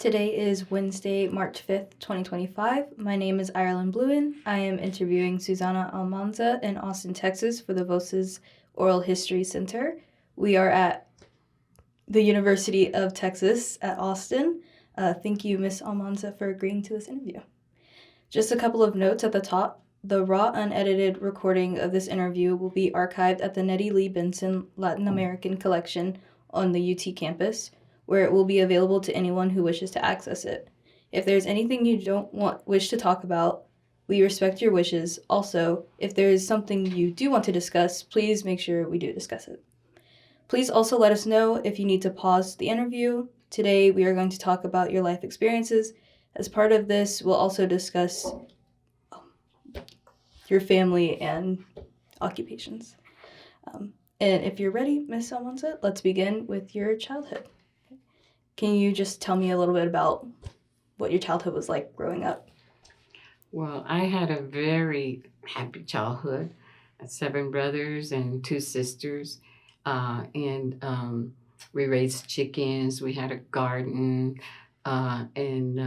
Today is Wednesday, March 5th, 2025. My name is Ireland Bluen. I am interviewing Susana Almanza in Austin, Texas for the Voces Oral History Center. We are at the University of Texas at Austin. Thank you, Ms. Almanza, for agreeing to this interview. Just a couple of notes at the top. The raw, unedited recording of this interview will be archived at the Nettie Lee Benson Latin American Collection on the UT campus, where it will be available to anyone who wishes to access it. If there's anything you don't wish to talk about, we respect your wishes. Also, if there is something you do want to discuss, please make sure we do discuss it. Please also let us know if you need to pause the interview. Today, we are going to talk about your life experiences. As part of this, we'll also discuss your family and occupations. And if you're ready, Ms. Almanza, let's begin with your childhood. Can you just tell me a little bit about what your childhood was like growing up? Well, I had a very happy childhood. I had 7 brothers and 2 sisters. And we raised chickens. We had a garden. And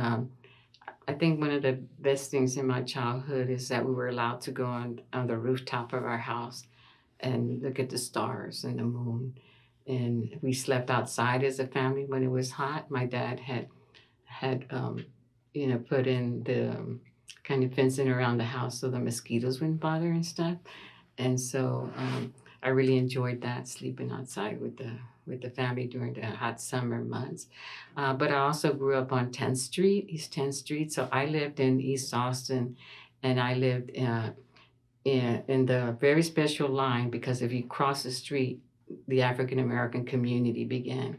I think one of the best things in my childhood is that we were allowed to go on the rooftop of our house and look at the stars and the moon. And we slept outside as a family when it was hot. My dad had put in the kind of fencing around the house so the mosquitoes wouldn't bother and stuff. And so I really enjoyed that, sleeping outside with the family during the hot summer months. But I also grew up on 10th Street, East 10th Street. So I lived in East Austin, and I lived in the very special line because if you cross the street, the African American community began.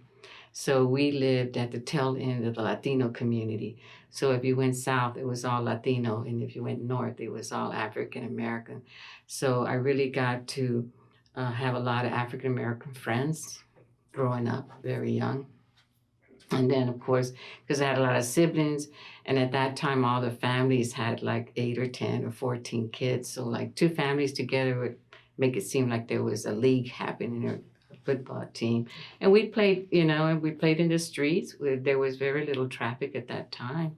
So we lived at the tail end of the Latino community. So if you went south, it was all Latino, and if you went north, it was all African American. So I really got to have a lot of African American friends growing up very young. And then, of course, because I had a lot of siblings, and at that time, all the families had like 8 or 10 or 14 kids. So, like, 2 families together would make it seem like there was a league happening or a football team. And we played, and we played in the streets. There was very little traffic at that time.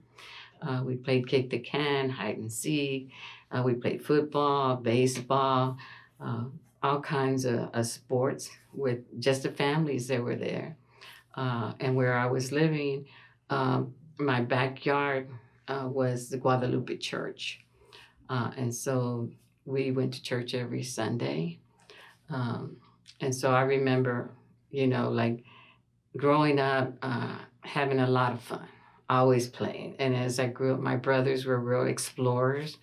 We played kick the can, hide and seek. We played football, baseball, all kinds of sports with just the families that were there. And where I was living, my backyard was the Guadalupe Church. And so we went to church every Sunday. And so I remember, like growing up, having a lot of fun, always playing. And as I grew up, my brothers were real explorers.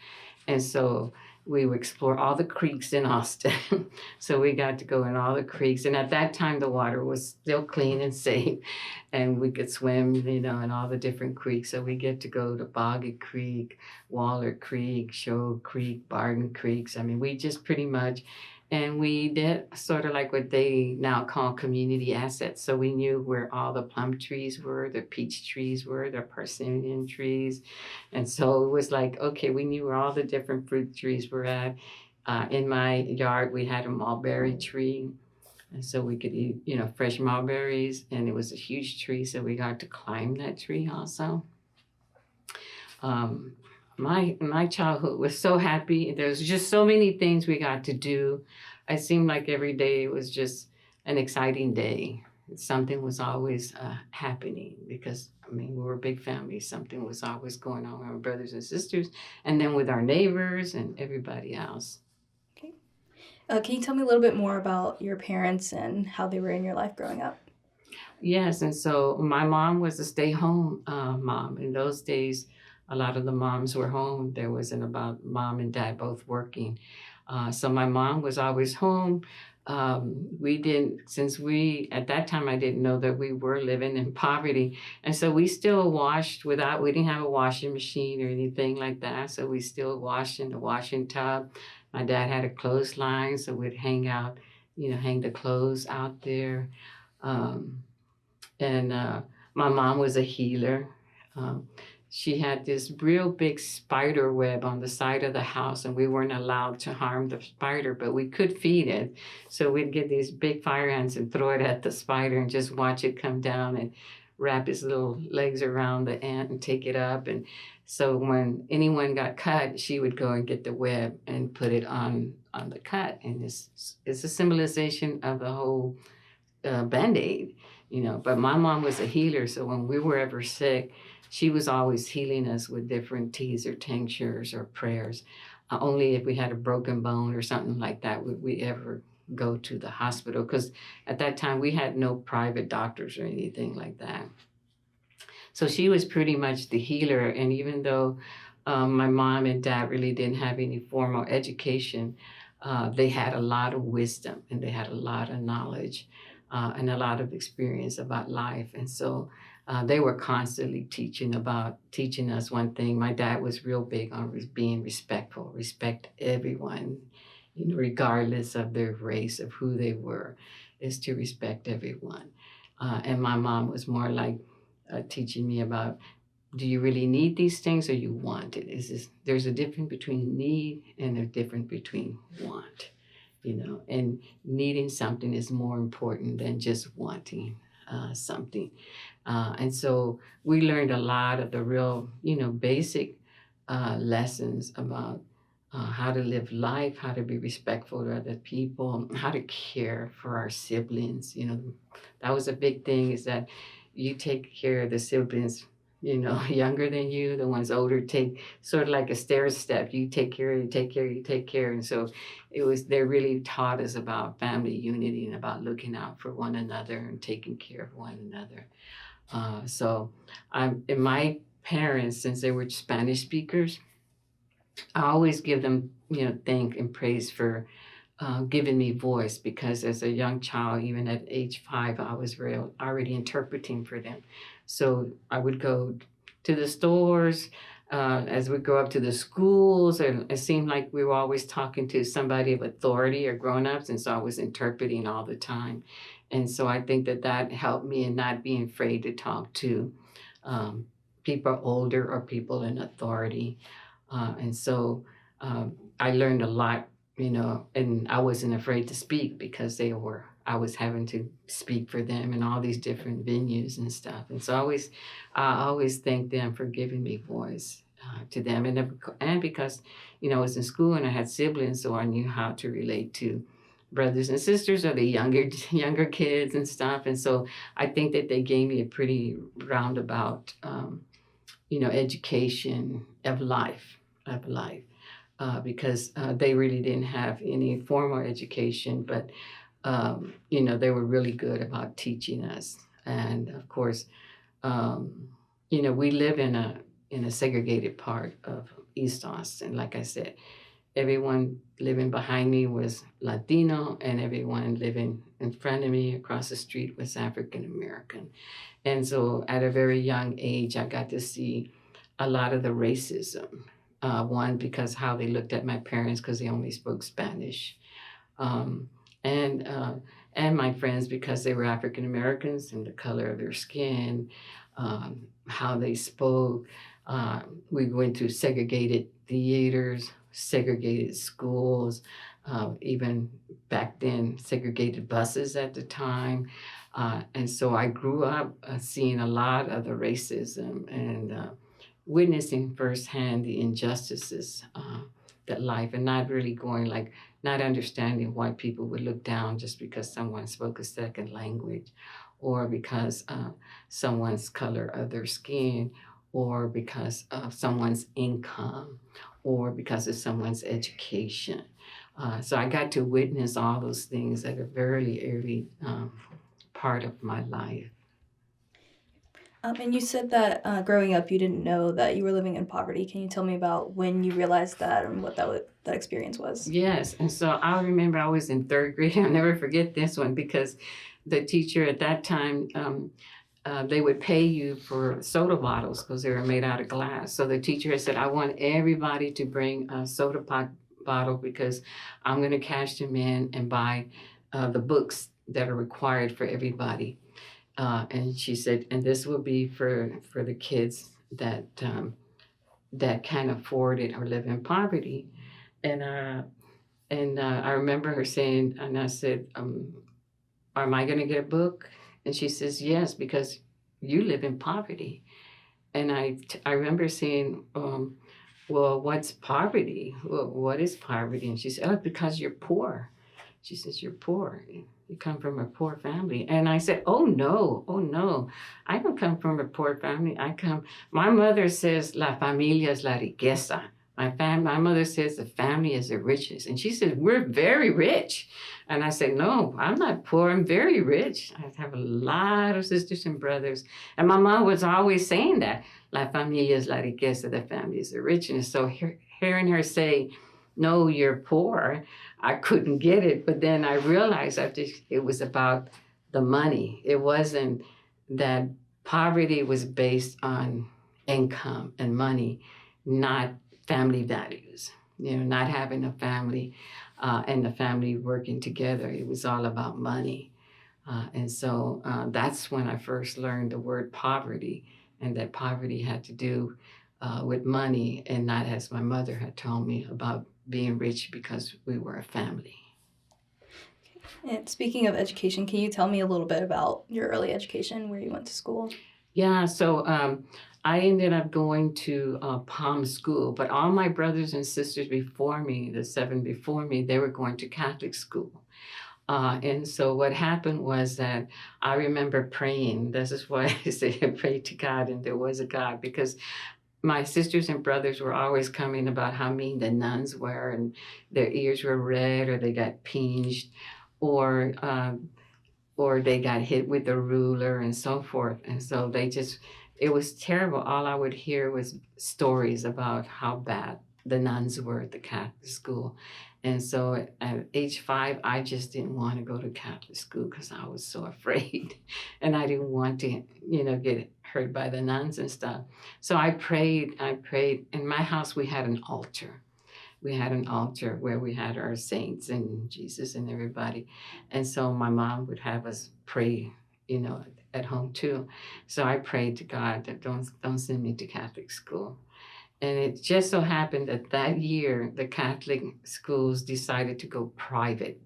And so we would explore all the creeks in Austin. So we got to go in all the creeks. And at that time, the water was still clean and safe. And we could swim, in all the different creeks. So we get to go to Boggett Creek, Waller Creek, Shoal Creek, Barton Creeks. I mean, we just pretty much, and we did sort of like what they now call community assets. So we knew where all the plum trees were, the peach trees were, the persimmon trees. And so it was like, okay, we knew where all the different fruit trees were at. In my yard, we had a mulberry tree. And so we could eat, fresh mulberries. And it was a huge tree, so we got to climb that tree also. My childhood was so happy. There was just so many things we got to do. It seemed like every day was just an exciting day. Something was always happening because, we were a big family. Something was always going on with our brothers and sisters, and then with our neighbors and everybody else. Okay. Can you tell me a little bit more about your parents and how they were in your life growing up? Yes, and so my mom was a stay-home mom. In those days, a lot of the moms were home. There wasn't about mom and dad both working. So my mom was always home. At that time, I didn't know that we were living in poverty. And so we still washed we didn't have a washing machine or anything like that. So we still washed in the washing tub. My dad had a clothesline, so we'd hang the clothes out there. And my mom was a healer. She had this real big spider web on the side of the house, and we weren't allowed to harm the spider, but we could feed it. So we'd get these big fire ants and throw it at the spider and just watch it come down. And wrap his little legs around the ant and take it up. And so when anyone got cut, she would go and get the web and put it on the cut. And it's a symbolization of the whole band-aid, you know. But my mom was a healer, so when we were ever sick, she was always healing us with different teas or tinctures or prayers. Only if we had a broken bone or something like that would we ever go to the hospital, because at that time we had no private doctors or anything like that. So she was pretty much the healer. And even though my mom and dad really didn't have any formal education, they had a lot of wisdom and they had a lot of knowledge and a lot of experience about life. And so they were constantly teaching us one thing. My dad was real big on being respectful, respect everyone, you know, regardless of their race, of who they were, is to respect everyone. And my mom was more like teaching me about, do you really need these things or you want it? There's a difference between need and a difference between want, you know, and needing something is more important than just wanting something. And so we learned a lot of the real, you know, basic lessons about how to live life, how to be respectful to other people, how to care for our siblings. You know, that was a big thing, is that you take care of the siblings, you know, younger than you, the ones older take sort of like a stair step. You take care, you take care, you take care. And so they really taught us about family unity and about looking out for one another and taking care of one another. And my parents, since they were Spanish speakers, I always give them, you know, thank and praise for giving me voice, because as a young child, even at age 5, I was already interpreting for them. So I would go to the stores, as we go up to the schools, and it seemed like we were always talking to somebody of authority or grown-ups, and so I was interpreting all the time. And so I think that helped me in not being afraid to talk to um, people older or people in authority. And so I learned a lot, you know, and I wasn't afraid to speak because I was having to speak for them in all these different venues and stuff. And so I always thank them for giving me voice to them. And because, you know, I was in school and I had siblings, so I knew how to relate to brothers and sisters or the younger kids and stuff. And so I think that they gave me a pretty roundabout, you know, education of life, because they really didn't have any formal education, but you know, they were really good about teaching us. And of course, um, you know, we live in a segregated part of East Austin. Like I said, everyone living behind me was Latino, and everyone living in front of me across the street was African American. And so at a very young age, I got to see a lot of the racism. One, because how they looked at my parents because they only spoke Spanish. Um, and, uh, and my friends because they were African Americans and the color of their skin, how they spoke. We went to segregated theaters, segregated schools, even back then, segregated buses at the time. And so I grew up seeing a lot of the racism and witnessing firsthand the injustices that life, and not really going like, not understanding why people would look down just because someone spoke a second language, or because someone's color of their skin, or because of someone's income, or because of someone's education. So I got to witness all those things at a very early part of my life. And you said that growing up, you didn't know that you were living in poverty. Can you tell me about when you realized that and what that experience was? Yes, and so I remember I was in third grade. I'll never forget this one, because the teacher at that time, they would pay you for soda bottles because they were made out of glass. So the teacher had said, I want everybody to bring a bottle because I'm going to cash them in and buy the books that are required for everybody. And she said, and this will be for the kids that can't afford it or live in poverty. And I remember her saying, and I said, am I going to get a book? And she says, yes, because you live in poverty. And I remember saying, well, what's poverty? Well, what is poverty? And she said, oh, because you're poor. She says, you're poor. You come from a poor family. And I said, oh no. I don't come from a poor family. My mother says, la familia es la riqueza. My mother says the family is the richest. And she said, we're very rich. And I said, no, I'm not poor. I'm very rich. I have a lot of sisters and brothers. And my mom was always saying that, la familia es la riqueza, the family is the richest. So hearing her say, no, you're poor, I couldn't get it. But then I realized after it was about the money. It wasn't that poverty was based on income and money, not family values. Not having a family and the family working together. It was all about money. And so that's when I first learned the word poverty, and that poverty had to do with money and not, as my mother had told me, about being rich because we were a family. And speaking of education, can you tell me a little bit about your early education, where you went to school? Yeah, so I ended up going to Palm School, but all my brothers and sisters before me, the 7 before me, they were going to Catholic school. And so what happened was that I remember praying. This is why I say I prayed to God and there was a God, because my sisters and brothers were always coming about how mean the nuns were, and their ears were red, or they got pinched, or they got hit with a ruler and so forth. And so it was terrible. All I would hear was stories about how bad the nuns were at the Catholic school. And so at age 5, I just didn't want to go to Catholic school because I was so afraid. And I didn't want to, get hurt by the nuns and stuff. So I prayed. In my house, we had an altar. We had an altar where we had our saints and Jesus and everybody. And so my mom would have us pray, at home too. So I prayed to God that don't send me to Catholic school. And it just so happened that year, the Catholic schools decided to go private.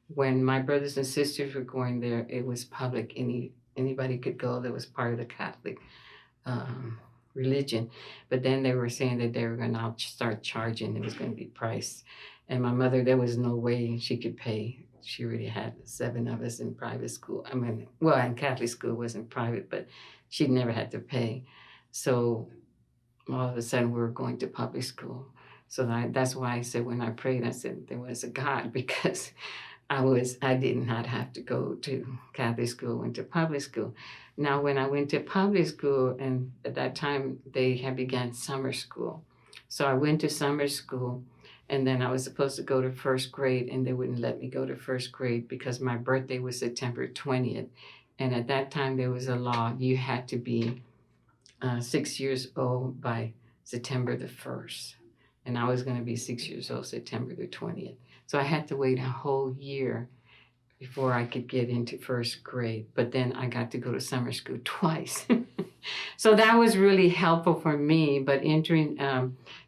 When my brothers and sisters were going there, it was public. Anybody could go that was part of the Catholic religion. But then they were saying that they were going to start charging. It was going to be priced. And my mother, there was no way she could pay. She already had 7 of us in private school. In Catholic school, it wasn't private, but she'd never had to pay. So all of a sudden we were going to public school. So that's why I said, when I prayed, I said there was a God, because I did not have to go to Catholic school, went to public school. Now, when I went to public school, and at that time they had began summer school. So I went to summer school, and then I was supposed to go to first grade, and they wouldn't let me go to first grade because my birthday was September 20th. And at that time there was a law, you had to be 6 years old by September the 1st. And I was going to be 6 years old September the 20th. So I had to wait a whole year before I could get into first grade. But then I got to go to summer school twice. So that was really helpful for me. But entering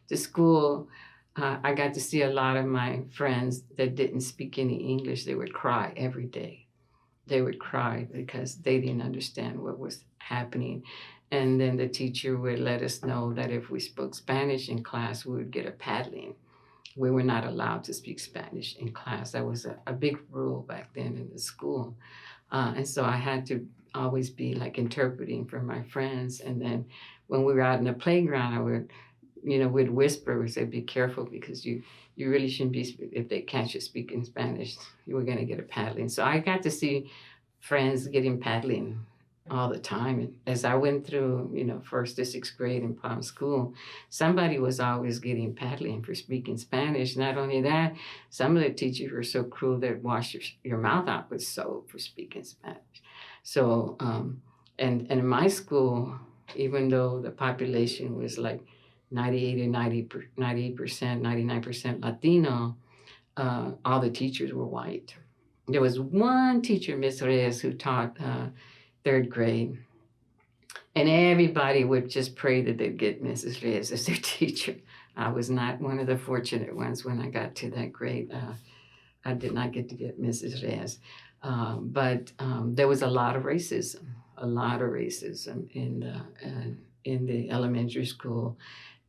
the school, I got to see a lot of my friends that didn't speak any English. They would cry every day. They would cry because they didn't understand what was happening. And then the teacher would let us know that if we spoke Spanish in class, we would get a paddling. We were not allowed to speak Spanish in class. That was a big rule back then in the school. And so I had to always be like interpreting for my friends. And then when we were out in the playground, I would, we'd whisper, we'd say, be careful, because you really shouldn't be, if they catch you speaking Spanish, you were going to get a paddling. So I got to see friends getting paddling all the time. And as I went through, 1st to 6th grade in Palm School, somebody was always getting paddling for speaking Spanish. Not only that, some of the teachers were so cruel that wash your mouth out with soap for speaking Spanish. So, and in my school, even though the population was like 98 or 98%, 99% Latino, all the teachers were white. There was one teacher, Miss Reyes, who taught 3rd grade. And everybody would just pray that they'd get Mrs. Reyes as their teacher. I was not one of the fortunate ones when I got to that grade. I did not get to get Mrs. Reyes. But there was a lot of racism a lot of racism in the elementary school,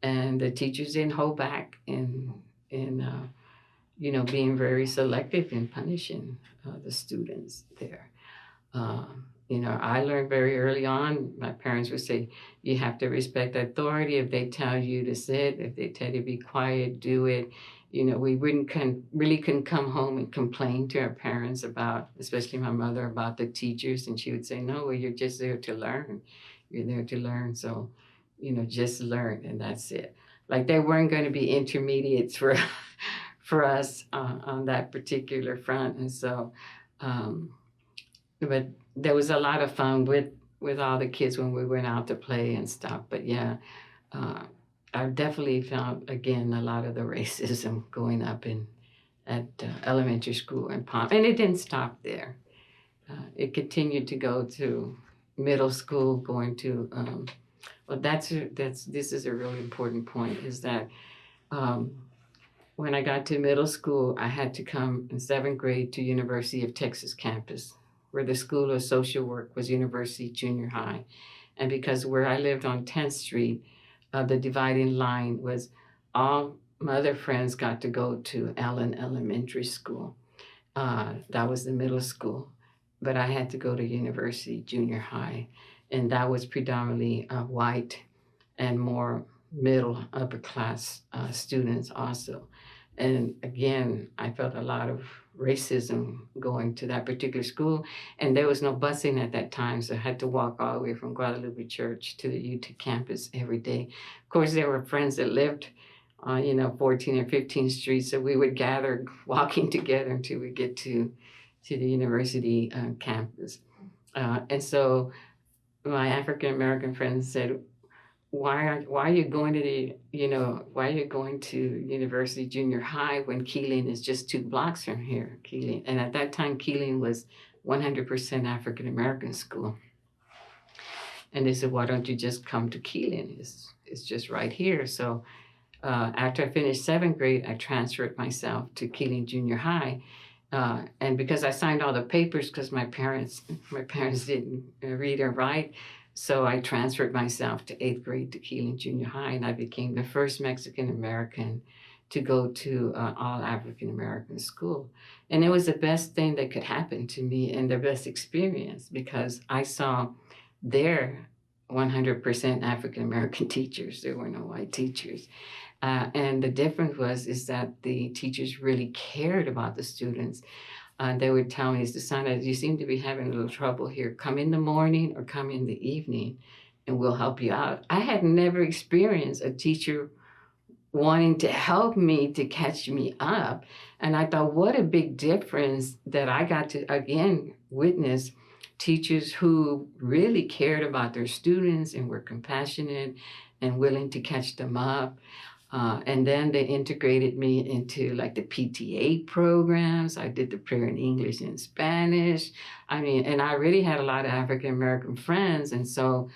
and the teachers didn't hold back in being very selective in punishing the students there. I learned very early on. My parents would say, "You have to respect authority. If they tell you to sit, if they tell you to be quiet, do it." We really couldn't come home and complain to our parents about, especially my mother, about the teachers, and she would say, "No, well, you're just there to learn. You're there to learn. So, just learn, and that's it." Like they weren't going to be intermediates for for us on that particular front, and so. Um, but there was a lot of fun with all the kids when we went out to play and stuff. But yeah, uh, I definitely found again a lot of the racism going up in at elementary school in Palm, and it didn't stop there. It continued to go to middle school, going to well, that's this is a really important point. Is that um, when I got to middle school, I had to come in seventh grade to University of Texas campus, where the School of Social Work was University Junior High. And because where I lived on 10th Street, the dividing line was all my other friends got to go to Allen Elementary School. That was the middle school. But I had to go to University Junior High. And that was predominantly white and more middle upper class students also. And again, I felt a lot of racism going to that particular school. And there was no busing at that time, so I had to walk all the way from Guadalupe Church to the UT campus every day. Of course, there were friends that lived on, 14th or 15th Street, so we would gather walking together until we get to the university campus. And so my African American friends said, why are you going to why are you going to University Junior High when Keeling is just 2 blocks from here, Keeling? And at that time, Keeling was 100% African American school. And they said, why don't you just come to Keeling? It's just right here. So after I finished seventh grade, I transferred myself to Keeling Junior High. And because I signed all the papers, because my parents didn't read or write, so I transferred myself to eighth grade to Keeling Junior High, and I became the first Mexican American to go to all African American school. And it was the best thing that could happen to me and the best experience, because I saw their 100% African American teachers. There were no white teachers. And the difference is that the teachers really cared about the students. They would tell me, Susana, you seem to be having a little trouble here. Come in the morning or come in the evening, and we'll help you out. I had never experienced a teacher wanting to help me to catch me up. And I thought, what a big difference that I got to, again, witness teachers who really cared about their students and were compassionate and willing to catch them up. And then they integrated me into like the PTA programs. I did the prayer in English and Spanish. And I really had a lot of African American friends. And so,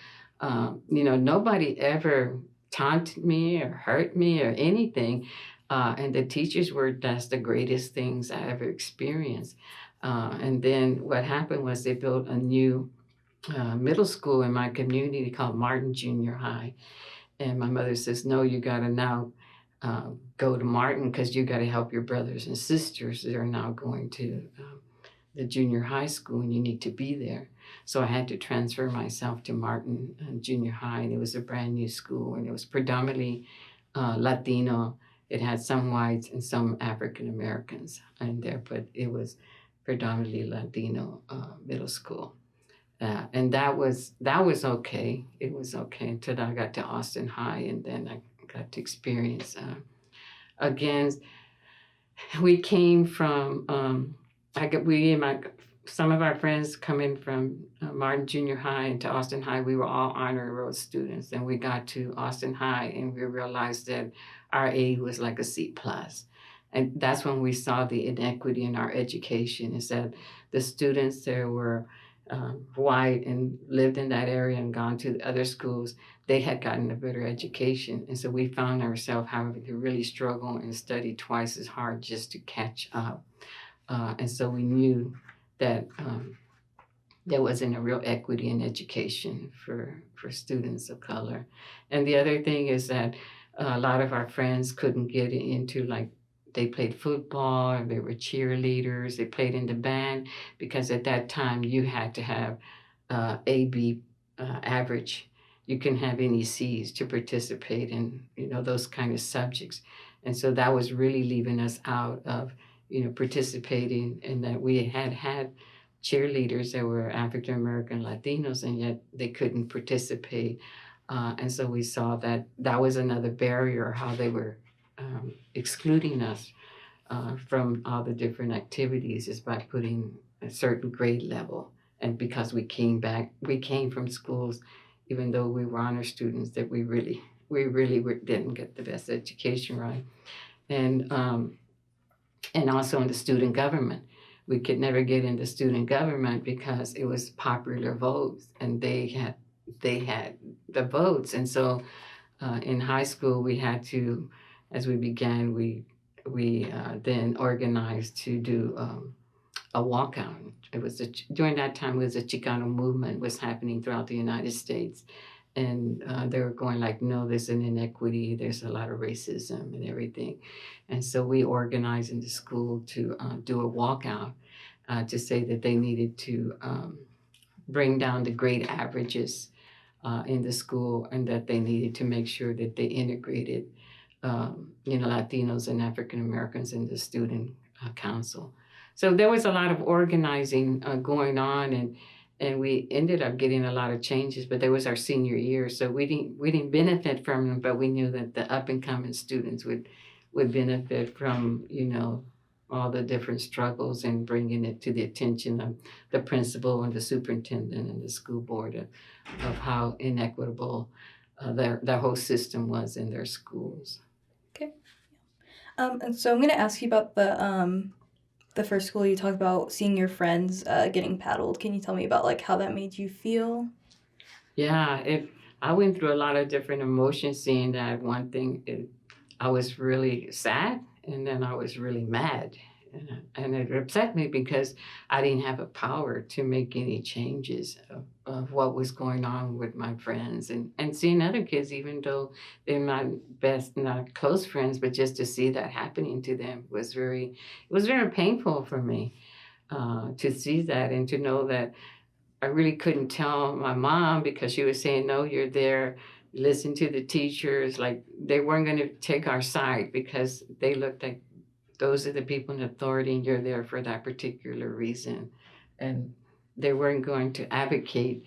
nobody ever taunted me or hurt me or anything. And the teachers that's the greatest things I ever experienced. And then what happened was they built a new middle school in my community called Martin Junior High. And my mother says, no, you got to now go to Martin, because you got to help your brothers and sisters that are now going to the junior high school, and you need to be there. So I had to transfer myself to Martin Junior High, and it was a brand new school, and it was predominantly Latino. It had some whites and some African Americans in there, but it was predominantly Latino middle school. And that was okay. It was okay until I got to Austin High, and then I got to experience again. We came from some of our friends coming from Martin Junior High into Austin High. We were all honor roll students, and we got to Austin High, and we realized that our A was like a C plus. And that's when we saw the inequity in our education, is that the students there were white and lived in that area and gone to other schools, they had gotten a better education. And so we found ourselves having to really struggle and study twice as hard just to catch up. And so we knew that there wasn't a real equity in education for students of color. And the other thing is that a lot of our friends couldn't get into, like, they played football, they were cheerleaders, they played in the band, because at that time you had to have AB average. You can have any C's to participate in, those kind of subjects. And so that was really leaving us out of, participating in that. We had cheerleaders that were African American Latinos, and yet they couldn't participate. And so we saw that that was another barrier, how they were excluding us from all the different activities, is by putting a certain grade level. And because we came from schools, even though we were honor students, that didn't get the best education, right? And and also in the student government, we could never get into student government because it was popular votes, and they had the votes. And so in high school, we had to, as we began, we then organized to do a walkout. During that time, it was a Chicano movement was happening throughout the United States, and they were going like, no, there's an inequity, there's a lot of racism and everything. And so we organized in the school to do a walkout to say that they needed to bring down the grade averages in the school, and that they needed to make sure that they integrated, Latinos and African Americans in the student council. So there was a lot of organizing going on, and we ended up getting a lot of changes. But there was our senior year, so we didn't benefit from them, but we knew that the up and coming students would benefit from, all the different struggles, and bringing it to the attention of the principal and the superintendent and the school board of how inequitable their whole system was in their schools. Okay. And so I'm going to ask you about the first school. You talked about seeing your friends getting paddled. Can you tell me about like how that made you feel? Yeah, I went through a lot of different emotions seeing that. One thing, I was really sad, and then I was really mad. And it upset me because I didn't have a power to make any changes of what was going on with my friends, and seeing other kids, even though they're not close friends, but just to see that happening to them it was very painful for me to see that, and to know that I really couldn't tell my mom, because she was saying, no, you're there, listen to the teachers. Like, they weren't going to take our side because they looked like those are the people in authority, and you're there for that particular reason. And they weren't going to advocate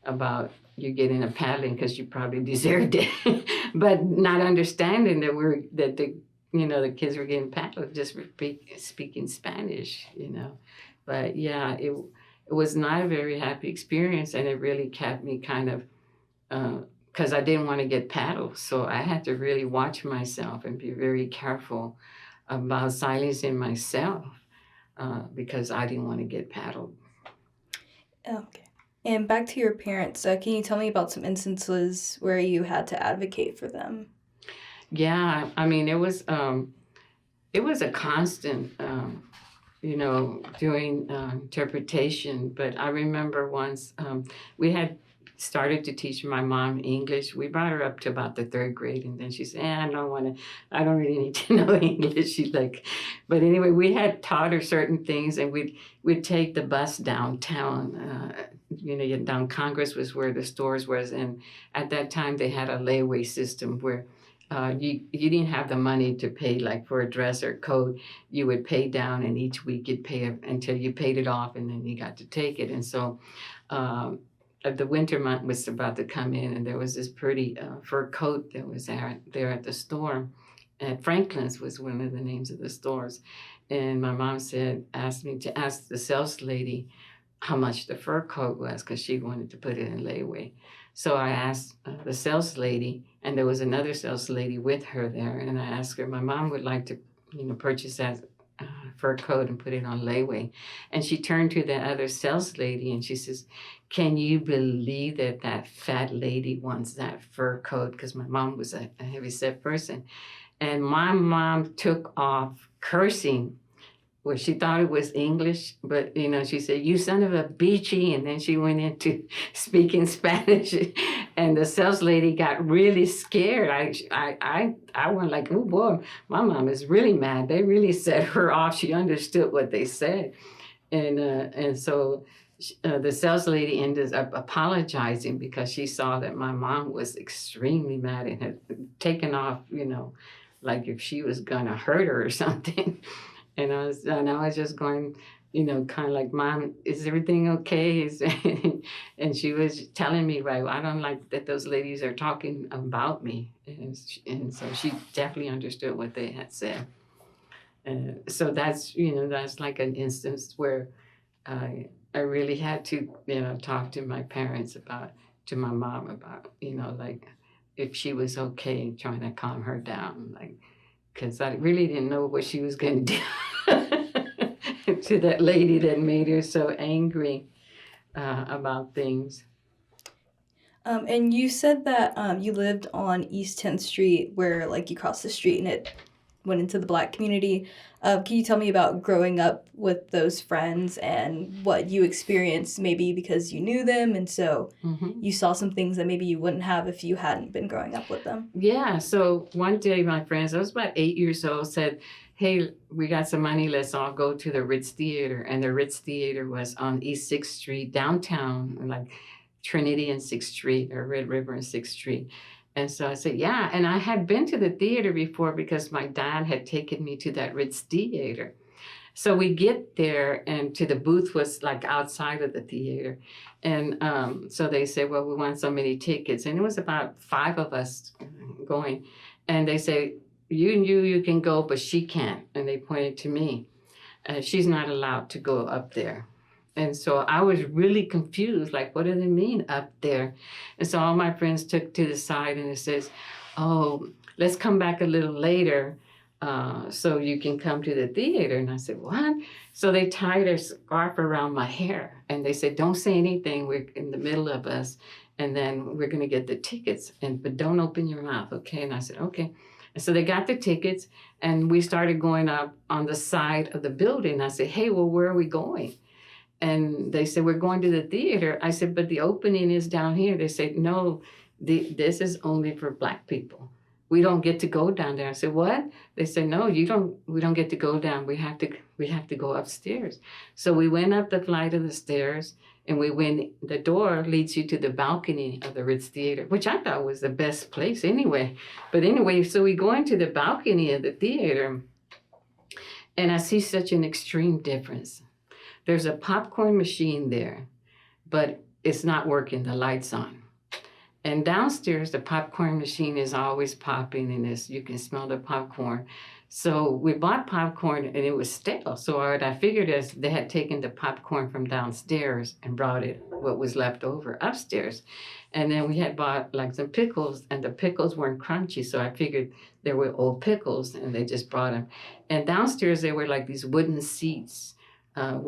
about you getting a paddling because you probably deserved it, but not understanding that the kids were getting paddled just for speaking Spanish. But yeah, it was not a very happy experience, and it really kept me kind of, because I didn't want to get paddled, so I had to really watch myself and be very careful about silencing myself because I didn't want to get paddled. Okay. And back to your parents, can you tell me about some instances where you had to advocate for them? Yeah, I mean, it was a constant, doing interpretation. But I remember once we had started to teach my mom English. We brought her up to about the third grade, and then she said, I don't really need to know English. She's like, but anyway, we had taught her certain things, and we'd take the bus downtown. Down Congress was where the stores was, and at that time they had a layaway system where you didn't have the money to pay, like for a dress or coat. You would pay down, and each week you'd pay until you paid it off, and then you got to take it. And so the winter month was about to come in, and there was this pretty fur coat that was there at the store. And Franklin's was one of the names of the stores. And my mom asked me to ask the sales lady how much the fur coat was, because she wanted to put it in layaway. So I asked the sales lady, and there was another sales lady with her there, and I asked her, my mom would like to, purchase that fur coat and put it on layaway. And she turned to the other sales lady, and she says, can you believe that fat lady wants that fur coat? Because my mom was a heavy-set person. And my mom took off cursing well, she thought it was English, but she said, "You son of a beachy," and then she went into speaking Spanish, and the sales lady got really scared. I went like, "Oh boy, my mom is really mad." They really set her off. She understood what they said, and so the sales lady ended up apologizing because she saw that my mom was extremely mad and had taken off, like if she was gonna hurt her or something. And I was just going, kind of like, "Mom, is everything okay?" And she was telling me, "Right, I don't like that those ladies are talking about me," and so she definitely understood what they had said. So that's like an instance where I really had to, talk to my parents to my mom about, like if she was okay, trying to calm her down, like, because I really didn't know what she was going to do to that lady that made her so angry about things. And you said that you lived on East 10th Street, where like you crossed the street and it went into the Black community. Can you tell me about growing up with those friends and what you experienced, maybe because you knew them and so you saw some things that maybe you wouldn't have if you hadn't been growing up with them? Yeah, so one day my friends, I was about 8 years old, said, "Hey, we got some money, let's all go to the Ritz Theater." And the Ritz Theater was on East 6th Street, downtown, like Trinity and 6th Street, or Red River and 6th Street. And so I said, "Yeah." And I had been to the theater before because my dad had taken me to that Ritz Theater. So we get there, and to the booth was like outside of the theater. And so they said, "Well, we want so many tickets." And it was about 5 of us going. And they say, you can go, but she can't." And they pointed to me. She's not allowed to go up there. And so I was really confused, like, what do they mean up there? And so all my friends took to the side and it says, "Oh, let's come back a little later so you can come to the theater." And I said, "What?" So they tied a scarf around my hair and they said, "Don't say anything. We're in the middle of us. And then we're going to get the tickets. But don't open your mouth, okay?" And I said, "Okay." And so they got the tickets and we started going up on the side of the building. I said, "Hey, well, where are we going?" And they said, "We're going to the theater." I said, "But the opening is down here." They said, "No, this is only for Black people. We don't get to go down there." I said, "What?" They said, "No, you don't. We don't get to go down. We have to go upstairs." So we went up the flight of the stairs, and the door leads you to the balcony of the Ritz Theater, which I thought was the best place anyway. But anyway, so we go into the balcony of the theater, and I see such an extreme difference. There's a popcorn machine there, but it's not working. The light's on. And downstairs, the popcorn machine is always popping, and you can smell the popcorn. So we bought popcorn, and it was stale. So what I figured is they had taken the popcorn from downstairs and brought what was left over upstairs. And then we had bought like some pickles, and the pickles weren't crunchy. So I figured they were old pickles, and they just brought them. And downstairs, there were like these wooden seats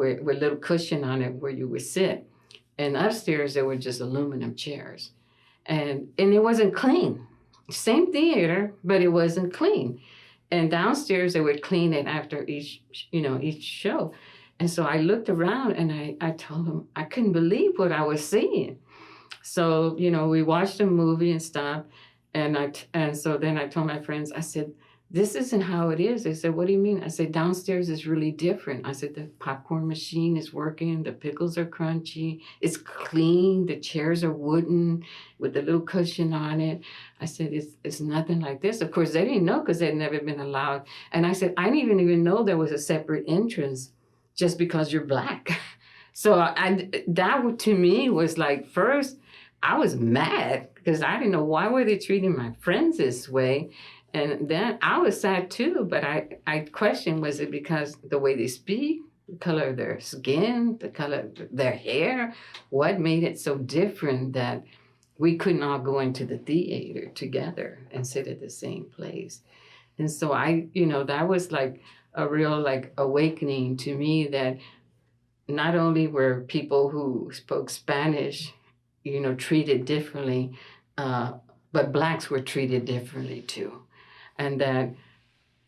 with a little cushion on it where you would sit. And upstairs, there were just aluminum chairs. And it wasn't clean. Same theater, but it wasn't clean. And downstairs, they would clean it after each show. And so I looked around and I told them I couldn't believe what I was seeing. So, we watched a movie and stuff. And so then I told my friends, I said, "This isn't how it is." They said, "What do you mean?" I said, "Downstairs is really different." I said, "The popcorn machine is working. The pickles are crunchy. It's clean. The chairs are wooden with a little cushion on it." I said, it's nothing like this." Of course, they didn't know because they'd never been allowed. And I said, "I didn't even know there was a separate entrance just because you're Black." So that to me was like, first, I was mad because I didn't know why were they treating my friends this way. And then I was sad too, but I questioned, was it because the way they speak, the color of their skin, the color of their hair? What made it so different that we couldn't all go into the theater together and sit at the same place? And so that was like a real like awakening to me that not only were people who spoke Spanish, treated differently, but Blacks were treated differently too. And that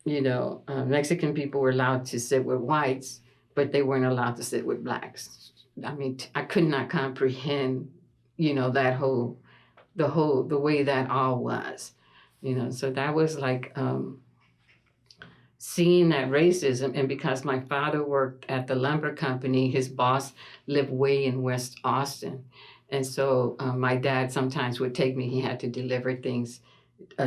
Mexican people were allowed to sit with whites, but they weren't allowed to sit with blacks. I mean, I could not comprehend, that the way that all was, So that was like seeing that racism. And because my father worked at the lumber company, his boss lived way in West Austin. And so my dad sometimes would take me, he had to deliver things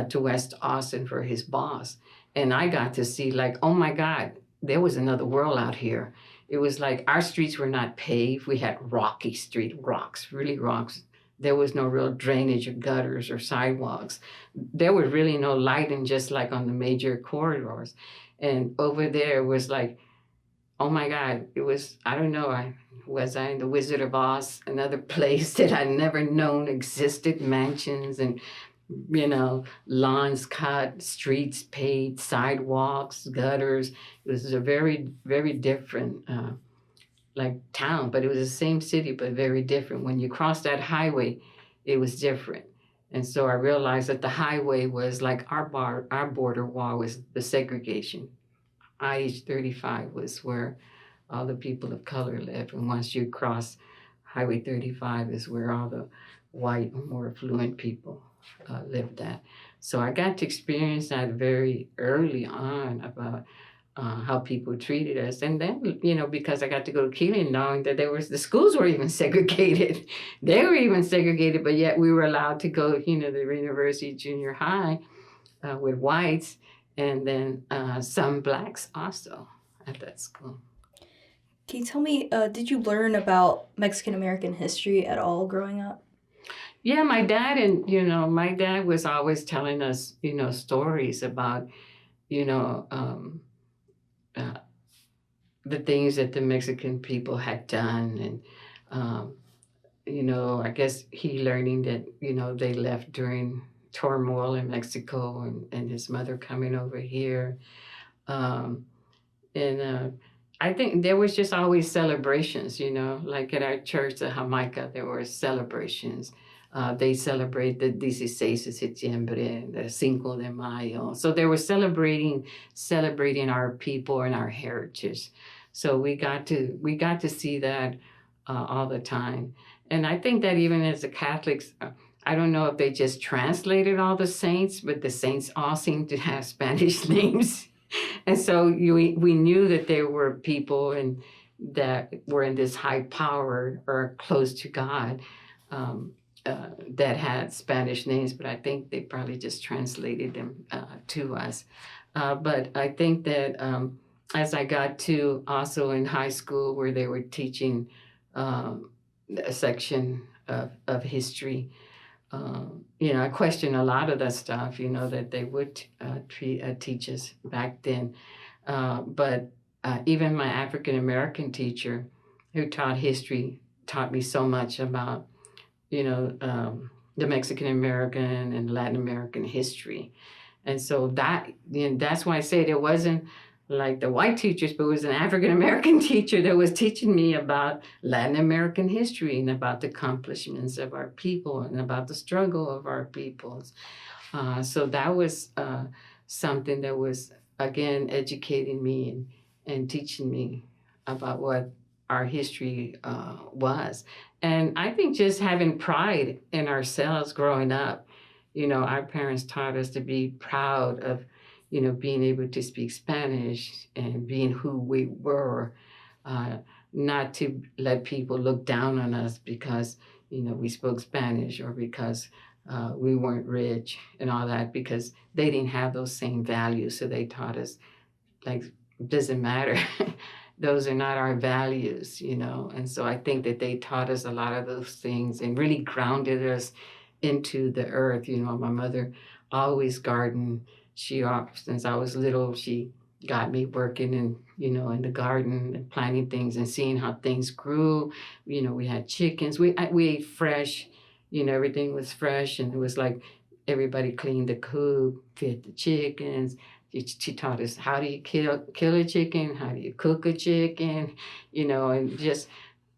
to West Austin for his boss. And I got to see, like, oh my God, there was another world out here. It was like our streets were not paved. We had rocky street, rocks, really rocks. There was no real drainage or gutters or sidewalks. There was really no lighting, just like on the major corridors. And over there was like, oh my God, it was, I don't know, was I in the Wizard of Oz, another place that I'd never known existed, mansions and lawns cut, streets paved, sidewalks, gutters. It was a very, very different like town, but it was the same city, but very different. When you crossed that highway, it was different. And so I realized that the highway was like our border wall was the segregation. IH-35 was where all the people of color lived. And once you cross Highway 35 is where all the white, more affluent people lived at. So I got to experience that very early on about how people treated us. And then, because I got to go to Keeling, knowing that the schools were even segregated. They were even segregated, but yet we were allowed to go, the university, junior high with whites, and then some blacks also at that school. Can you tell me, did you learn about Mexican American history at all growing up? Yeah, my dad was always telling us, stories about, uh, the things that the Mexican people had done. And, I guess he learning that, they left during turmoil in Mexico and his mother coming over here. Um, and I think there was just always celebrations, like at our church, the Jamaica, there were celebrations. They celebrate the 16 de septiembre, the Cinco de Mayo. So they were celebrating our people and our heritage. So we got to see that all the time. And I think that even as the Catholics, I don't know if they just translated all the saints, but the saints all seem to have Spanish names. And so we knew that there were people that were in this high power or close to God that had Spanish names, but I think they probably just translated them to us. But I think that as I got to also in high school where they were teaching a section of history, I question a lot of that stuff, that they would teach us back then. But even my African American teacher who taught history taught me so much about, the Mexican American and Latin American history. And so that's why I said it wasn't like the white teachers, but it was an African American teacher that was teaching me about Latin American history and about the accomplishments of our people and about the struggle of our peoples. So that was something that was, again, educating me and teaching me about what our history was. And I think just having pride in ourselves growing up, our parents taught us to be proud of being able to speak Spanish and being who we were, not to let people look down on us because, we spoke Spanish or because we weren't rich and all that, because they didn't have those same values. So they taught us, like, it doesn't matter. Those are not our values, And so I think that they taught us a lot of those things and really grounded us into the earth. My mother always gardened. Since I was little, she got me working in the garden and planting things and seeing how things grew. We had chickens. We ate fresh. Everything was fresh, and it was like everybody cleaned the coop, fed the chickens. She taught us how do you kill a chicken, how do you cook a chicken, and just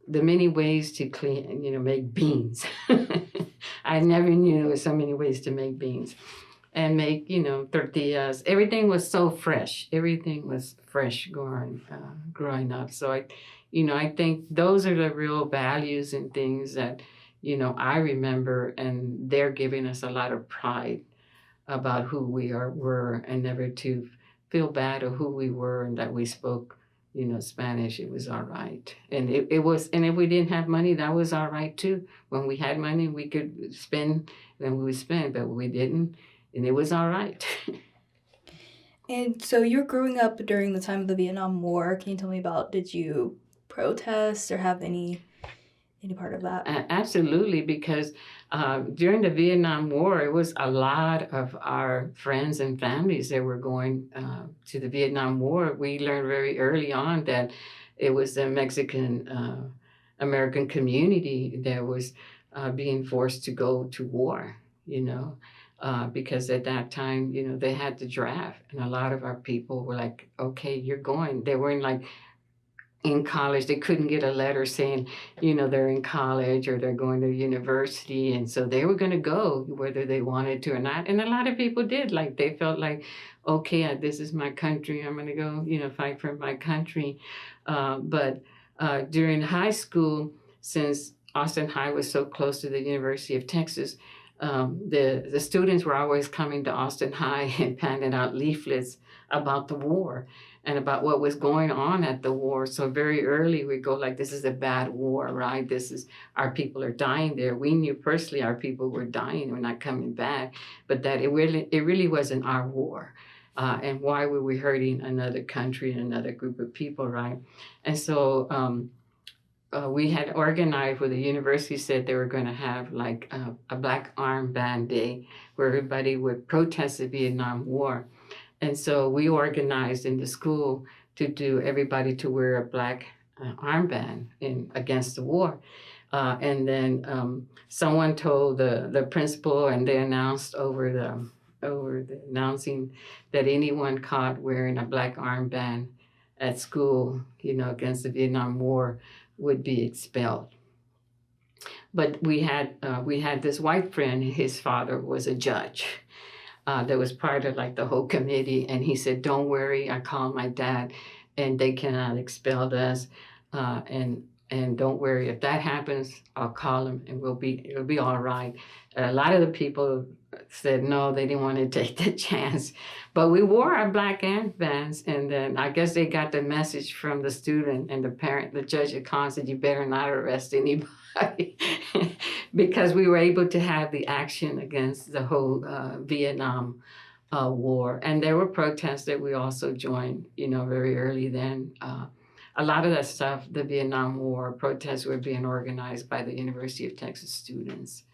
the many ways to clean, make beans. I never knew there were so many ways to make beans. and make, tortillas. Everything was so fresh. Everything was fresh growing up. So I think those are the real values and things that, I remember, and they're giving us a lot of pride about who were, and never to feel bad of who we were and that we spoke, Spanish. It was all right. And it was, and if we didn't have money, that was all right too. When we had money, we could spend, then we would spend, but we didn't, and it was all right. And so you're growing up during the time of the Vietnam War. Can you tell me about, did you protest or have any part of that? Absolutely, because during the Vietnam War, it was a lot of our friends and families that were going to the Vietnam War. We learned very early on that it was the Mexican American community that was being forced to go to war, because at that time, they had to draft, and a lot of our people were like, okay, you're going. They weren't like in college. They couldn't get a letter saying, they're in college or they're going to university. And so they were going to go whether they wanted to or not. And a lot of people did. Like, they felt like, okay, this is my country. I'm going to go, fight for my country. But during high school, since Austin High was so close to the University of Texas, the students were always coming to Austin High and handing out leaflets about the war and about what was going on at the war. So very early we go like, this is a bad war, right? This is, our people are dying there. We knew personally our people were dying, we're not coming back, but that it really wasn't our war. And why were we hurting another country and another group of people, right? And so we had organized where the university said they were going to have like a Black Armband Day where everybody would protest the Vietnam War. And so we organized in the school to do everybody to wear a black armband against the war. And then someone told the principal, and they announced over the announcing that anyone caught wearing a black armband at school, against the Vietnam War, would be expelled. But we had this white friend. His father was a judge. That was part of like the whole committee, and he said, "Don't worry, I called my dad, and they cannot expel us, and don't worry, if that happens, I'll call him, and it'll be all right." A lot of the people said no, they didn't want to take the chance, but we wore our black armbands, and then I guess they got the message from the student and the parent. The judge at Con said, "You better not arrest anybody," because we were able to have the action against the whole Vietnam War, and there were protests that we also joined, very early then. A lot of that stuff, the Vietnam War protests, were being organized by the University of Texas students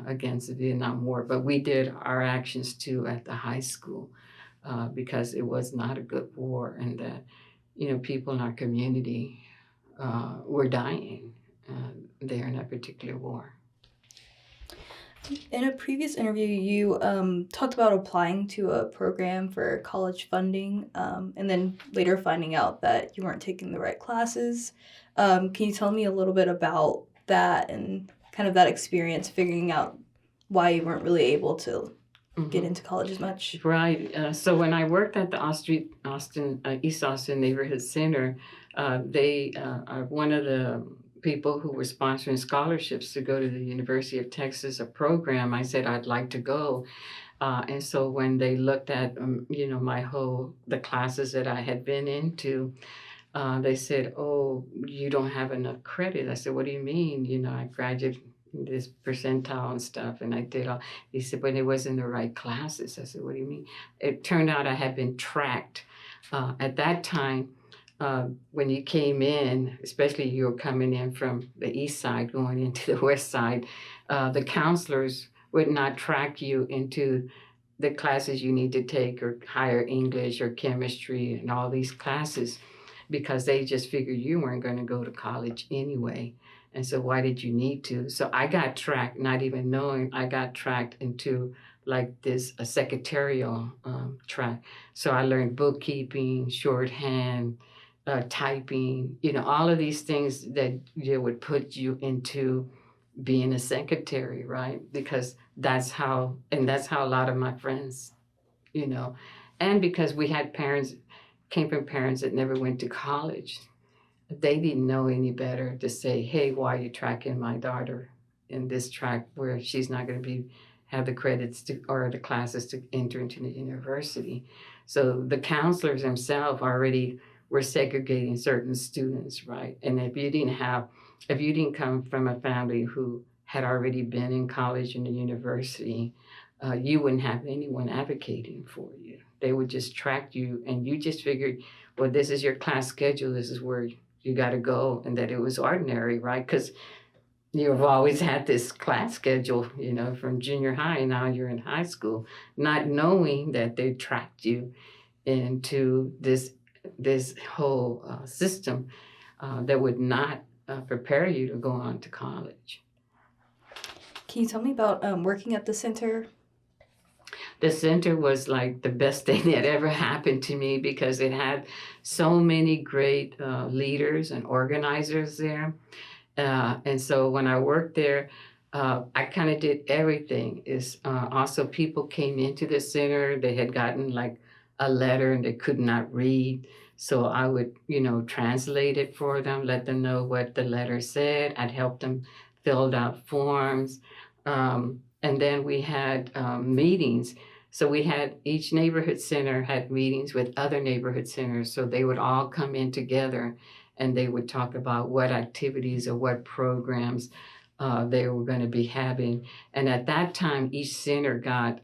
against the Vietnam War. But we did our actions too at the high school because it was not a good war, and that, people in our community were dying there in that particular war. In a previous interview, you talked about applying to a program for college funding, and then later finding out that you weren't taking the right classes. Can you tell me a little bit about that and kind of that experience figuring out why you weren't really able to get into college as much? Right. So when I worked at the East Austin Neighborhood Center, they are one of the people who were sponsoring scholarships to go to the University of Texas, a program. I said I'd like to go. And so when they looked at, the classes that I had been into, they said, "Oh, you don't have enough credit." I said, "What do you mean? I graduated this percentile and stuff, and I did all." He said, "But it wasn't the right classes." I said, "What do you mean?" It turned out I had been tracked. At that time, when you came in, especially you were coming in from the east side going into the west side, the counselors would not track you into the classes you need to take, or higher English or chemistry and all these classes, because they just figured you weren't going to go to college anyway. And so why did you need to? So I got tracked, not even knowing. I got tracked into like this a secretarial track. So I learned bookkeeping, shorthand, typing, all of these things that would put you into being a secretary, right? Because that's how a lot of my friends, you know, and because we had parents, came from parents that never went to college, they didn't know any better to say, hey, why are you tracking my daughter in this track where she's not going to be have the credits to or the classes to enter into the university. So the counselors themselves already were segregating certain students, right? And if you didn't come from a family who had already been in college and the university, you wouldn't have anyone advocating for you. They would just track you, and you just figured, well, this is your class schedule. This is where you got to go, and that it was ordinary, right? Because you've always had this class schedule, from junior high, and now you're in high school, not knowing that they tracked you into this whole system that would not prepare you to go on to college. Can you tell me about working at the center? The center was like the best thing that ever happened to me because it had so many great leaders and organizers there. And so when I worked there, I kind of did everything. Also, people came into the center, they had gotten like a letter and they could not read. So I would, translate it for them, let them know what the letter said. I'd help them fill out forms. And then we had meetings. So we had each neighborhood center had meetings with other neighborhood centers. So they would all come in together and they would talk about what activities or what programs they were going to be having. And at that time, each center got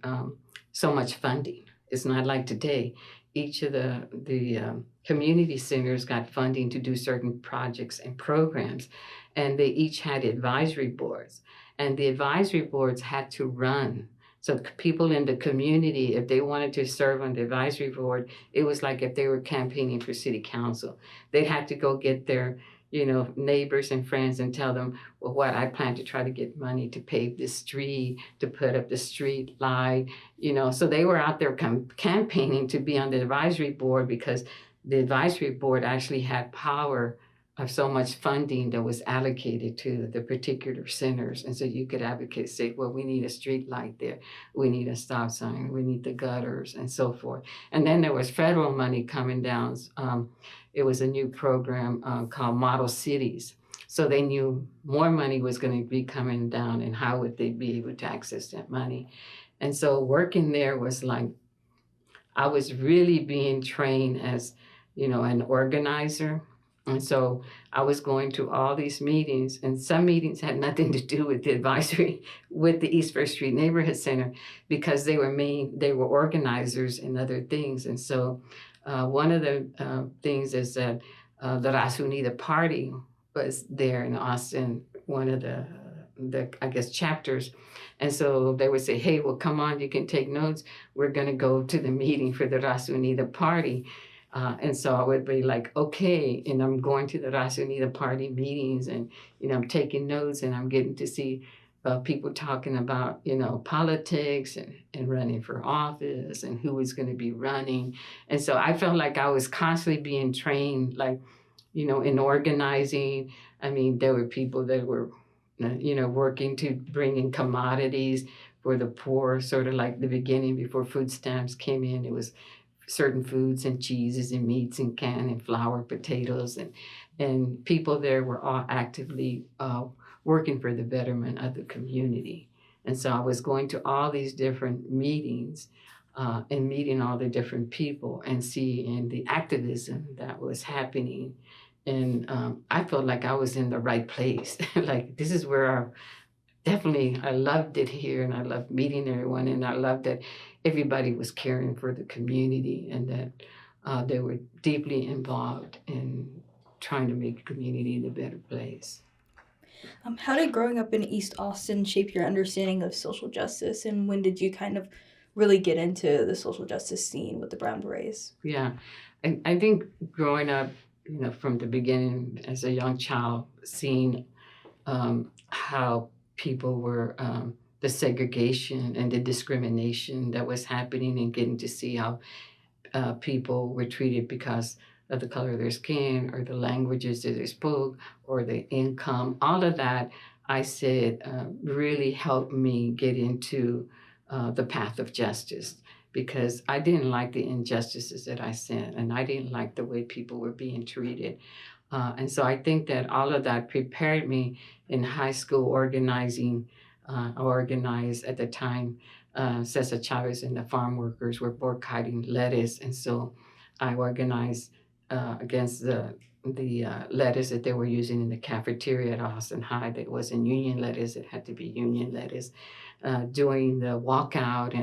so much funding. It's not like today. Each of the community centers got funding to do certain projects and programs, and they each had advisory boards. And the advisory boards had to run. So people in the community, if they wanted to serve on the advisory board, it was like if they were campaigning for city council. They had to go get their, neighbors and friends and tell them, well, what I plan to try to get money to pave the street, to put up the street light, So they were out there campaigning to be on the advisory board because the advisory board actually had power of so much funding that was allocated to the particular centers. And so you could advocate, say, well, we need a street light there. We need a stop sign. We need the gutters and so forth. And then there was federal money coming down. It was a new program called Model Cities. So they knew more money was going to be coming down and how would they be able to access that money. And so working there was like, I was really being trained as, an organizer. And so I was going to all these meetings, and some meetings had nothing to do with the advisory with the East First Street Neighborhood Center because they were organizers and other things. And so one of the things is that the Raza Unida Party was there in Austin, one of the I guess chapters. And so they would say, hey, well, come on, you can take notes. We're going to go to the meeting for the Raza Unida Party. And so I would be like, okay, and I'm going to the Raza Unida Party meetings and, I'm taking notes and I'm getting to see people talking about, politics and running for office and who was going to be running. And so I felt like I was constantly being trained, like, in organizing. I mean, there were people that were, working to bring in commodities for the poor, sort of like the beginning before food stamps came in. It was certain foods and cheeses and meats and canned and flour, potatoes, and people there were all actively working for the betterment of the community. And so I was going to all these different meetings and meeting all the different people and seeing the activism that was happening. And I felt like I was in the right place. Like this is where I loved it here, and I loved meeting everyone, and I loved that everybody was caring for the community and that they were deeply involved in trying to make the community a better place. How did growing up in East Austin shape your understanding of social justice, and when did you kind of really get into the social justice scene with the Brown Berets? Yeah, I think growing up, from the beginning as a young child, seeing how people were the segregation and the discrimination that was happening, and getting to see how people were treated because of the color of their skin or the languages that they spoke or the income, all of that I said really helped me get into the path of justice, because I didn't like the injustices that I seen, and I didn't like the way people were being treated. And so I think that all of that prepared me in high school organizing. I organized at the time, Cesar Chavez and the farm workers were boycotting lettuce. And so I organized against the lettuce that they were using in the cafeteria at Austin High that wasn't union lettuce, it had to be union lettuce, doing the walkout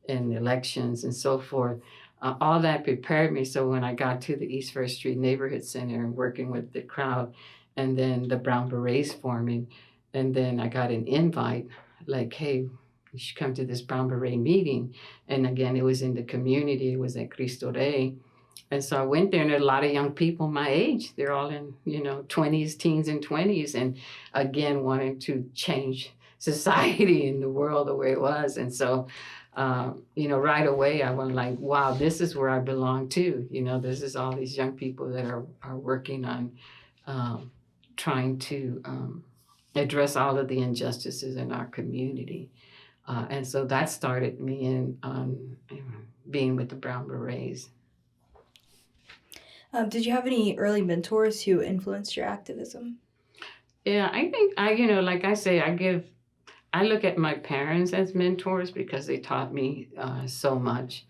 and elections and so forth. All that prepared me. So when I got to the East First Street Neighborhood Center and working with the crowd, and then the Brown Berets forming, and then I got an invite like, hey, you should come to this Brown Beret meeting. And again, it was in the community, it was at Cristo Rey. And so I went there, and there are a lot of young people my age. They're all in, 20s, teens, and 20s, and again, wanting to change society and the world the way it was. And so, right away, I went like, wow, this is where I belong too. This is all these young people that are working on trying to address all of the injustices in our community. And so that started me in being with the Brown Berets. Did you have any early mentors who influenced your activism? Yeah, I think like I say, I look at my parents as mentors because they taught me so much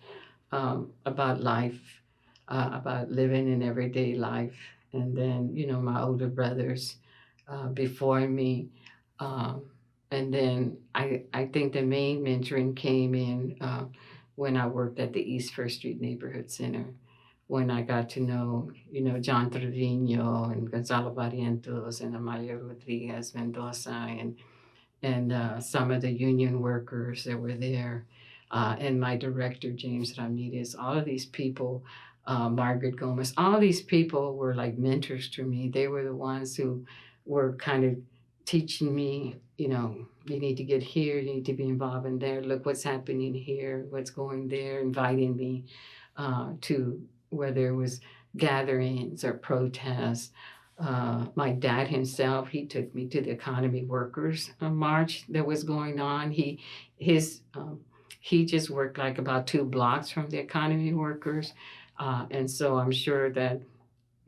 about life, about living in everyday life. And then, my older brothers before me. Um, and then I think the main mentoring came in when I worked at the East First Street Neighborhood Center, when I got to know, John Trevino and Gonzalo Barrientos and Amalia Rodriguez Mendoza and some of the union workers that were there, and my director, James Ramirez, all of these people, Margaret Gomez, all these people were like mentors to me. They were the ones who were kind of teaching me, you need to get here, you need to be involved in there, look what's happening here, what's going there, inviting me to whether it was gatherings or protests. My dad himself, he took me to the economy workers march that was going on. He just worked like about 2 blocks from the economy workers, and so I'm sure that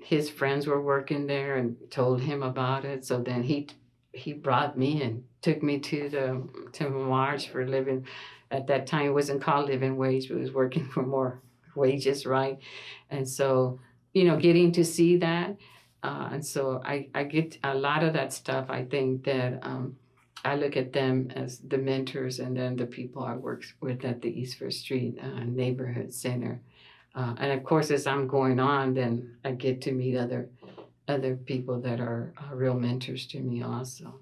his friends were working there and told him about it. So then he brought me and took me to the march for living. At that time, it wasn't called living wage, but it was working for more wages, right? And so, getting to see that. And so I get a lot of that stuff. I think that I look at them as the mentors, and then the people I work with at the East First Street Neighborhood Center. And of course, as I'm going on, then I get to meet other people that are real mentors to me also.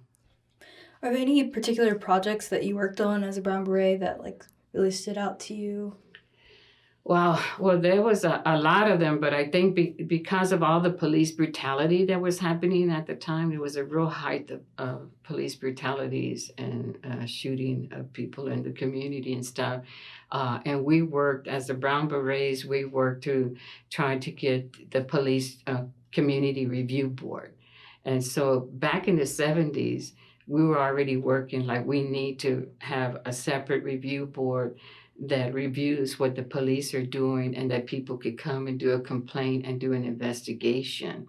Are there any particular projects that you worked on as a Brown Beret that really stood out to you? Well, there was a lot of them, but I think because of all the police brutality that was happening at the time, there was a real height of police brutalities and shooting of people in the community and stuff. And we worked, as the Brown Berets, we worked to try to get the police community review board. And so back in the 70s, we were already working like we need to have a separate review board that reviews what the police are doing, and that people could come and do a complaint and do an investigation.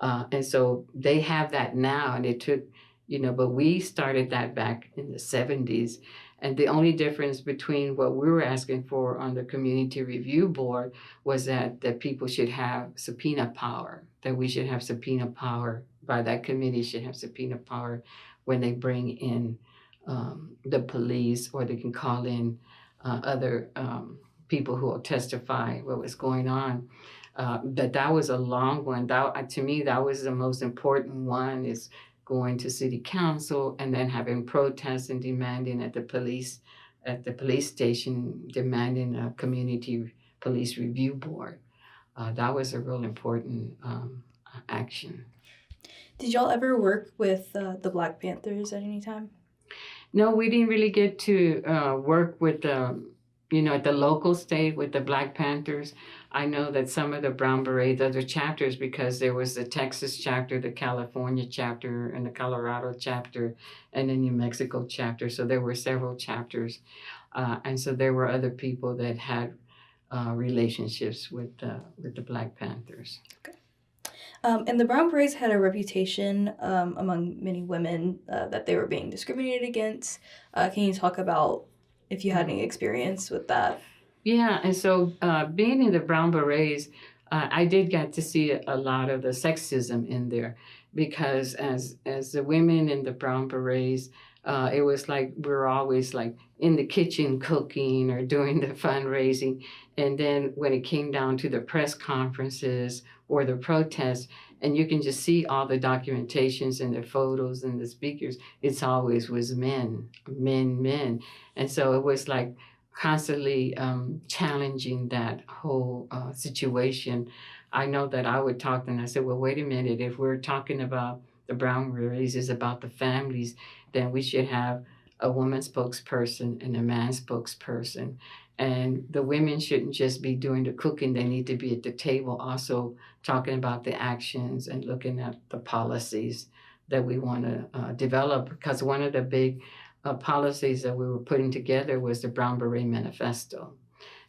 And so they have that now, and it took, but we started that back in the 70s. And the only difference between what we were asking for on the Community Review Board was that people should have subpoena power, that we should have subpoena power, by that committee should have subpoena power when they bring in the police, or they can call in other people who will testify what was going on. That was a long one. That, to me, that was the most important one, is going to city council and then having protests and demanding at the police station, demanding a community police review board. That was a real important action. Did y'all ever work with the Black Panthers at any time? No, we didn't really get to work with at the local state with the Black Panthers, I know that some of the Brown Berets, other chapters, because there was the Texas chapter, the California chapter, and the Colorado chapter, and the New Mexico chapter. So there were several chapters. And so there were other people that had relationships with the Black Panthers. Okay. And the Brown Berets had a reputation among many women that they were being discriminated against. Can you talk about if you had any experience with that? Yeah, and so being in the Brown Berets, I did get to see a lot of the sexism in there, because as the women in the Brown Berets, it was like we were always like in the kitchen cooking or doing the fundraising, and then when it came down to the press conferences or the protests, and you can just see all the documentations and the photos and the speakers, it's always was men, men, men, and so it was like constantly challenging that whole situation. I know that I would talk and I said, well, wait a minute, if we're talking about the Brown Berets is about the families, then we should have a woman spokesperson and a man spokesperson. And the women shouldn't just be doing the cooking, they need to be at the table also talking about the actions and looking at the policies that we want to develop. Because one of the big policies that we were putting together was the Brown Beret Manifesto.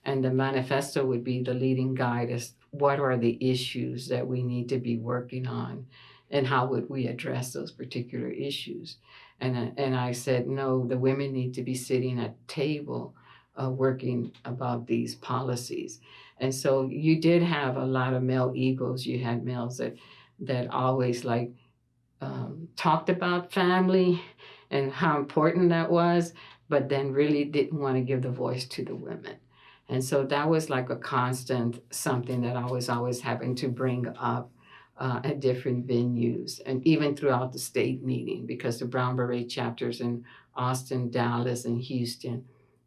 And the manifesto would be the leading guide as what are the issues that we need to be working on and how would we address those particular issues. And I said, no, the women need to be sitting at the table working about these policies. And so you did have a lot of male egos. You had males that always like talked about family and how important that was, but then really didn't want to give the voice to the women. And so that was like a constant something that I was always having to bring up at different venues and even throughout the state meeting, because the Brown Beret chapters in Austin, Dallas, and Houston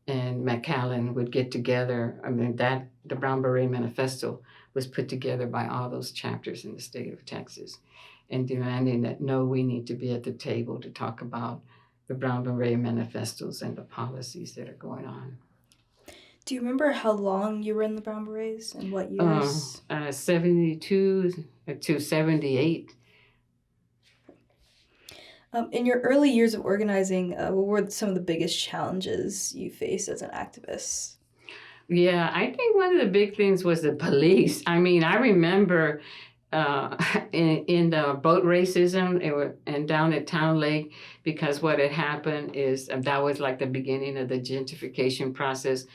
and McAllen would get together. I mean, that the Brown Beret Manifesto was put together by all those chapters in the state of Texas, and demanding that no, we need to be at the table to talk about the Brown Beret manifestos and the policies that are going on. Do you remember how long you were in the Brown Berets and what years? 72 to 78. In your early years of organizing, what were some of the biggest challenges you faced as an activist? Yeah, I think one of the big things was the police. I mean, I remember in the boat racism and down at Town Lake, because what had happened is that was like the beginning of the gentrification process.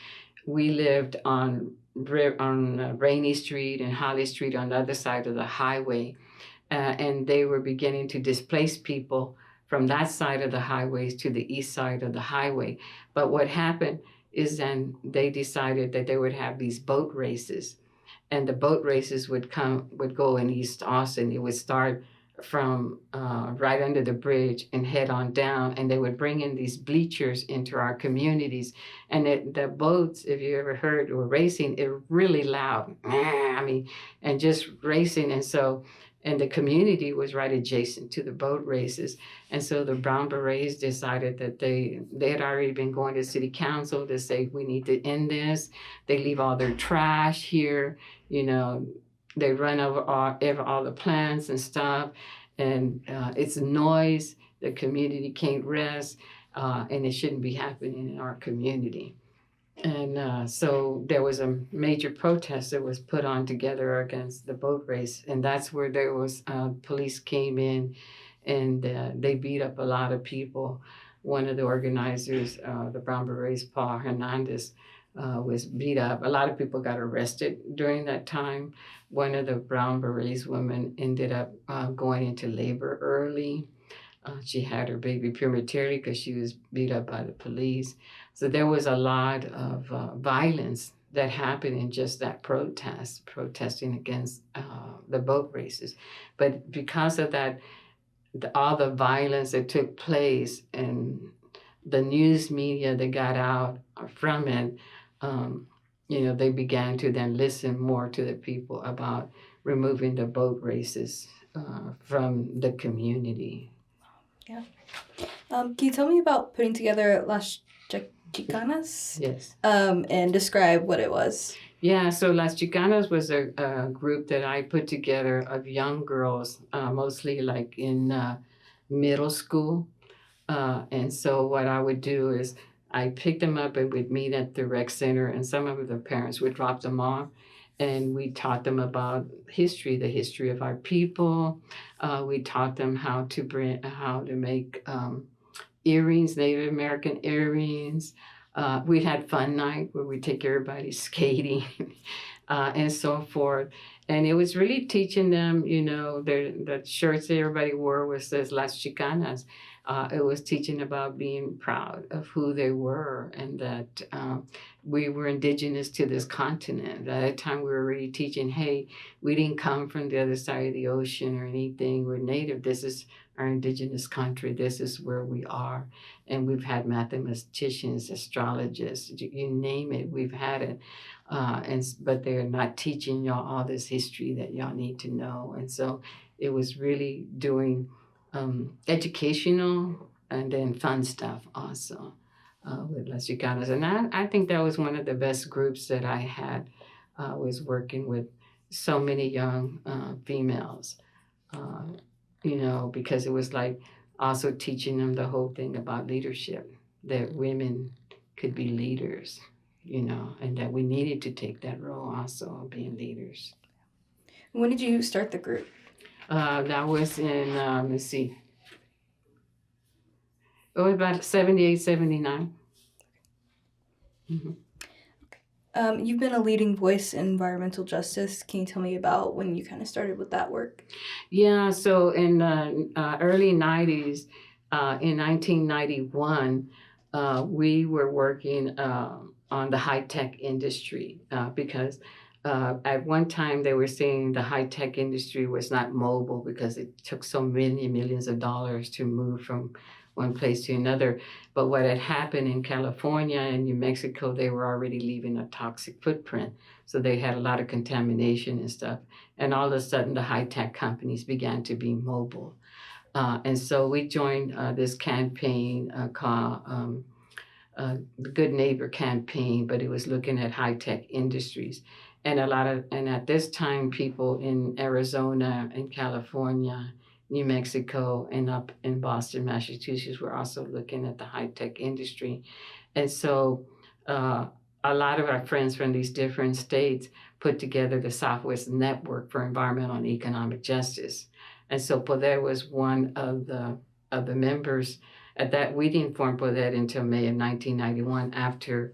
We lived on Rainy Street and Holly Street on the other side of the highway, and they were beginning to displace people from that side of the highways to the east side of the highway. But what happened is then they decided that they would have these boat races, and the boat races would go in East Austin. It would start from right under the bridge and head on down, and they would bring in these bleachers into our communities. And the boats, if you ever heard, were racing, it was really loud. I mean, and just racing. And the community was right adjacent to the boat races. And so the Brown Berets decided that they had already been going to city council to say, we need to end this. They leave all their trash here, they run over all the plants and stuff, and it's a noise. The community can't rest, and it shouldn't be happening in our community. And so there was a major protest that was put on together against the boat race, and that's where there was police came in, and they beat up a lot of people. One of the organizers, the Brown Berets, Paul Hernandez, was beat up. A lot of people got arrested during that time. One of the Brown Berets women ended up going into labor early. She had her baby prematurely because she was beat up by the police. So there was a lot of violence that happened in just that protesting against the boat races. But because of that, all the violence that took place and the news media that got out from it, they began to then listen more to the people about removing the boat races from the community. Yeah. Can you tell me about putting together last Chicanas, Yes. and describe what it was. Yeah, so Las Chicanas was a group that I put together of young girls, mostly like in middle school. And so what I would do is I picked them up and we'd meet at the rec center, and some of the parents would drop them off. And we taught them about history, the history of our people. We taught them how to make earrings, Native American earrings. We had fun night where we take everybody skating and so forth. And it was really teaching them, the shirts that everybody wore was says Las Chicanas. It was teaching about being proud of who they were and that we were indigenous to this continent. At that time, we were really teaching, hey, we didn't come from the other side of the ocean or anything. We're native. This is our indigenous country. This is where we are. And we've had mathematicians, astrologists, you name it, we've had it. But they're not teaching y'all all this history that y'all need to know. And so it was really doing educational and then fun stuff also with Las Chicanas. And I think that was one of the best groups that I had, was working with so many young females, because it was like also teaching them the whole thing about leadership, that women could be leaders, and that we needed to take that role also of being leaders. When did you start the group? That was in, let's see, it was about 78, 79. Mm-hmm. You've been a leading voice in environmental justice. Can you tell me about when you kind of started with that work? Yeah, so in the early 90s, in 1991, we were working on the high-tech industry because at one time they were saying the high-tech industry was not mobile because it took so many millions of dollars to move from one place to another. But what had happened in California and New Mexico, they were already leaving a toxic footprint. So they had a lot of contamination and stuff. And all of a sudden, the high-tech companies began to be mobile. And so we joined this campaign called the Good Neighbor Campaign, but it was looking at high-tech industries. And at this time, people in Arizona and California, New Mexico, and up in Boston, Massachusetts were also looking at the high-tech industry. And so a lot of our friends from these different states put together the Southwest Network for Environmental and Economic Justice. And so Poder was one of the members. At that, we didn't form Poder until May of 1991 after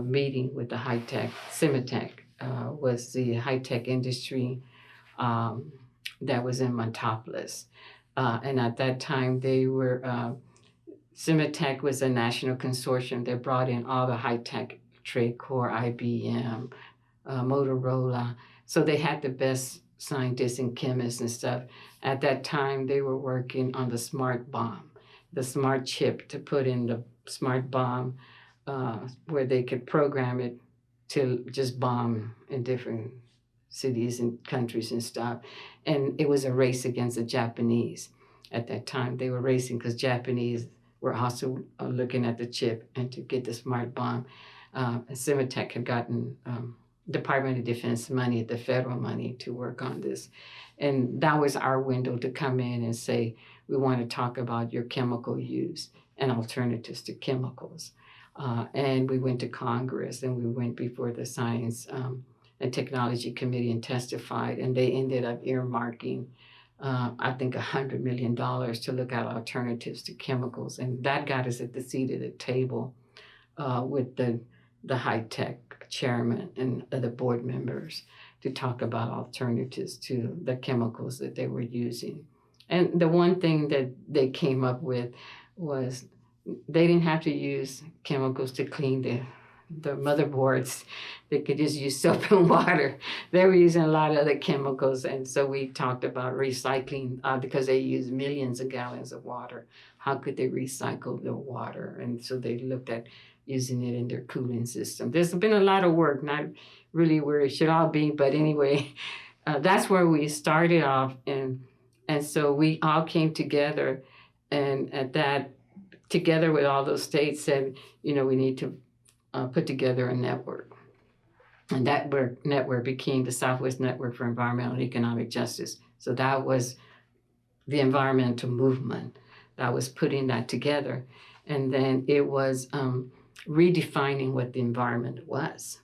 meeting with the high-tech, Cimatech was the high-tech industry that was in Montopolis. And at that time, they were, Cimatech was a national consortium that brought in all the high-tech trade core, IBM, Motorola. So they had the best scientists and chemists and stuff. At that time, they were working on the smart bomb, the smart chip to put in the smart bomb where they could program it to just bomb in different cities and countries and stuff. And it was a race against the Japanese at that time. They were racing because Japanese were also looking at the chip and to get the smart bomb. Cimatech had gotten Department of Defense money, the federal money, to work on this. And that was our window to come in and say, we want to talk about your chemical use and alternatives to chemicals. And we went to Congress and we went before the Science and Technology Committee and testified, and they ended up earmarking, I think, $100 million to look at alternatives to chemicals. And that got us at the seat of the table with the high-tech chairman and the board members to talk about alternatives to the chemicals that they were using. And the one thing that they came up with was they didn't have to use chemicals to clean the motherboards. They could just use soap and water. They were using a lot of other chemicals. And so we talked about recycling because they use millions of gallons of water. How could they recycle the water? And so they looked at using it in their cooling system. There's been a lot of work, not really where it should all be, but anyway, that's where we started off. And so we all came together, and at that together with all those states, said, we need to put together a network. And that network became the Southwest Network for Environmental and Economic Justice. So that was the environmental movement that was putting that together. And then it was redefining what the environment was.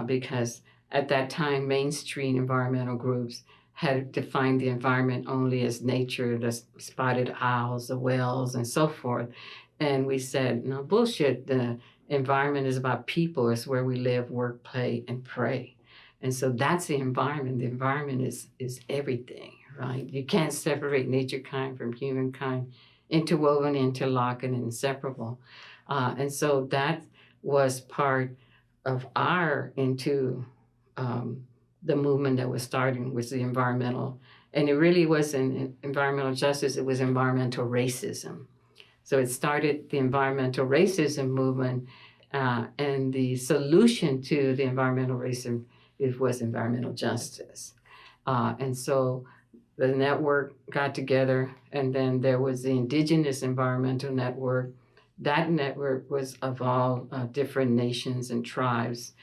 Because at that time, mainstream environmental groups had defined the environment only as nature, the spotted owls, the whales, and so forth. And we said, no, bullshit. The environment is about people. It's where we live, work, play, and pray. And so that's the environment. The environment is everything, right? You can't separate nature kind from humankind, interwoven, interlocked, and inseparable. And so that was part of our into the movement that was starting, was the environmental, and it really wasn't environmental justice, it was environmental racism. So it started the environmental racism movement, and the solution to the environmental racism was environmental justice. And so the network got together, and then there was the Indigenous Environmental Network. That network was of all different nations and tribes,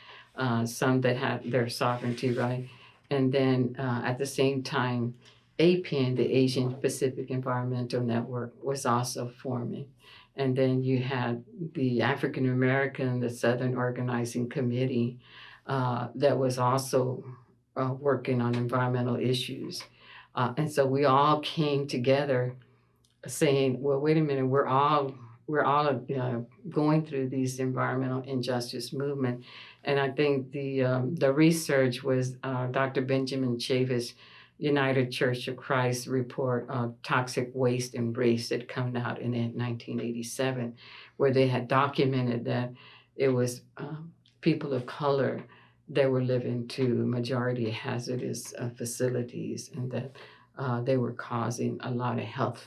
some that had their sovereignty, right? And then at the same time, APEN, the Asian Pacific Environmental Network, was also forming. And then you had the African American, the Southern Organizing Committee, that was also working on environmental issues. And so we all came together saying, well, wait a minute, we're all going through these environmental injustice movement. And I think the research was Dr. Benjamin Chavis' United Church of Christ report on toxic waste and race that came out in 1987, where they had documented that it was people of color that were living to majority hazardous facilities, and that they were causing a lot of health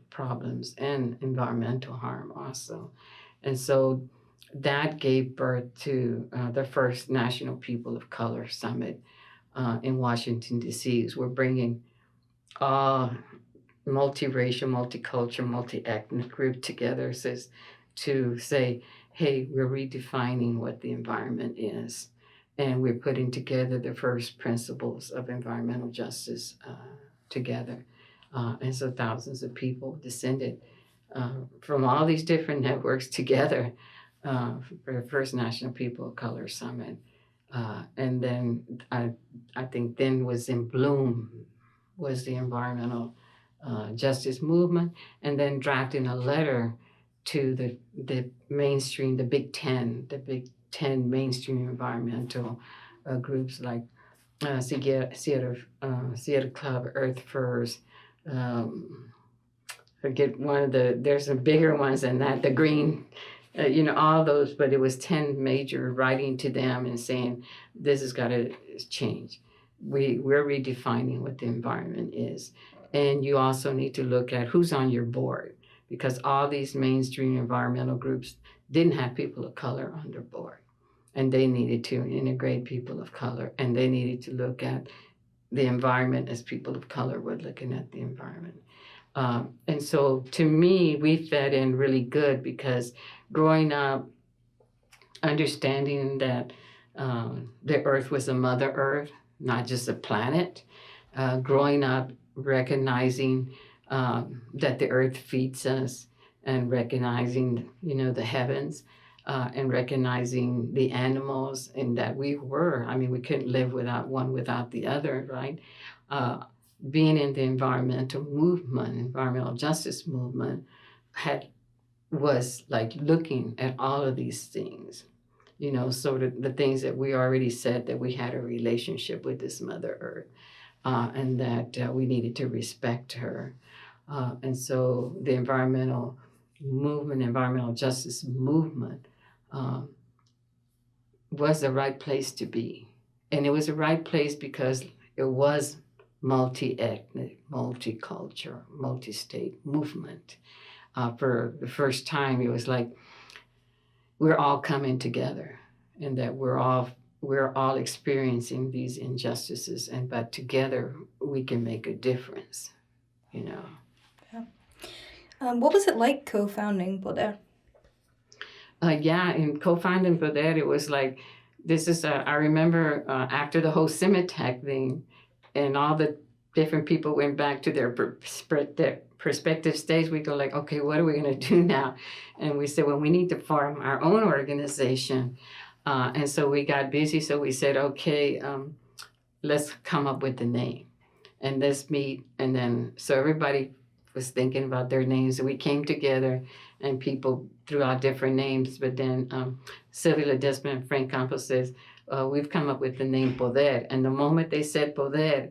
problems and environmental harm also. And so that gave birth to the first National People of Color Summit in Washington, D.C. We're bringing all multiracial, multicultural, multi-ethnic group together to say, hey, we're redefining what the environment is. And we're putting together the first principles of environmental justice together. And so thousands of people descended from all these different networks together for the first National People of Color Summit. And then I think then was in bloom was the environmental justice movement, and then drafting a letter to the mainstream, the Big Ten mainstream environmental groups like Seattle Club, Earth First. Forget one of there's some bigger ones than that, the Green, all those, but it was 10 major, writing to them and saying, this has got to change. We're redefining what the environment is. And you also need to look at who's on your board, because all these mainstream environmental groups didn't have people of color on their board. And they needed to integrate people of color, and they needed to look at the environment as people of color were looking at the environment. And so to me, we fed in really good, because growing up, understanding that the earth was a mother earth, not just a planet, growing up recognizing that the earth feeds us, and recognizing, the heavens, and recognizing the animals, and that we couldn't live without one without the other, right? Being in the environmental movement, environmental justice movement, was like looking at all of these things, sort of the things that we already said, that we had a relationship with this Mother Earth, and that we needed to respect her. And so the environmental movement, environmental justice movement, was the right place to be. And it was the right place because it was multi-ethnic, multicultural, multi-state movement. For the first time, it was like we're all coming together, and that we're all experiencing these injustices, but together we can make a difference. Yeah. What was it like co-founding Poder? Yeah, in co-founding for that, it was like, this is, I remember after the whole Cimetech thing, and all the different people went back to their perspective stage, we go like, okay, what are we going to do now? And we said, well, we need to form our own organization. And so we got busy. So we said, okay, let's come up with the name and let's meet. And then, so everybody was thinking about their names, and we came together, and people threw out different names. But then Sylvia Ledesma and Frank Campos says, we've come up with the name Poder. And the moment they said Poder,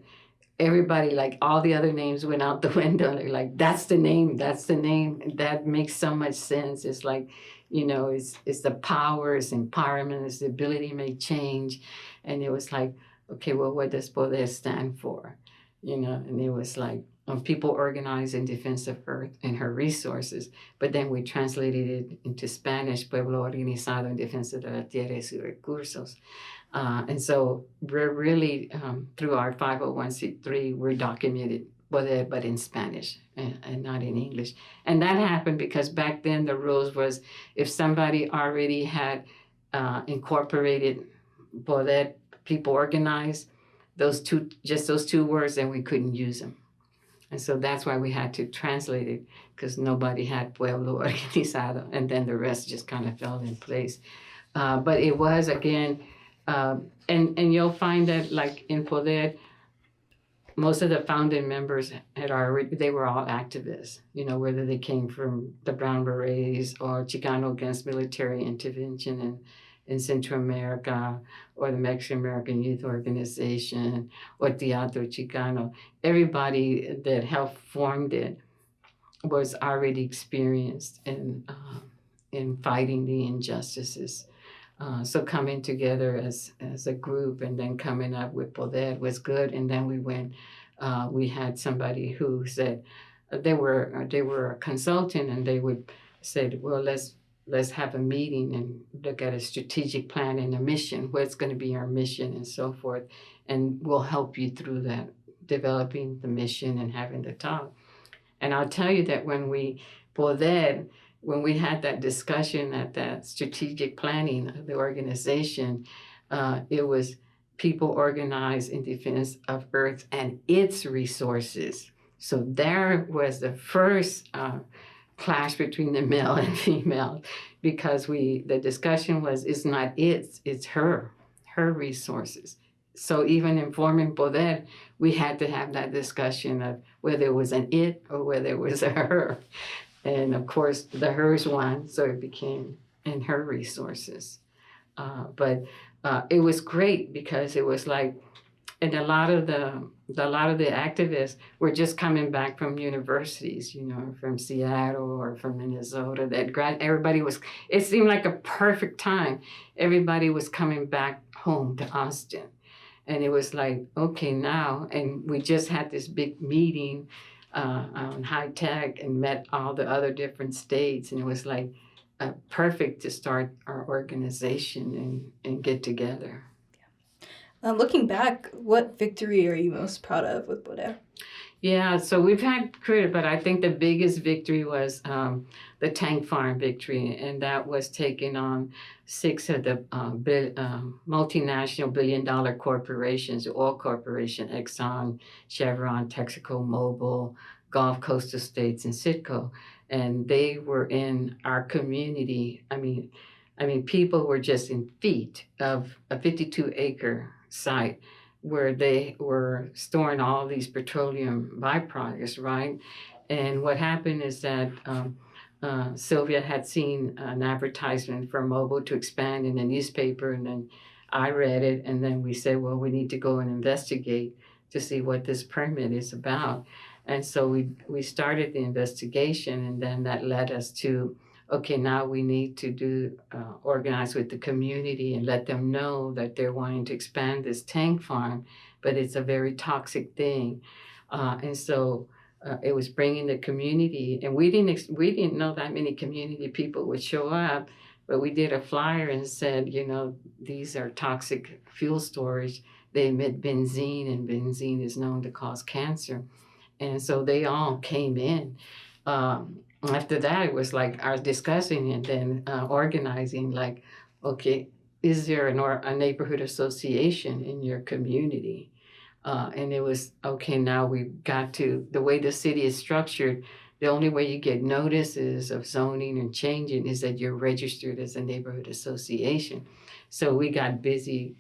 everybody, like all the other names went out the window. They're like, that's the name, that's the name. That makes so much sense. It's like, it's the power, it's empowerment, it's the ability to make change. And it was like, okay, well, what does Poder stand for? And it was like, people organize in defense of Earth and her resources, but then we translated it into Spanish, Pueblo Organizado en Defensa de la Tierra y sus Recursos. And so we're really, through our 501c3, we're documented, but in Spanish and not in English. And that happened because back then the rules was, if somebody already had incorporated Poder, people organized, just those two words, then we couldn't use them. And so that's why we had to translate it, because nobody had Pueblo Organizado, and then the rest just kind of fell in place. But it was, again, and you'll find that, like in Poder, most of the founding members they were all activists, whether they came from the Brown Berets or Chicano Against Military Intervention in Central America, or the Mexican American Youth Organization, or Teatro Chicano. Everybody that helped form it was already experienced in fighting the injustices. So coming together as a group and then coming up with Poder was good. And then we had somebody who said they were a consultant, and they would say, well, let's have a meeting and look at a strategic plan and a mission, what's going to be our mission and so forth. And we'll help you through that, developing the mission and having the talk. And I'll tell you that when we had that discussion at that strategic planning of the organization, it was people organized in defense of Earth and its resources. So there was the first clash between the male and female, because the discussion was, it's not it's her resources. So even in forming Poder, we had to have that discussion of whether it was an it or whether it was a her. And of course, the hers won, so it became in her resources. But it was great, because it was like, and a lot of the activists were just coming back from universities, from Seattle or from Minnesota. It seemed like a perfect time. Everybody was coming back home to Austin. And it was like, okay, now, and we just had this big meeting on high tech and met all the other different states. And it was like perfect to start our organization and get together. Looking back, what victory are you most proud of with Poder? Yeah, so we've had credit, but I think the biggest victory was the tank farm victory, and that was taking on 6 of the multinational billion-dollar corporations, the oil corporation, Exxon, Chevron, Texaco, Mobil, Gulf Coastal States, and Citgo, and they were in our community. I mean, people were just in feet of a 52-acre site where they were storing all these petroleum byproducts, right? And what happened is that Sylvia had seen an advertisement for Mobil to expand in the newspaper, and then I read it, and then we said, well, we need to go and investigate to see what this permit is about. And so we started the investigation, and then that led us to, okay, now we need to organize with the community and let them know that they're wanting to expand this tank farm, but it's a very toxic thing. And so it was bringing the community, and we didn't know that many community people would show up, but we did a flyer and said, these are toxic fuel storage. They emit benzene, and benzene is known to cause cancer. And so they all came in. after that, it was like our discussing and then organizing, like, okay, is there a neighborhood association in your community? And it was, okay, now we've got to, the way the city is structured, the only way you get notices of zoning and changing is that you're registered as a neighborhood association. So we got busy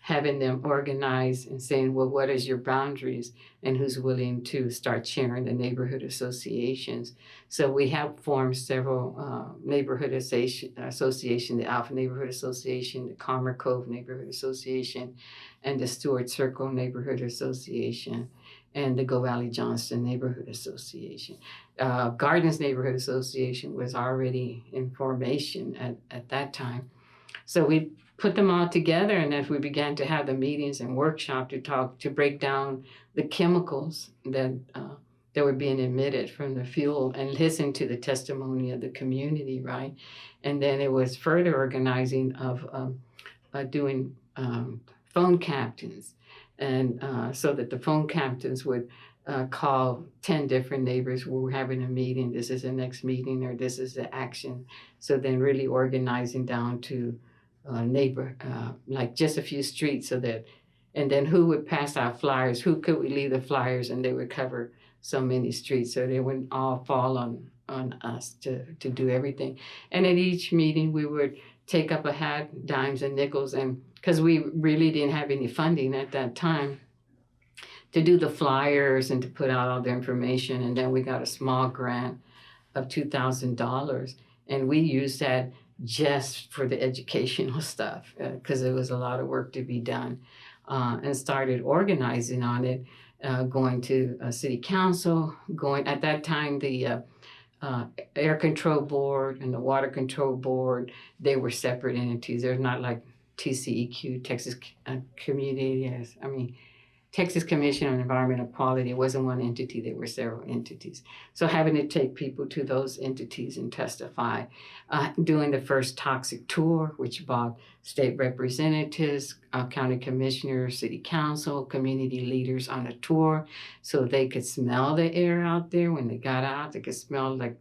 having them organize and saying, well, what is your boundaries and who's willing to start chairing the neighborhood associations. So we have formed several neighborhood association, the Alpha Neighborhood Association, the Commer Cove Neighborhood Association, and the Stewart Circle Neighborhood Association, and the Go Valley Johnston Neighborhood Association. Gardens Neighborhood Association was already in formation at that time. So we put them all together, and as we began to have the meetings and workshop to break down the chemicals that were being emitted from the fuel and listen to the testimony of the community, right? And then it was further organizing of doing phone captains, and so that the phone captains would call 10 different neighbors. We're having a meeting, this is the next meeting, or this is the action. So then really organizing down to neighbor, like just a few streets, so that, and then who would pass out flyers, who could we leave the flyers, and they would cover so many streets, so they wouldn't all fall on us to do everything. And at each meeting, we would take up a hat, dimes and nickels, and because we really didn't have any funding at that time to do the flyers and to put out all the information. And then we got a small grant of $2,000, and we used that just for the educational stuff, because it was a lot of work to be done, and started organizing on it, going to city council, going, at that time, the air control board and the water control board, they were separate entities. They're not like TCEQ, Texas Texas Commission on Environmental Quality. It wasn't one entity, there were several entities. So having to take people to those entities and testify, doing the first toxic tour, which brought state representatives, county commissioners, city council, community leaders on a tour, so they could smell the air out there. When they got out, they could smell like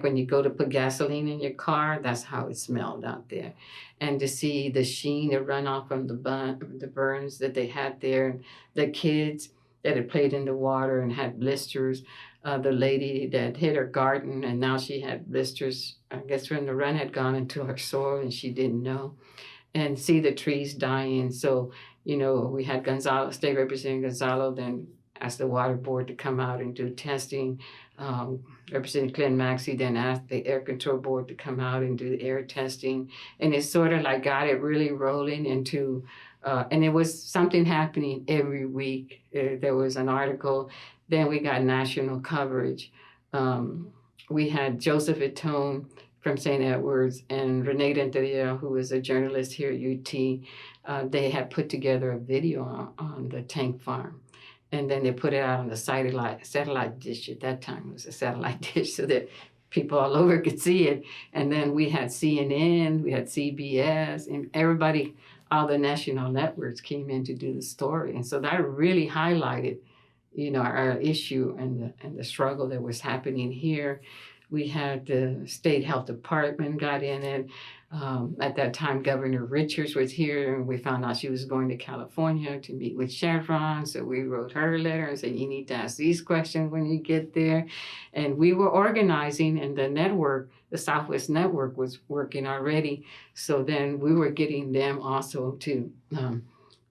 when you go to put gasoline in your car, that's how it smelled out there. And to see the sheen, the runoff from the burns that they had there, the kids that had played in the water and had blisters, the lady that hit her garden and now she had blisters, I guess when the run had gone into her soil and she didn't know, and see the trees dying. So, we had Gonzalo, State Representative Gonzalo, then asked the water board to come out and do testing. Representative Glenn Maxey then asked the air control board to come out and do the air testing. And it sort of like got it really rolling into, and it was something happening every week. There was an article, then we got national coverage. We had Joseph Itone from St. Edwards and Renee Renteria, who was a journalist here at UT. They had put together a video on the tank farm. And then they put it out on the satellite dish. At that time, it was a satellite dish, so that people all over could see it. And then we had CNN, we had CBS, and everybody, all the national networks came in to do the story. And so that really highlighted, our issue and the struggle that was happening here. We had the state health department got in it. At that time, Governor Richards was here, and we found out she was going to California to meet with Chevron. So we wrote her a letter and said, you need to ask these questions when you get there. And we were organizing, and the network, the Southwest Network, was working already. So then we were getting them also to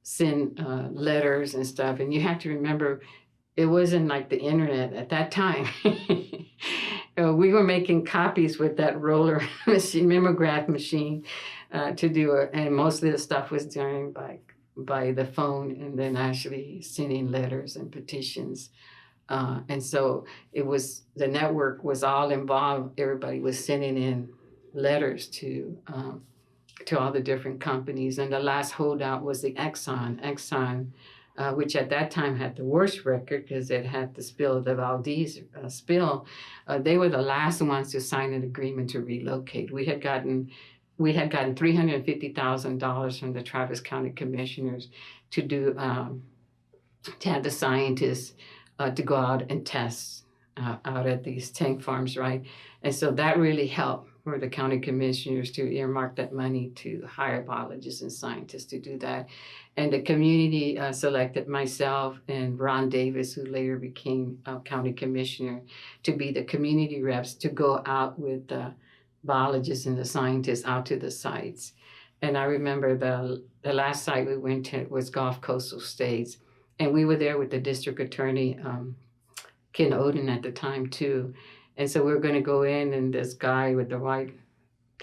send letters and stuff. And you have to remember, it wasn't like the internet at that time. We were making copies with that roller machine, mimeograph machine, to do it, and most of the stuff was done by the phone, and then actually sending letters and petitions. And so the network was all involved. Everybody was sending in letters to all the different companies, and the last holdout was the Exxon, which at that time had the worst record because it had the spill, the Valdez spill. They were the last ones to sign an agreement to relocate. We had gotten $350,000 from the Travis County Commissioners to have the scientists to go out and test out at these tank farms, right? And so that really helped for the county commissioners to earmark that money to hire biologists and scientists to do that. And the community selected myself and Ron Davis, who later became county commissioner, to be the community reps to go out with the biologists and the scientists out to the sites. And I remember the last site we went to was Gulf Coastal States. And we were there with the district attorney, Ken Oden at the time too. And so we were going to go in, and this guy with the white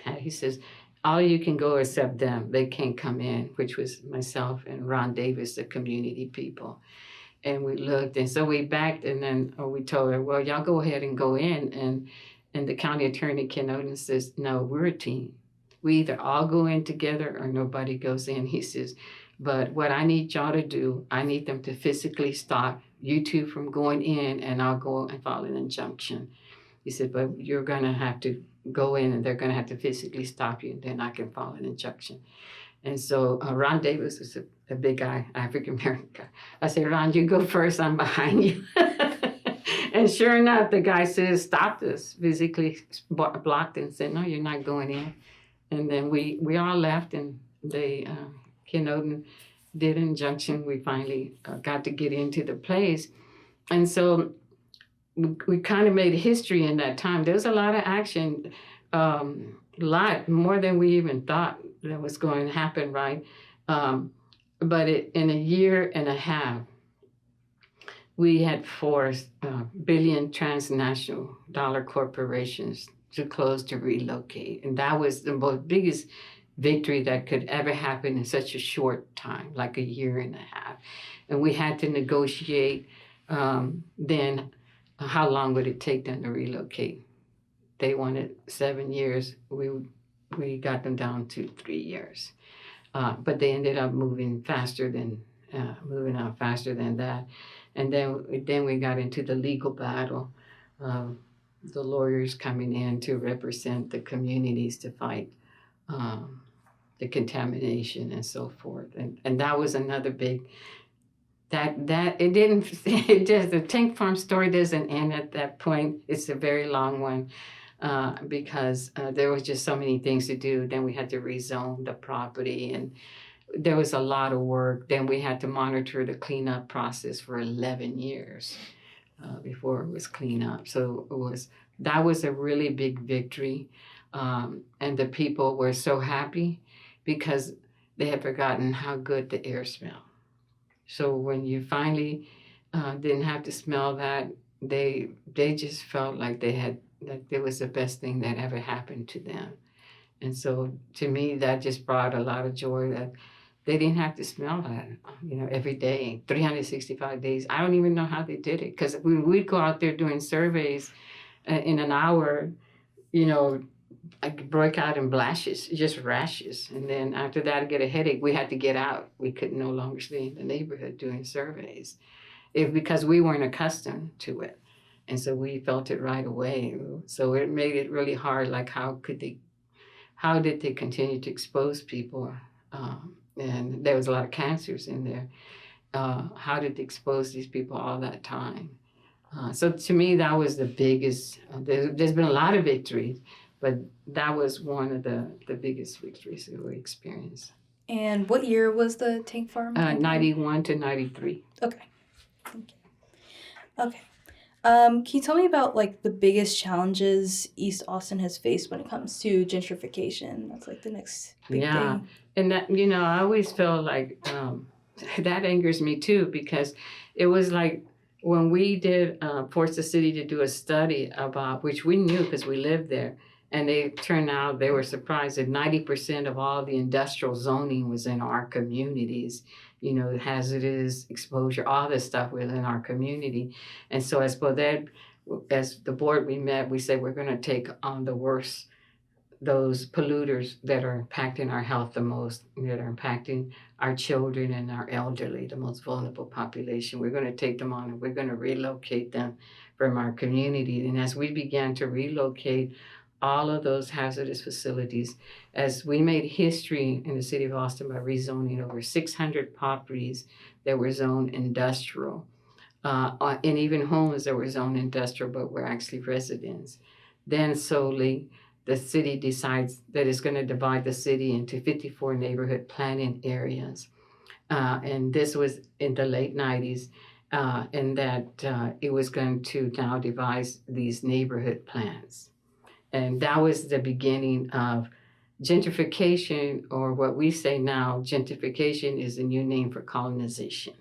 hat, he says, all you can go except them. They can't come in, which was myself and Ron Davis, the community people. And we looked, and so we backed, and then we told her, well, y'all go ahead and go in. And the county attorney, Ken Oden, says, no, we're a team. We either all go in together or nobody goes in. He says, but what I need y'all to do, I need them to physically stop you two from going in, and I'll go and file an injunction. He said, but you're going to have to go in, and they're going to have to physically stop you, and then I can file an injunction. And so Ron Davis was a big guy, African-American guy. I said, Ron, you go first, I'm behind you. And sure enough, the guy says, stop this, physically blocked and said, no, you're not going in. And then we all left, and they, Ken Oden did an injunction. We finally got to get into the place. And so we kind of made history in that time. There was a lot of action, a lot more than we even thought that was going to happen, right? But in a year and a half, we had forced billion transnational dollar corporations to close, to relocate. And that was the most biggest victory that could ever happen in such a short time, like a year and a half. And we had to negotiate then how long would it take them to relocate. They wanted 7 years. We got them down to 3 years. But they ended up moving out faster than that. And then we got into the legal battle. The lawyers coming in to represent the communities to fight the contamination and so forth. And that was another big, the tank farm story doesn't end at that point. It's a very long one because there was just so many things to do. Then we had to rezone the property, and there was a lot of work. Then we had to monitor the cleanup process for 11 years before it was cleaned up. So that was a really big victory. And the people were so happy because they had forgotten how good the air smelled. So when you finally didn't have to smell that, they just felt like it was the best thing that ever happened to them. And so to me, that just brought a lot of joy that they didn't have to smell that, every day, 365 days. I don't even know how they did it, because when we'd go out there doing surveys in an hour, I broke out in blashes, just rashes. And then after that, I get a headache. We had to get out. We could no longer stay in the neighborhood doing surveys because we weren't accustomed to it. And so we felt it right away. So it made it really hard. Like, how did they continue to expose people? And there was a lot of cancers in there. How did they expose these people all that time? So to me, that was the biggest. There's been a lot of victories, but that was one of the biggest victories that we experienced. And what year was the tank farm? 91 to 93. Okay. Thank you. Okay. Can you tell me about the biggest challenges East Austin has faced when it comes to gentrification? That's the next big thing. And that, I always feel like that angers me too, because it was like when we did force the city to do a study about, which we knew because we lived there, and they were surprised that 90% of all the industrial zoning was in our communities. Hazardous exposure, all this stuff within our community. And so as the board we met, we said we're going to take on the worst, those polluters that are impacting our health the most, that are impacting our children and our elderly, the most vulnerable population. We're going to take them on, and we're going to relocate them from our community. And as we began to relocate all of those hazardous facilities, as we made history in the city of Austin by rezoning over 600 properties that were zoned industrial. and even homes that were zoned industrial but were actually residents. Then solely the city decides that it's going to divide the city into 54 neighborhood planning areas. And this was in the late 90s, and that it was going to now devise these neighborhood plans. And that was the beginning of gentrification, or what we say now, gentrification is a new name for colonization.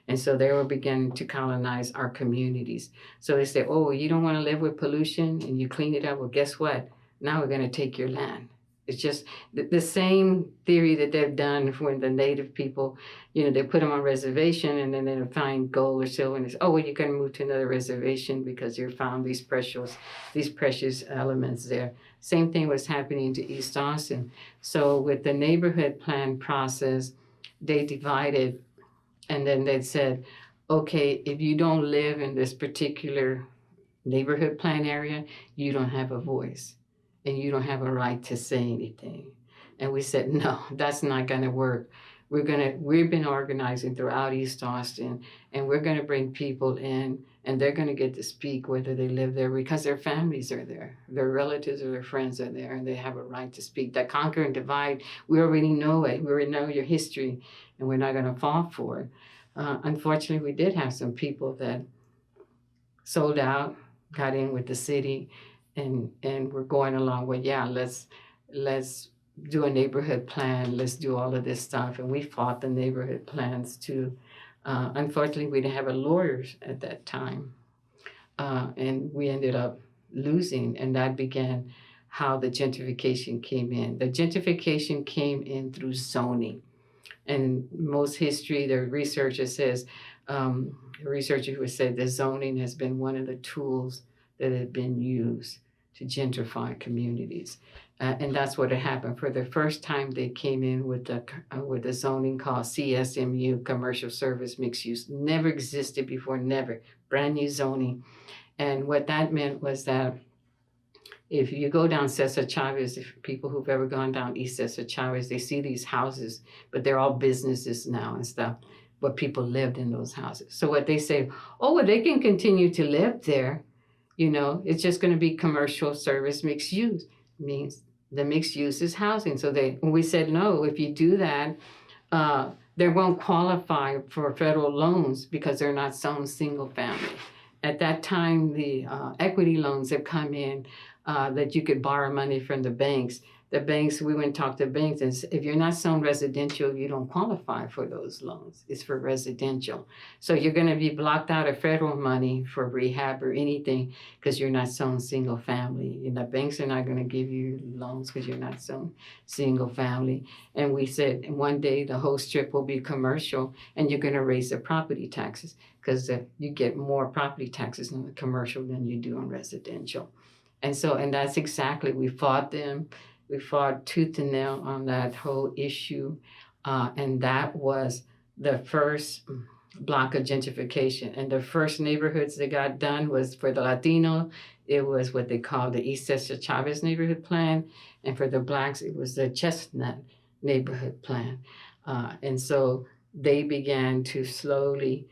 And so they were beginning to colonize our communities. So they say, oh, you don't want to live with pollution and you clean it up. Well, guess what? Now we're going to take your land. It's just the same theory that they've done when the native people, they put them on reservation and then they find gold or silver and they say, oh, well, you're going to move to another reservation because you found these precious elements there. Same thing was happening to East Austin. So with the neighborhood plan process, they divided, and then they said, okay, if you don't live in this particular neighborhood plan area, you don't have a voice and you don't have a right to say anything. And we said, no, that's not going to work. We've been organizing throughout East Austin, and we're going to bring people in, and they're going to get to speak whether they live there because their families are there, their relatives or their friends are there, and they have a right to speak. That conquer and divide, we already know it. We already know your history, and we're not going to fall for it. Unfortunately, we did have some people that sold out, got in with the city, and we're going along with, yeah, let's do a neighborhood plan, let's do all of this stuff. And we fought the neighborhood plans too. Unfortunately, we didn't have a lawyer at that time. And we ended up losing, and that began how the gentrification came in. The gentrification came in through zoning. And most history, the researcher says, researchers would say the zoning has been one of the tools that have been used to gentrify communities. And that's what had happened. For the first time, they came in with the zoning called CSMU, Commercial Service Mixed Use. Never existed before, never. Brand new zoning. And what that meant was that if you go down Cesar Chavez, if people who've ever gone down East Cesar Chavez, they see these houses, but they're all businesses now and stuff. But people lived in those houses. So what they say, oh, well, they can continue to live there. It's just going to be commercial service mixed use. Means the mixed use is housing. So we said, no, if you do that, they won't qualify for federal loans because they're not zoned single family. At that time, the equity loans have come in that you could borrow money from the banks. The banks, we went and talked to banks, and if you're not zoned residential, you don't qualify for those loans. It's for residential. So you're going to be blocked out of federal money for rehab or anything because you're not zoned single family. And the banks are not going to give you loans because you're not zoned single family. And we said one day the whole strip will be commercial, and you're going to raise the property taxes because you get more property taxes on the commercial than you do on residential. And that's exactly, we fought them. We fought tooth and nail on that whole issue. And that was the first block of gentrification. And the first neighborhoods that got done was for the Latino, it was what they called the East Cesar Chavez neighborhood plan. And for the Blacks, it was the Chestnut neighborhood plan. And so they began to slowly,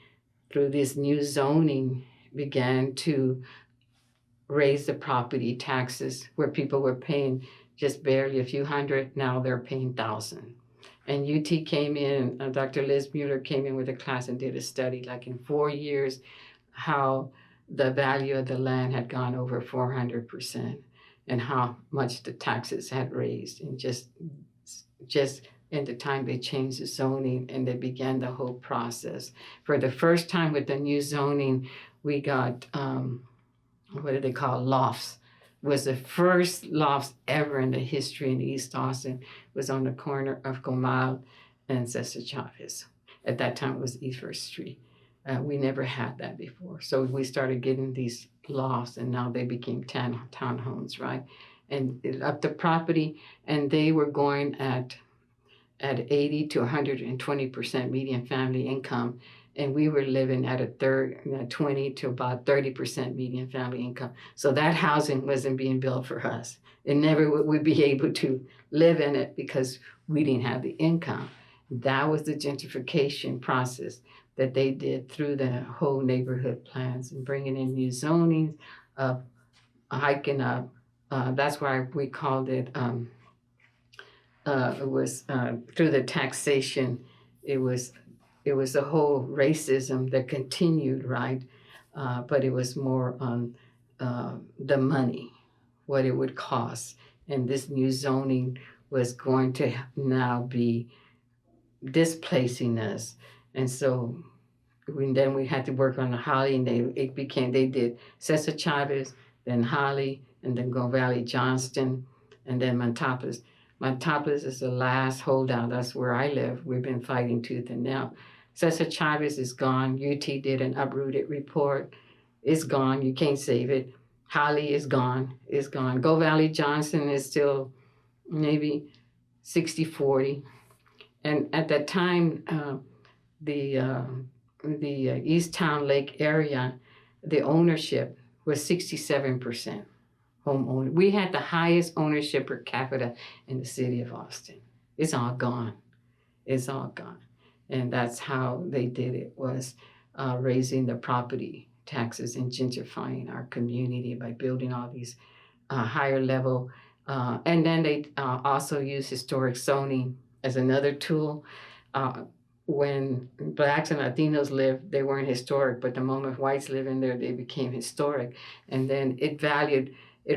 through this new zoning, began to raise the property taxes where people were paying just barely a few hundred. Now they're paying $1,000. And UT came in, Dr. Liz Mueller came in with a class and did a study, like in 4 years, how the value of the land had gone over 400% and how much the taxes had raised. And just in the time they changed the zoning and they began the whole process. For the first time with the new zoning, we got, what do they call, lofts. Was the first lofts ever in the history in East Austin. Was on the corner of Comal and Cesar Chavez. At that time, it was East First Street. We never had that before. So we started getting these lofts, and now they became townhomes, right? And up the property, and they were going at 80 to 120% median family income. And we were living at 20 to about 30% median family income. So that housing wasn't being built for us. And never would we be able to live in it because we didn't have the income. That was the gentrification process. that they did through the whole neighborhood plans and bringing in new zonings, hiking up. That's why we called it. It was through the taxation. It was the whole racism that continued, right? But it was more on the money, what it would cost, and this new zoning was going to now be displacing us, and so then we had to work on the Holly, and they did Cesar Chavez, then Holly, and then Go Valley Johnston, and then Montopolis. Montopolis is the last holdout. That's where I live. We've been fighting tooth and nail. Cesar Chavez is gone. UT did an uprooted report. It's gone. You can't save it. Holly is gone. It's gone. Go Valley Johnston is still maybe 60-40. And at that time, the East Town Lake area, the ownership was 67% home owner. We had the highest ownership per capita in the city of Austin. It's all gone. It's all gone. And that's how they did it, was raising the property taxes and gentrifying our community by building all these higher level. And then they also use historic zoning as another tool. When Blacks and Latinos lived, they weren't historic, but the moment whites lived in there, they became historic. And then it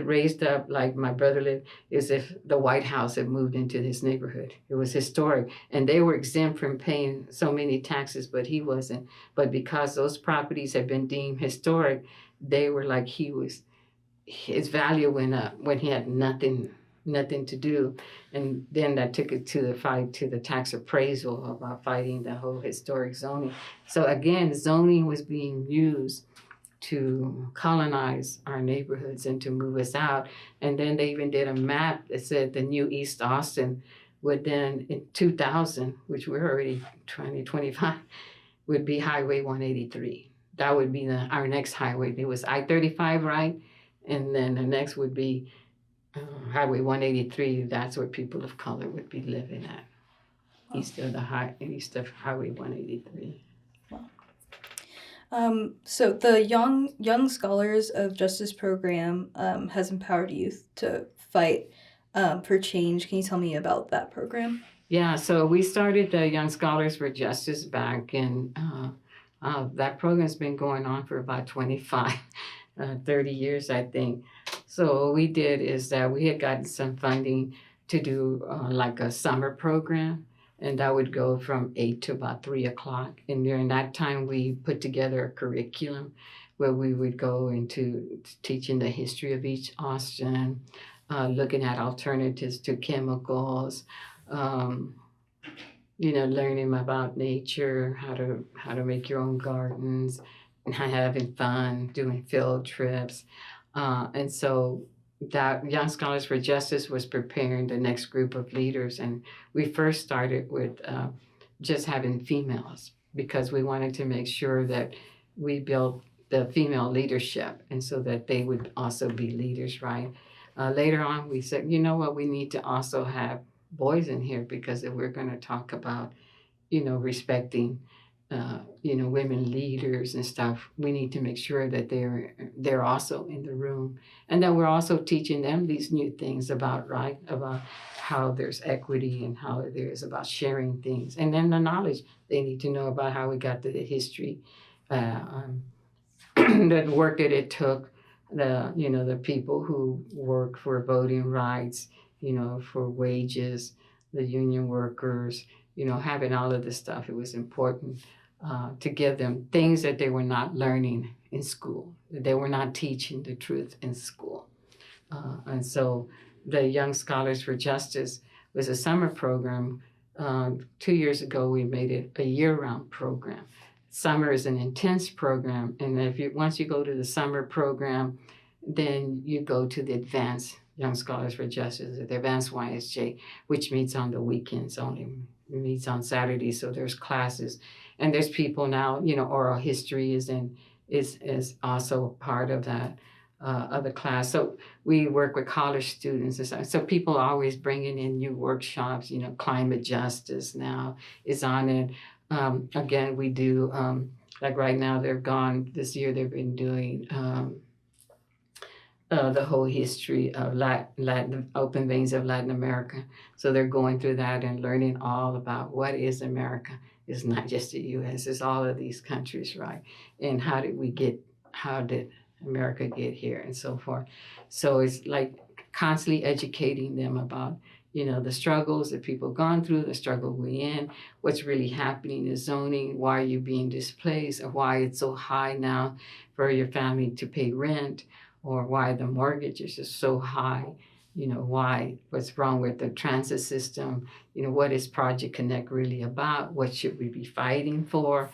raised up, like my brother lived, as if the White House had moved into this neighborhood. It was historic. And they were exempt from paying so many taxes, but he wasn't. But because those properties had been deemed historic, they were like his value went up when he had nothing to do. And then that took it to the fight to the tax appraisal about fighting the whole historic zoning. So again, zoning was being used to colonize our neighborhoods and to move us out. And then they even did a map that said the new East Austin would then in 2000, which we're already 2025, would be Highway 183. That would be our next highway. It was I-35, right? And then the next would be Highway 183. That's where people of color would be living at, east of Highway 183. So the Young Scholars of Justice program has empowered youth to fight for change. Can you tell me about that program? Yeah, so we started the Young Scholars for Justice back in, that program's been going on for about 25, 30 years, I think. So what we did is that we had gotten some funding to do like a summer program, and that would go from 8 to about 3 o'clock. And during that time, we put together a curriculum where we would go into teaching the history of each Austin, looking at alternatives to chemicals, learning about nature, how to make your own gardens, and having fun, doing field trips. And so that Young Scholars for Justice was preparing the next group of leaders. And we first started with just having females because we wanted to make sure that we built the female leadership and so that they would also be leaders, right? Later on, we said, you know what, we need to also have boys in here because if we're going to talk about, respecting women leaders and stuff, we need to make sure that they're also in the room, and that we're also teaching them these new things about how there's equity and how there is about sharing things, and then the knowledge they need to know about how we got to the history, the work that it took, the people who work for voting rights, for wages, the union workers, having all of this stuff. It was important to give them things that they were not learning in school, that they were not teaching the truth in school. And so the Young Scholars for Justice was a summer program. 2 years ago, we made it a year-round program. Summer is an intense program, and once you go to the summer program, then you go to the advanced Young Scholars for Justice, the advanced YSJ, which meets on the weekends only. It meets on Saturdays, so there's classes. And there's people now, oral history is also part of that. of the class. So we work with college students and stuff. So people are always bringing in new workshops. Climate justice now is on it. Again, we do like right now they've gone this year. They've been doing. The whole history of Latin open veins of Latin America. So they're going through that and learning all about what is America. It's not just the U.S. It's all of these countries, right? And how did America get here and so forth. So it's like constantly educating them about the struggles that people have gone through, the struggle we're in, what's really happening in zoning, why are you being displaced, or why it's so high now for your family to pay rent, or why the mortgage is just so high, what's wrong with the transit system, what is Project Connect really about, what should we be fighting for,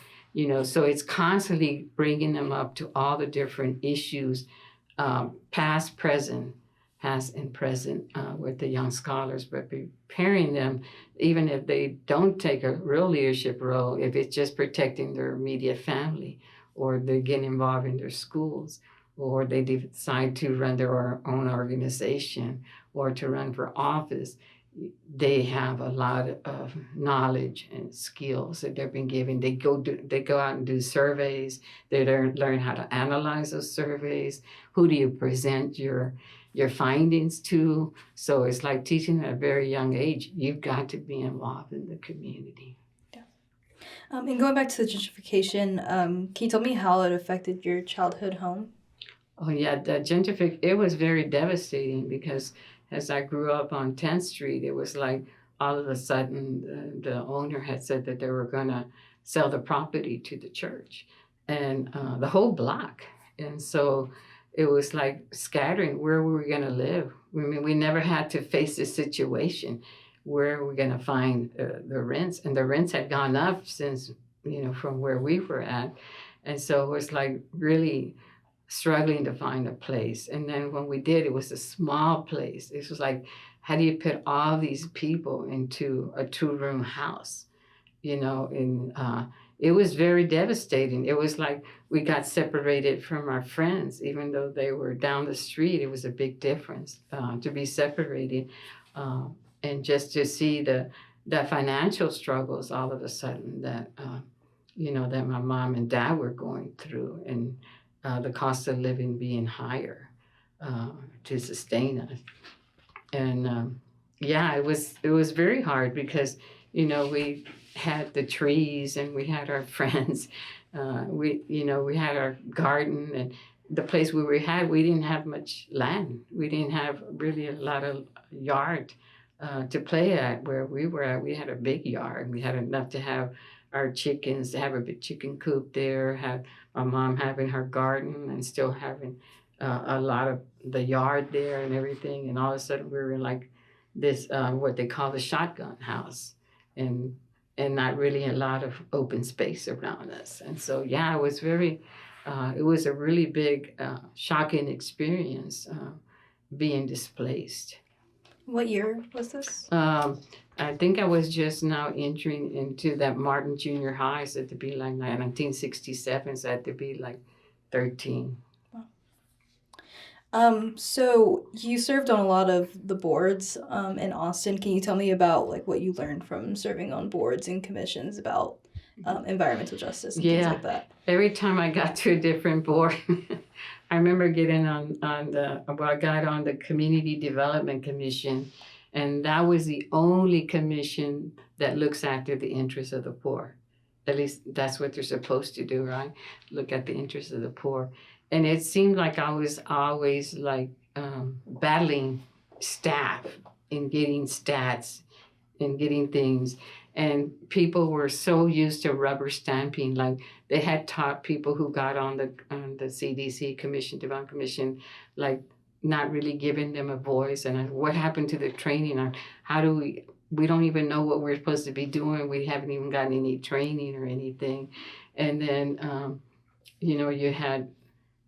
so it's constantly bringing them up to all the different issues, past and present with the young scholars, but preparing them, even if they don't take a real leadership role, if it's just protecting their immediate family, or they get involved in their schools, or they decide to run their own organization or to run for office, they have a lot of knowledge and skills that they've been given. They go out and do surveys. They learn how to analyze those surveys. Who do you present your findings to? So it's like teaching at a very young age. You've got to be involved in the community. And going back to the gentrification, can you tell me how it affected your childhood home? Oh yeah, the gentrification, it was very devastating because as I grew up on 10th Street, it was like all of a sudden the owner had said that they were going to sell the property to the church and the whole block. And so it was like scattering. Where were we going to live? I mean, we never had to face this situation. Where are we going to find the rents? And the rents had gone up since, from where we were at. And so it was like really struggling to find a place. And then when we did, it was a small place. It was like, how do you put all these people into a 2-room house? And it was very devastating. It was like we got separated from our friends, even though they were down the street. It was a big difference to be separated and just to see the financial struggles all of a sudden that, that my mom and dad were going through, and the cost of living being higher to sustain us. And it was very hard because, we had the trees and we had our friends. We had our garden, and the place where we didn't have much land. We didn't have really a lot of yard to play at where we were at. We had a big yard. We had enough to have our chickens, to have a big chicken coop there, have my mom having her garden and still having a lot of the yard there and everything. And all of a sudden we were in like this, what they call the shotgun house, and not really a lot of open space around us. And so, it was it was a really big, shocking experience being displaced. What year was this? I think I was just now entering into that Martin Junior High, so it had to be like 1967, so I had to be like 13. So you served on a lot of the boards in Austin. Can you tell me about like what you learned from serving on boards and commissions about environmental justice and things like that? Every time I got to a different board, I remember getting I got on the Community Development Commission, and that was the only commission that looks after the interests of the poor. At least that's what they're supposed to do, right? Look at the interests of the poor. And it seemed like I was always like battling staff and getting stats and getting things. And people were so used to rubber stamping, like they had taught people who got on the CDC Commission, Development Commission, like not really giving them a voice. And what happened to the training on how do we don't even know what we're supposed to be doing. We haven't even gotten any training or anything. And then, you had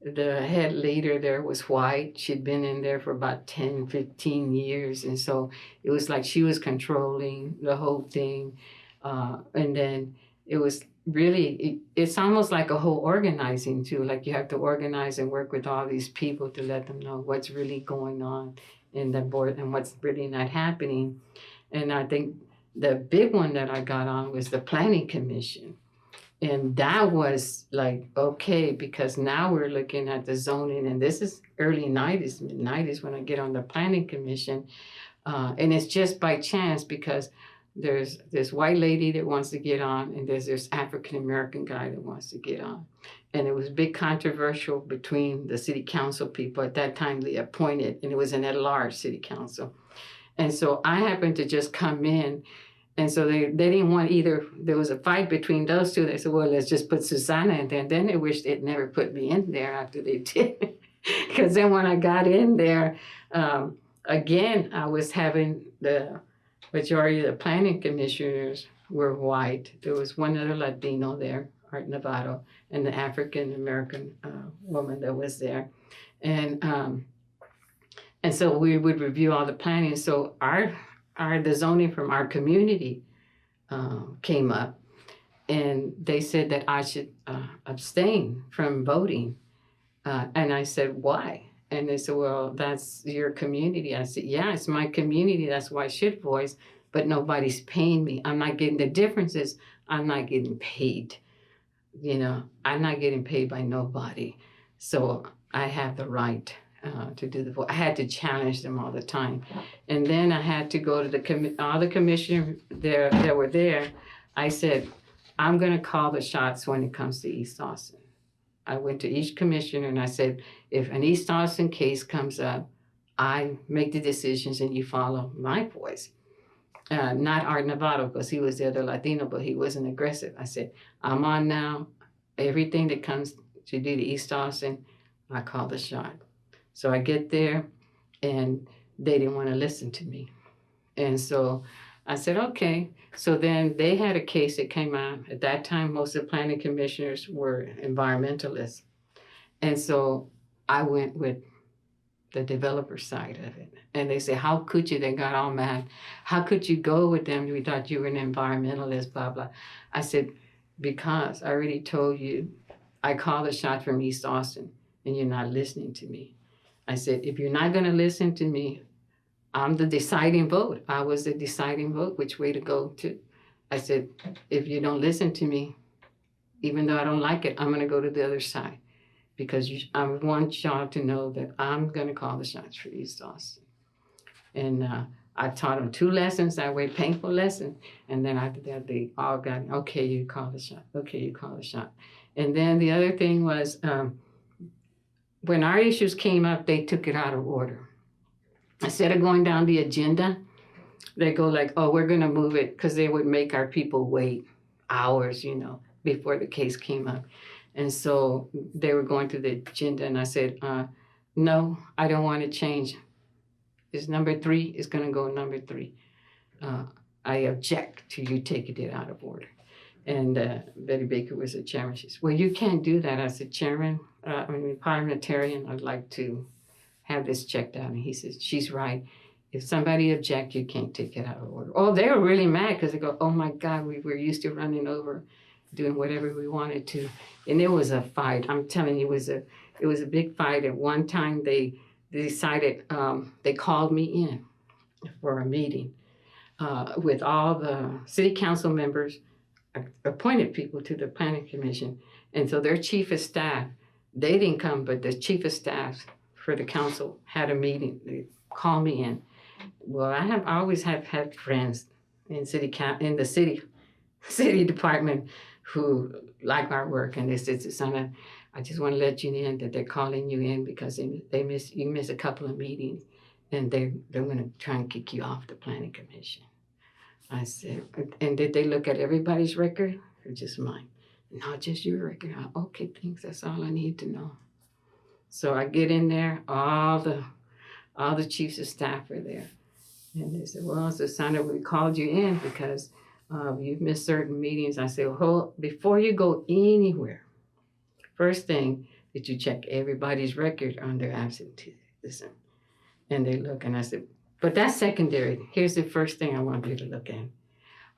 the head leader there was white. She'd been in there for about 10, 15 years. And so it was like she was controlling the whole thing. And then, it was really, it's almost like a whole organizing too. Like you have to organize and work with all these people to let them know what's really going on in the board and what's really not happening. And I think the big one that I got on was the planning commission. And that was like, okay, because now we're looking at the zoning, and this is early 90s, mid 90s when I get on the planning commission. And it's just by chance because there's this white lady that wants to get on, and there's this African American guy that wants to get on. And it was big controversial between the city council people. At that time, they appointed, and it was an at-large city council. And so I happened to just come in. And so they didn't want either. There was a fight between those two. They said, well, let's just put Susana in there. And then they wished they'd never put me in there after they did. Because then when I got in there, again, I was having the majority of the planning commissioners were white. There was one other Latino there, Art Novato, and the African American woman that was there. And so we would review all the planning. So the zoning from our community came up, and they said that I should abstain from voting. And I said, why? And they said, well, that's your community. I said, yeah, it's my community. That's why I should voice, but nobody's paying me. I'm not getting, the difference is I'm not getting paid. I'm not getting paid by nobody. So I have the right to do the vote. I had to challenge them all the time. And then I had to go to all the commissioners there that were there. I said, I'm going to call the shots when it comes to East Austin. I went to each commissioner and I said, if an East Austin case comes up, I make the decisions and you follow my voice. Not Art Novato, because he was the other Latino, but he wasn't aggressive. I said, I'm on now. Everything that comes to do to East Austin, I call the shot. So I get there, and they didn't want to listen to me. And so I said, okay. So then they had a case that came out. At that time, most of the planning commissioners were environmentalists. And so I went with the developer side of it. And they said, how could you? They got all mad. How could you go with them? We thought you were an environmentalist, blah, blah. I said, because I already told you, I call the shot from East Austin, and you're not listening to me. I said, if you're not going to listen to me, I'm the deciding vote. I was the deciding vote, which way to go to. I said, if you don't listen to me, even though I don't like it, I'm going to go to the other side. Because I want y'all to know that I'm going to call the shots for East Austin. And I taught them 2 lessons that way, painful lessons. And then after that, they all got, okay, you call the shot. Okay, you call the shot. And then the other thing was, when our issues came up, they took it out of order. Instead of going down the agenda, they go like, oh, we're going to move it, because they would make our people wait hours, before the case came up. And so they were going through the agenda, and I said, no, I don't want to change. It's number 3, it's going to go number 3. I object to you taking it out of order. And Betty Baker was the chairman. She said, well, you can't do that. I said, Chairman, parliamentarian, I'd like to have this checked out. And he says, she's right. If somebody objects, you can't take it out of order. Oh, they were really mad because they go, oh my God, we were used to running over, doing whatever we wanted to. And it was a fight. I'm telling you, it was a big fight. At one time, they decided, they called me in for a meeting with all the city council members, appointed people to the planning commission. And so their chief of staff, they didn't come, but the chief of staff for the council had a meeting. They called me in. Well, I always have had friends in the city department who like our work, and they said, Susana, I just want to let you in that they're calling you in because you miss a couple of meetings, and they're going to try and kick you off the planning commission. I said, and did they look at everybody's record or just mine? No, just your record. Okay, thanks. That's all I need to know. So I get in there. All the chiefs of staff are there, and they said, "Well, Susana, we called you in because you've missed certain meetings." I said, "Well, before you go anywhere, first thing that you check everybody's record on their absenteeism." And they look, and I said, "But that's secondary. Here's the first thing I want you to look at.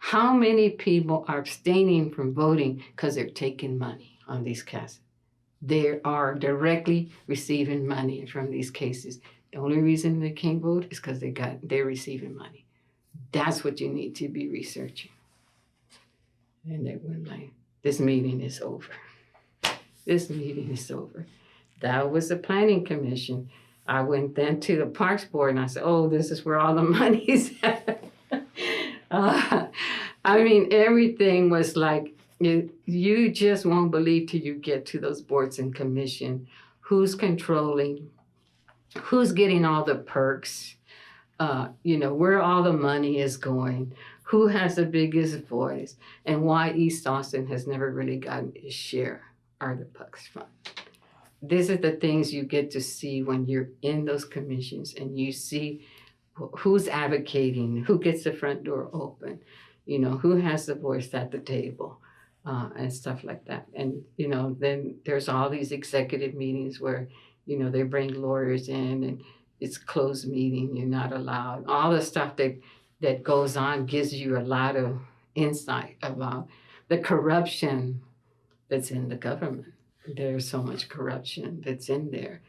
How many people are abstaining from voting because they're taking money on these cases? They are directly receiving money from these cases. The only reason they can't vote is because they're receiving money. That's what you need to be researching. And they were like, this meeting is over. This meeting is over. That was the planning commission. I went then to the Parks Board and I said, oh, this is where all the money's at. I mean, everything was like, you just won't believe till you get to those boards and commission who's controlling, who's getting all the perks, where all the money is going, who has the biggest voice, and why East Austin has never really gotten its share of the Pucks Fund. These are the things you get to see when you're in those commissions and you see who's advocating, who gets the front door open, who has the voice at the table, and stuff like that. And, then there's all these executive meetings where, they bring lawyers in and it's closed meeting, you're not allowed. All the stuff that goes on gives you a lot of insight about the corruption that's in the government. There's so much corruption that's in there.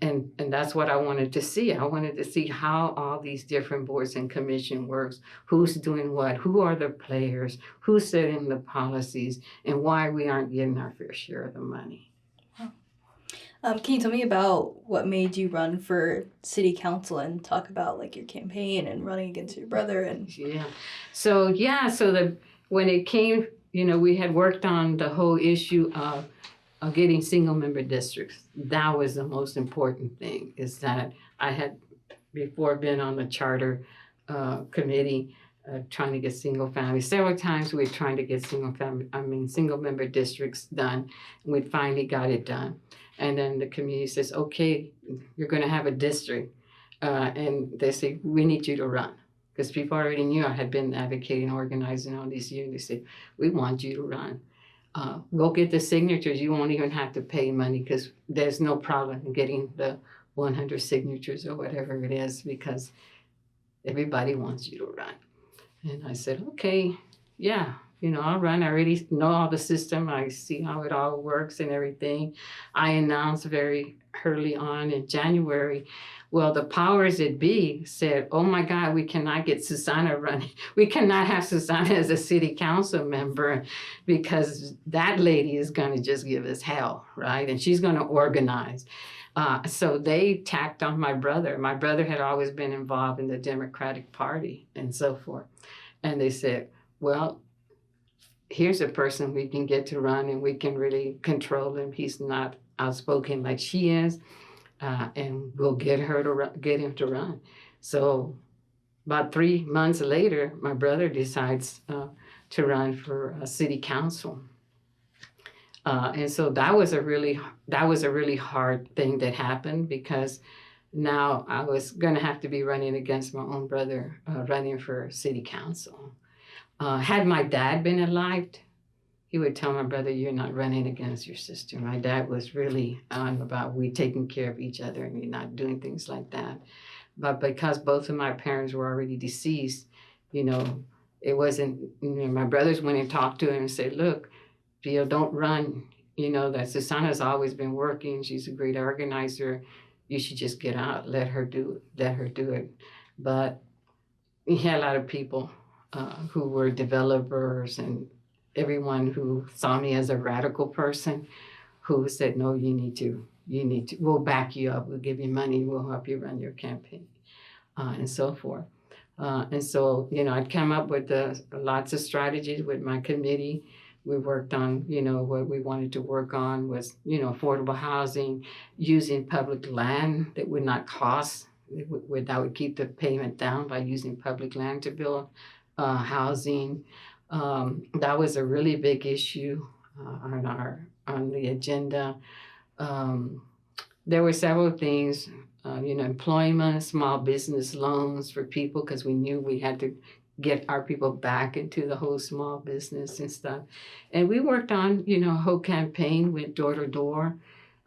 And that's what I wanted to see. I wanted to see how all these different boards and commission works, who's doing what, who are the players, who's setting the policies, and why we aren't getting our fair share of the money. Can you tell me about what made you run for city council and talk about like your campaign and running against your brother? And When it came, we had worked on the whole issue of getting single member districts. That was the most important thing, is that I had before been on the charter committee trying to get single family. Several times we were trying to get single member districts done, and we finally got it done. And then the community says, okay, you're going to have a district. And they say, we need you to run. Because people already knew I had been advocating, organizing all these years. They said, we want you to run. Go get the signatures. You won't even have to pay money because there's no problem in getting the 100 signatures or whatever it is, because everybody wants you to run. And I said, okay, yeah, I'll run. I already know all the system. I see how it all works and everything. I announced very early on in January. Well, the powers that be said, oh my God, we cannot get Susana running. We cannot have Susana as a city council member because that lady is going to just give us hell, right? And she's going to organize. So they tacked on my brother. My brother had always been involved in the Democratic Party and so forth. And they said, well, here's a person we can get to run and we can really control him. He's not outspoken like she is. And we'll get him to run. So about 3 months later, my brother decides to run for city council. And so that was a really hard thing that happened, because now I was going to have to be running against my own brother running for city council. Had my dad been alive, he would tell my brother, you're not running against your sister. My dad was really on about we taking care of each other and you're not doing things like that. But because both of my parents were already deceased, it wasn't, my brothers went and talked to him and said, look, Pio, don't run. That Susana's always been working. She's a great organizer. You should just get out, let her do it. But he had a lot of people who were developers and everyone who saw me as a radical person who said, no, you need to, we'll back you up, we'll give you money, we'll help you run your campaign, and so forth. And so, I'd come up with lots of strategies with my committee. We worked on, what we wanted to work on was, affordable housing, using public land that would not cost, that would keep the payment down by using public land to build housing. That was a really big issue on the agenda. There were several things, employment, small business loans for people, because we knew we had to get our people back into the whole small business and stuff. And we worked on, a whole campaign, went door to door.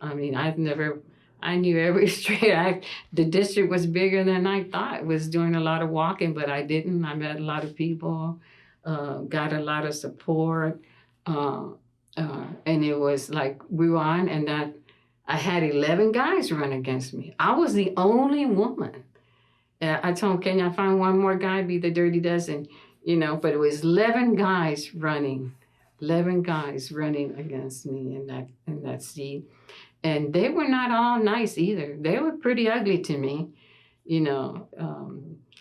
I mean, I knew every street. The district was bigger than I thought. I was doing a lot of walking, but I didn't. I met a lot of people. got a lot of support. Uh, and it was like we were on, and that I had 11 guys run against me. I was the only woman. I told him, can I find one more guy, be the dirty dozen? But it was 11 guys running. 11 guys running against me in that seat. And they were not all nice either. They were pretty ugly to me.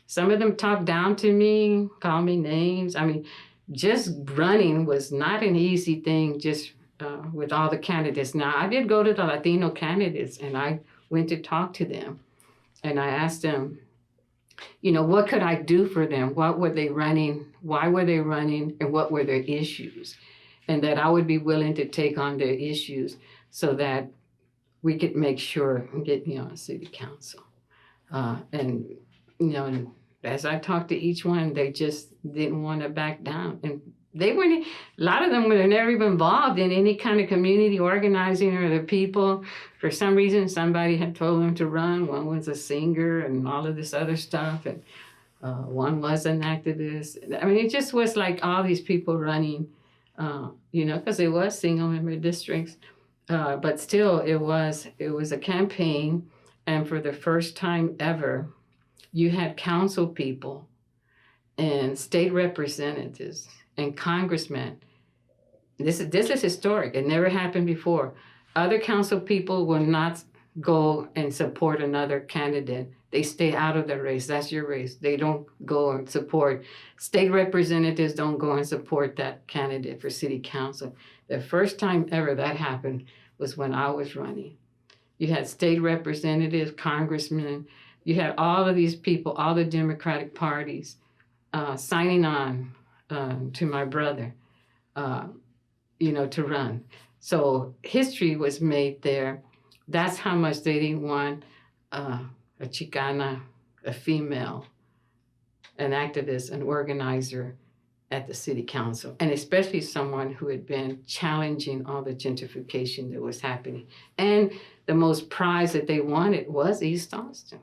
Some of them talked down to me, called me names. I mean, just running was not an easy thing just with all the candidates. Now, I did go to the Latino candidates, and I went to talk to them. And I asked them, what could I do for them? What were they running? Why were they running? And what were their issues? And that I would be willing to take on their issues so that we could make sure and get me on city council. And as I talked to each one, they just didn't want to back down. And they weren't, a lot of them were never even involved in any kind of community organizing or the people. For some reason, somebody had told them to run. One was a singer and all of this other stuff. And one was an activist. I mean, it just was like all these people running, because it was single member districts. But still, it was a campaign. And for the first time ever, you had council people and state representatives and congressmen. This is historic. It never happened before. Other council people will not go and support another candidate. They stay out of the race. That's your race. They don't go and support. State representatives don't go and support that candidate for city council. The first time ever that happened was when I was running. You had state representatives, congressmen. You had all of these people, all the Democratic parties signing on to my brother, to run. So history was made there. That's how much they didn't want a Chicana, a female, an activist, an organizer at the city council, and especially someone who had been challenging all the gentrification that was happening. And the most prize that they wanted was East Austin.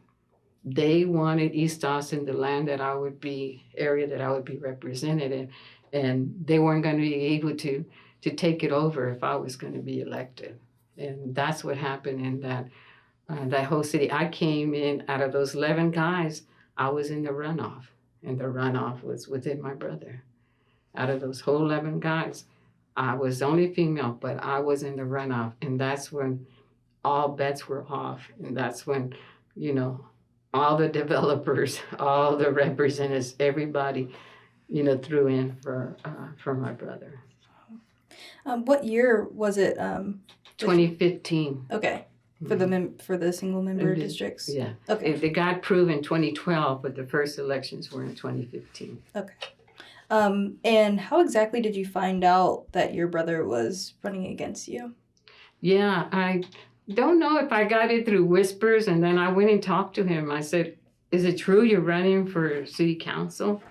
They wanted East Austin, the land that I would be, area that I would be represented in, and they weren't going to be able to take it over if I was going to be elected. And that's what happened in that whole city. I came in, out of those 11 guys, I was in the runoff, and the runoff was within my brother. Out of those whole 11 guys, I was the only female, but I was in the runoff, and that's when all bets were off, and that's when, all the developers, all the representatives, everybody, threw in for my brother. What year was it? 2015. Okay, for the single member districts. Yeah. Okay. They got approved in 2012, but the first elections were in 2015. Okay. And how exactly did you find out that your brother was running against you? Yeah, I don't know if I got it through whispers, and then I went and talked to him. I said, is it true you're running for city council?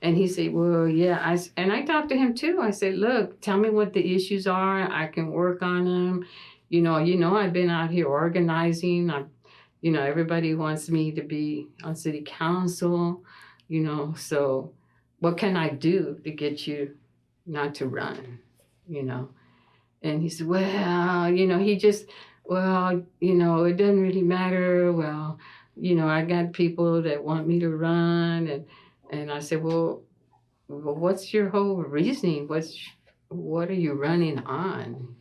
And he said, well, yeah. And I talked to him too. I said, look, tell me what the issues are. I can work on them. I've been out here organizing. Everybody wants me to be on city council, so what can I do to get you not to run, And he said, well, it doesn't really matter. Well, I got people that want me to run. And I said, well, what's your whole reasoning? What are you running on?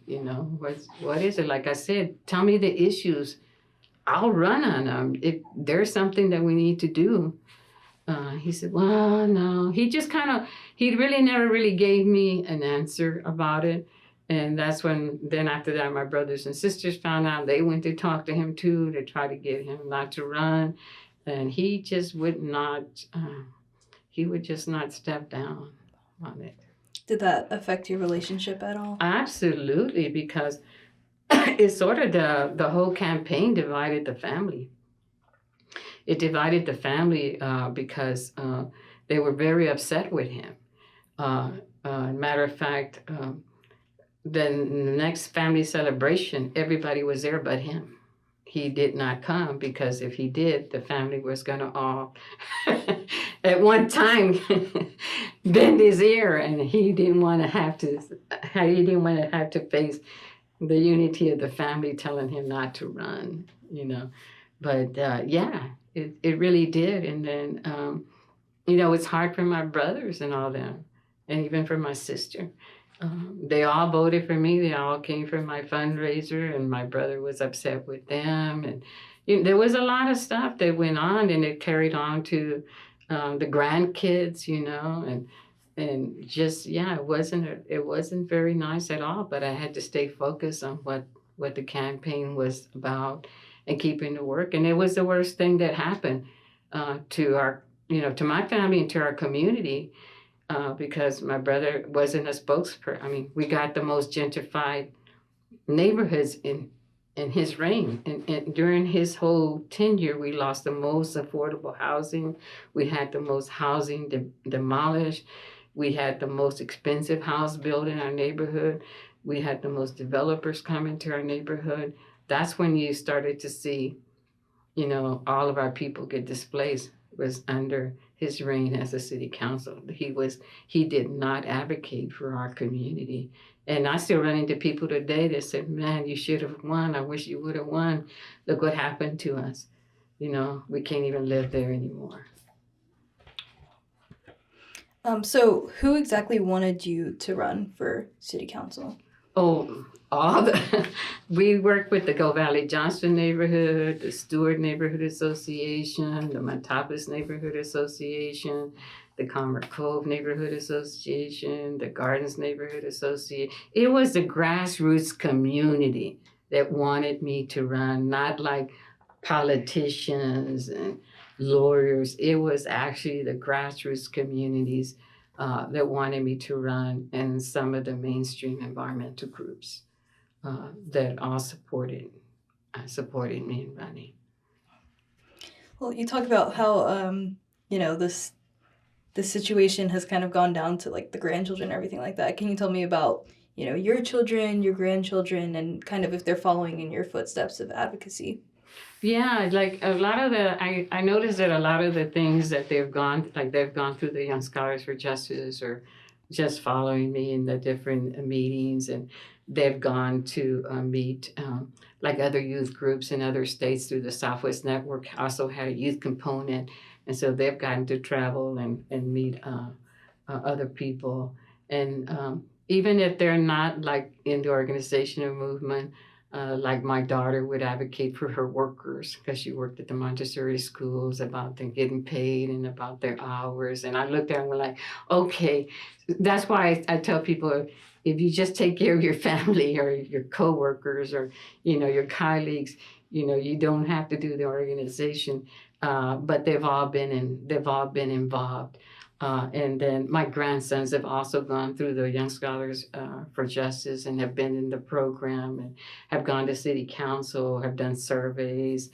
What is it? Like I said, tell me the issues. I'll run on them. If there's something that we need to do. He said, well, no. He really never really gave me an answer about it. And that's when, then after that, my brothers and sisters found out. They went to talk to him too, to try to get him not to run. And he just would not, he would just not step down on it. Did that affect your relationship at all? Absolutely, because it's sort of the whole campaign divided the family. It divided the family because they were very upset with him. Matter of fact, then the next family celebration, everybody was there but him. He did not come because if he did, the family was going to all at one time bend his ear, and he didn't want to have to. He didn't want to have to face the unity of the family telling him not to run. But yeah, it really did. And then it's hard for my brothers and all them, and even for my sister. They all voted for me. They all came from my fundraiser, and my brother was upset with them. And there was a lot of stuff that went on, and it carried on to the grandkids, and just yeah, it wasn't very nice at all. But I had to stay focused on what the campaign was about and keeping the work. And it was the worst thing that happened to our, to my family and to our community because my brother wasn't a spokesperson. I mean, we got the most gentrified neighborhoods in his reign. And during his whole tenure, we lost the most affordable housing. We had the most housing demolished. We had the most expensive house built in our neighborhood. We had the most developers come into our neighborhood. That's when you started to see, all of our people get displaced was under his reign as a city council. He did not advocate for our community. And I still run into people today that said, man, you should have won. I wish you would have won. Look what happened to us. We can't even live there anymore. So who exactly wanted you to run for city council? Oh, we work with the Go Valley Johnston neighborhood, the Stewart Neighborhood Association, the Montapas Neighborhood Association, the Commerce Cove Neighborhood Association, the Gardens Neighborhood Association. It was the grassroots community that wanted me to run, not like politicians and lawyers. It was actually the grassroots communities that wanted me to run, and some of the mainstream environmental groups that all supported me in running. Well, you talk about how this situation has kind of gone down to like the grandchildren and everything like that. Can you tell me about your children, your grandchildren, and kind of if they're following in your footsteps of advocacy? Yeah, like a lot of I noticed that a lot of the things that they've gone through the Young Scholars for Justice, or just following me in the different meetings, and they've gone to meet like other youth groups in other states through the Southwest Network. Also had a youth component, and so they've gotten to travel and meet other people. And even if they're not like in the organization or movement, like my daughter would advocate for her workers because she worked at the Montessori schools about them getting paid and about their hours. And I looked at her and was like, okay, that's why I tell people, if you just take care of your family or your coworkers or, your colleagues, you don't have to do the organization. But they've all been involved. And then my grandsons have also gone through the Young Scholars for Justice and have been in the program and have gone to city council, have done surveys.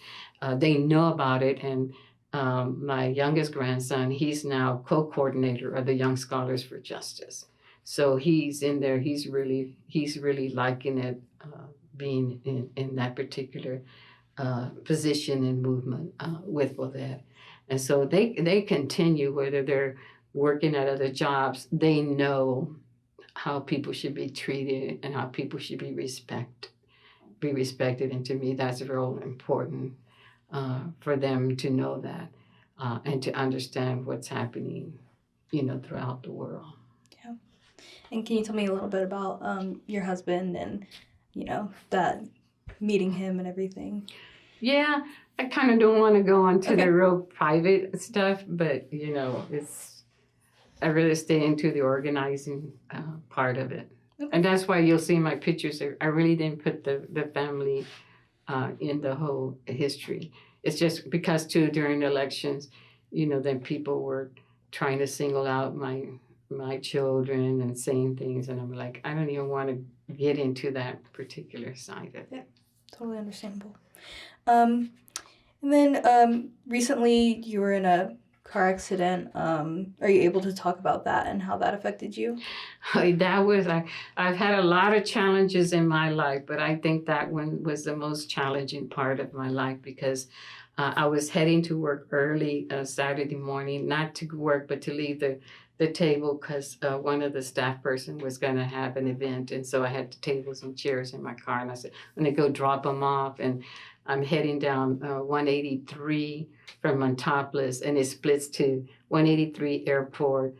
They know about it. And my youngest grandson, he's now co-coordinator of the Young Scholars for Justice. So he's in there. He's really liking it, being in that particular position and movement with Willette. And so they continue, whether they're working at other jobs, they know how people should be treated and how people should be respected. And to me, that's real important for them to know that and to understand what's happening, throughout the world. Yeah. And can you tell me a little bit about your husband and, that meeting him and everything? Yeah, I kind of don't want to go into the real private stuff, but I really stay into the organizing part of it. Okay. And that's why you'll see my pictures. I really didn't put the family in the whole history. It's just because too, during the elections, then people were trying to single out my children and saying things, and I'm like, I don't even want to get into that particular side of it. Yeah, totally understandable. And then recently you were in a car accident. Are you able to talk about that and how that affected you? I've had a lot of challenges in my life, but I think that one was the most challenging part of my life because I was heading to work early Saturday morning, not to work, but to leave the table because one of the staff person was going to have an event. And so I had the tables and chairs in my car. And I said, I'm going to go drop them off. And I'm heading down 183 from Montopolis, and it splits to 183 Airport,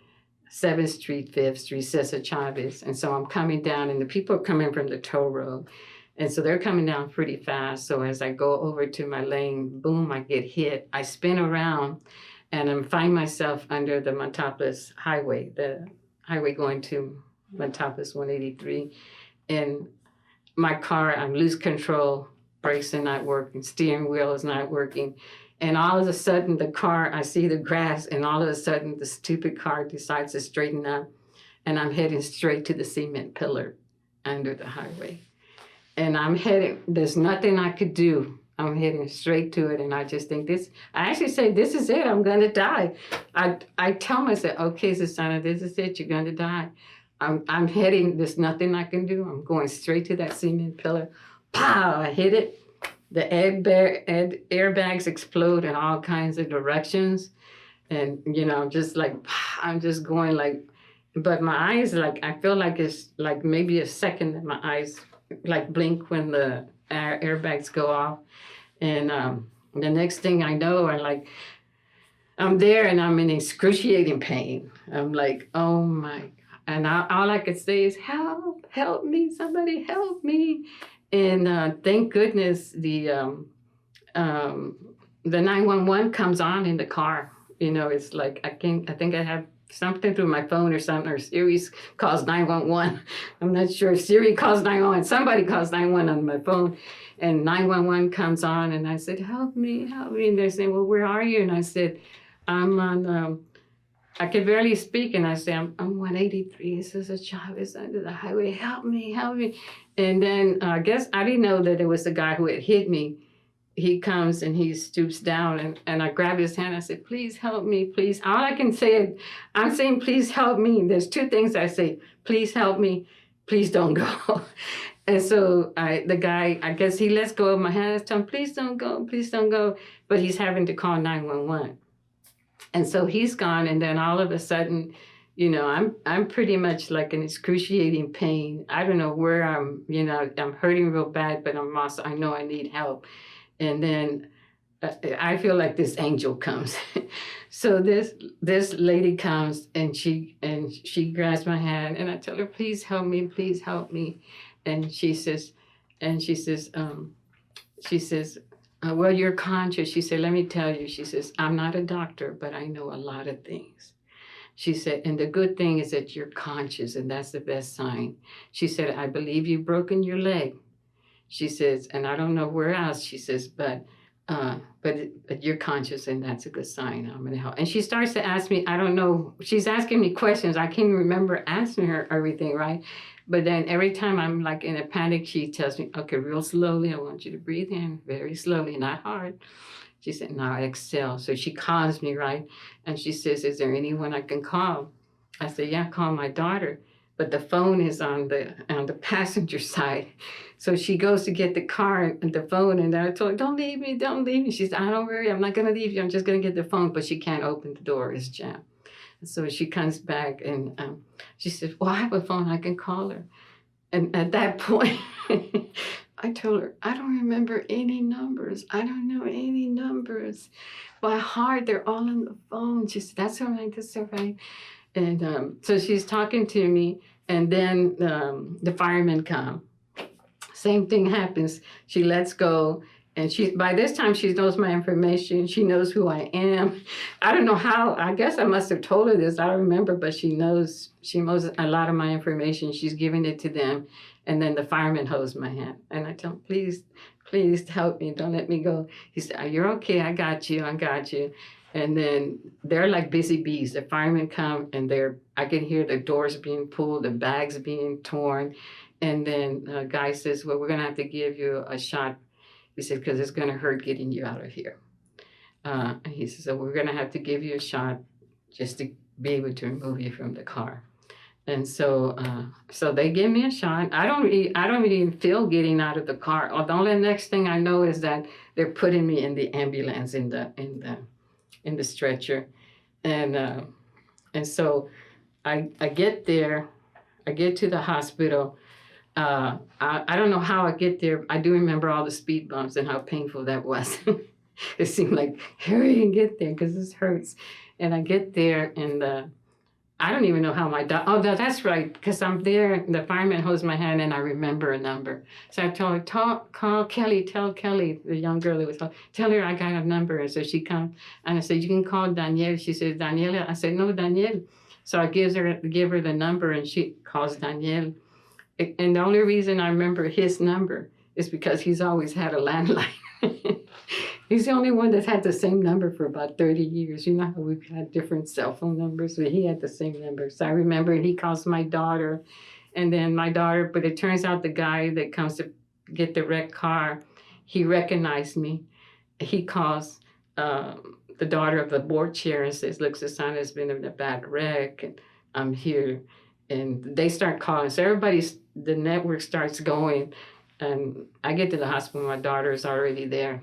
7th Street, 5th Street, Cesar Chavez. And so I'm coming down, and the people are coming from the toll road. And so they're coming down pretty fast. So as I go over to my lane, boom, I get hit. I spin around, and I find myself under the Montopolis Highway, the highway going to Montopolis 183. And my car, I lose control, brakes are not working, steering wheel is not working. And all of a sudden, the car, I see the grass, and all of a sudden, the stupid car decides to straighten up, and I'm heading straight to the cement pillar under the highway. And I'm heading, there's nothing I could do. I'm heading straight to it, and I just think I actually say, this is it, I'm gonna die. I tell myself, okay, Susana, this is it, you're gonna die. I'm heading, there's nothing I can do. I'm going straight to that cement pillar. Pow, I hit it. The airbags explode in all kinds of directions. And, I'm just like, I'm just going like, but my eyes, like, I feel like it's like maybe a second that my eyes like blink when the airbags go off. And the next thing I know, I'm there and I'm in excruciating pain. I'm like, oh my. And all I could say is, help me, somebody help me. And thank goodness the 911 comes on in the car. It's like, I think I have something through my phone or something, or Siri calls 911. I'm not sure if Siri calls 911. Somebody calls 911 on my phone, and 911 comes on, and I said, help me. And they're saying, well, where are you? And I said, I'm on, I could barely speak, and I said, I'm 183. It says a child is under the highway. Help me. And then I guess I didn't know that it was the guy who had hit me. He comes and he stoops down, and I grabbed his hand. I said, please help me, please. All I can say is, I'm saying, please help me. There's two things I say, please help me, please don't go. And so the guy, I guess he lets go of my hand. I told him, please don't go. But he's having to call 911. And so he's gone, and then all of a sudden, I'm pretty much like in excruciating pain. I don't know where I'm hurting real bad, but I know I need help. And then I feel like this angel comes. So this lady comes, and she grabs my hand, and I tell her, please help me. And she says, well, you're conscious. She said, let me tell you. She says, I'm not a doctor, but I know a lot of things. She said, and the good thing is that you're conscious, and that's the best sign. She said, I believe you've broken your leg. She says, and I don't know where else. She says, but you're conscious, and that's a good sign. I'm going to help. And she starts to ask me, I don't know. She's asking me questions. I can't remember asking her everything, right? But then every time I'm like in a panic, she tells me, okay, real slowly, I want you to breathe in very slowly, not hard. She said, now exhale. So she calms me, right? And she says, is there anyone I can call? I said, yeah, call my daughter. But the phone is on the passenger side. So she goes to get the car and the phone, and I told her, don't leave me. She said, I don't worry, I'm not going to leave you. I'm just going to get the phone. But she can't open the door. It's jammed. So she comes back, and she said, well, I have a phone. I can call her. And at that point, I told her, I don't remember any numbers. I don't know any numbers. By heart, they're all on the phone. She said, that's all right. And so she's talking to me, and then the firemen come. Same thing happens. She lets go, and by this time she knows my information. She knows who I am. I don't know how. I guess I must have told her this. I don't remember, but she knows a lot of my information. She's giving it to them, and then the fireman holds my hand, and I tell him, please help me. Don't let me go. He said, you're okay. I got you. And then they're like busy bees. The firemen come, and I can hear the doors being pulled, the bags being torn. And then the guy says, well, we're going to have to give you a shot. He said, because it's going to hurt getting you out of here. And he says, so we're going to have to give you a shot just to be able to remove you from the car. And so they give me a shot. I don't even feel getting out of the car. The only next thing I know is that they're putting me in the ambulance in the stretcher, and so I get there. I get to the hospital. I don't know how I get there. I do remember all the speed bumps and how painful that was. It seemed like, hurry and get there because this hurts. And I get there, and I don't even know how oh, that's right, because I'm there. And the fireman holds my hand, and I remember a number. So I told her, call Kelly, tell Kelly, the young girl that was talking, tell her I got a number. And so she comes, and I said, you can call Danielle. She says, Daniela. I said, no, Danielle. So I give her the number, and she calls Danielle. And the only reason I remember his number is because he's always had a landline. He's the only one that's had the same number for about 30 years. You know how we've had different cell phone numbers, but he had the same number. So I remember he calls my daughter, and then my daughter, but it turns out the guy that comes to get the wrecked car, he recognized me. He calls the daughter of the board chair and says, look, Susana's been in a bad wreck, and I'm here. And they start calling. So the network starts going, and I get to the hospital, my daughter's already there.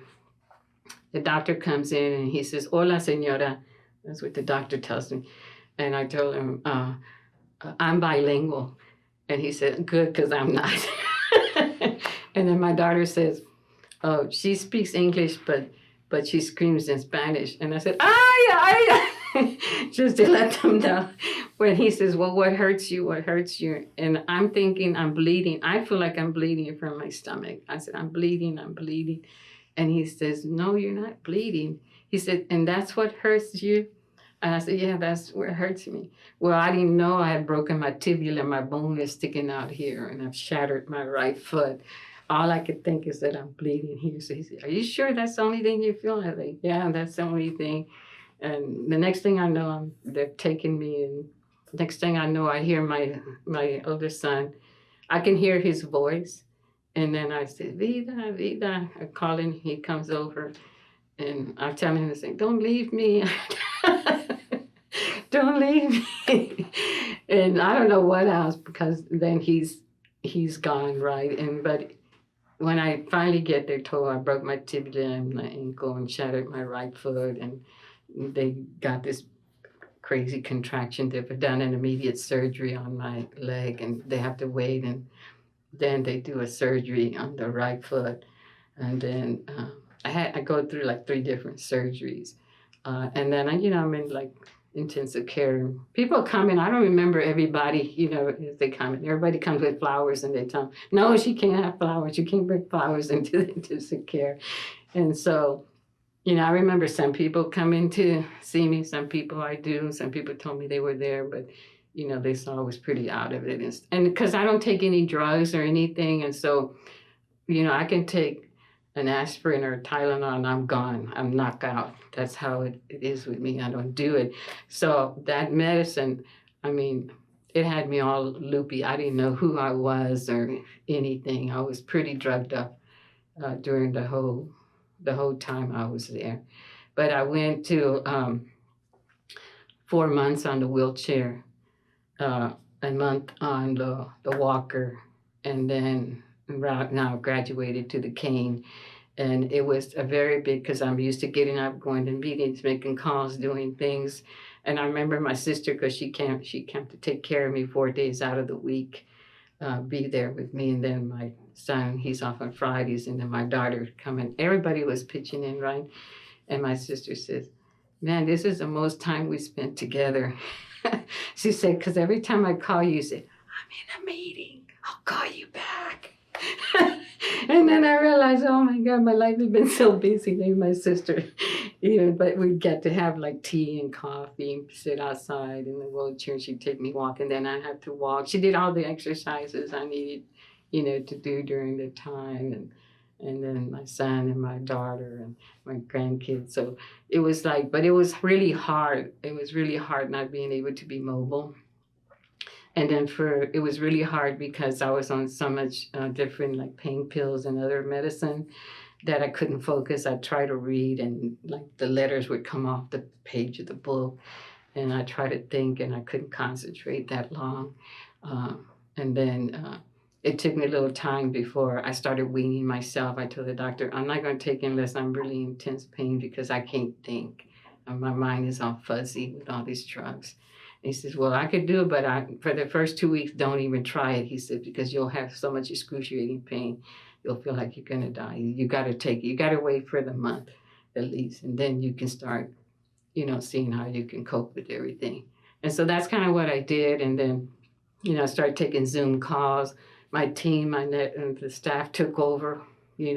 The doctor comes in and he says, hola, señora. That's what the doctor tells me. And I told him, I'm bilingual. And he said, good, because I'm not. And then my daughter says, oh, she speaks English, but she screams in Spanish. And I said, ay, ay, just to let them know. When he says, well, what hurts you? What hurts you? And I'm thinking I'm bleeding. I feel like I'm bleeding from my stomach. I said, I'm bleeding. And he says, no, you're not bleeding. He said, and that's what hurts you? And I said, yeah, that's what hurts me. Well, I didn't know I had broken my tibia and my bone is sticking out here, and I've shattered my right foot. All I could think is that I'm bleeding here. So he said, are you sure that's the only thing you feel? I was like, yeah, that's the only thing. And the next thing I know, they're taking me, and next thing I know, I hear my older son. I can hear his voice. And then I said, Vida, Vida. I call him, he comes over, and I'm telling him to say, don't leave me. Don't leave me. And I don't know what else, because then he's gone, right? But when I finally get there, told I broke my tibia and my ankle and shattered my right foot, and they got this crazy contraction. They've done an immediate surgery on my leg, and they have to wait, and then they do a surgery on the right foot, and then I go through like 3 different surgeries, and then I'm in like intensive care. People come in. I don't remember everybody. As they come in, everybody comes with flowers, and they tell them, no, she can't have flowers. You can't bring flowers into the intensive care, and so. I remember some people coming to see me. Some people I do. Some people told me they were there, but they saw I was pretty out of it. And because I don't take any drugs or anything, and so, I can take an aspirin or a Tylenol and I'm gone. I'm knocked out. That's how it is with me. I don't do it. So that medicine, I mean, it had me all loopy. I didn't know who I was or anything. I was pretty drugged up during the whole time I was there. But I went to 4 months on the wheelchair, a month on the walker, and then now graduated to the cane. And it was a very big, because I'm used to getting up, going to meetings, making calls, doing things. And I remember my sister, because she came to take care of me 4 days out of the week, be there with me. And then my son, he's off on Fridays, and then my daughter coming. Everybody was pitching in, right? And my sister says, man, this is the most time we spent together. She said, because every time I call you, you say, I'm in a meeting. I'll call you back. And then I realized, oh my God, my life has been so busy. Maybe my sister, but we'd get to have like tea and coffee and sit outside in the wheelchair. She'd take me walking, then I'd have to walk. She did all the exercises I needed, to do during the time. And then my son and my daughter and my grandkids. So it was like, but it was really hard. It was really hard not being able to be mobile. And then it was really hard because I was on so much different like pain pills and other medicine that I couldn't focus. I'd try to read, and like the letters would come off the page of the book. and I tried to think, and I couldn't concentrate that long. And then it took me a little time before I started weaning myself. I told the doctor, I'm not going to take it unless I'm really in intense pain because I can't think. My mind is all fuzzy with all these drugs. And he says, well, I could do it, but for the first 2 weeks, don't even try it. He said, because you'll have so much excruciating pain. You'll feel like you're going to die. You got to take it. You got to wait for the month at least. And then you can start, seeing how you can cope with everything. And so that's kind of what I did. And then, I started taking Zoom calls. My team, and the staff took over,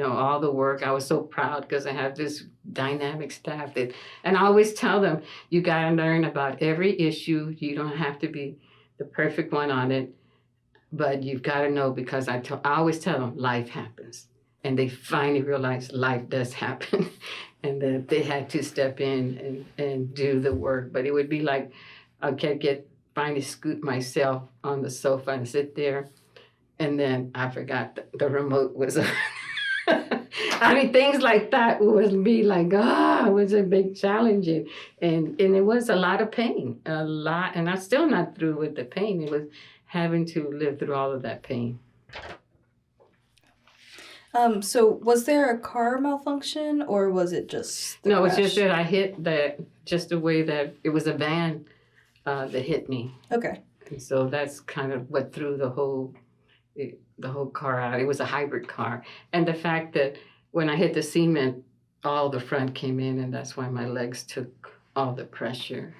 all the work. I was so proud because I have this dynamic staff and I always tell them, you got to learn about every issue. You don't have to be the perfect one on it, but you've got to know because I always tell them life happens. And they finally realized life does happen and that they had to step in and do the work. But it would be like, I could finally scoot myself on the sofa and sit there. And then I forgot the remote was on. I mean, things like that would be like, it was a big challenge. And it was a lot of pain, a lot. And I'm still not through with the pain. It was having to live through all of that pain. So was there a car malfunction or was it just the No, crash? it's just that I hit just the way that it was a van that hit me. Okay. And so that's kind of what threw the whole car out. It was a hybrid car. And the fact that when I hit the cement, all the front came in, and that's why my legs took all the pressure,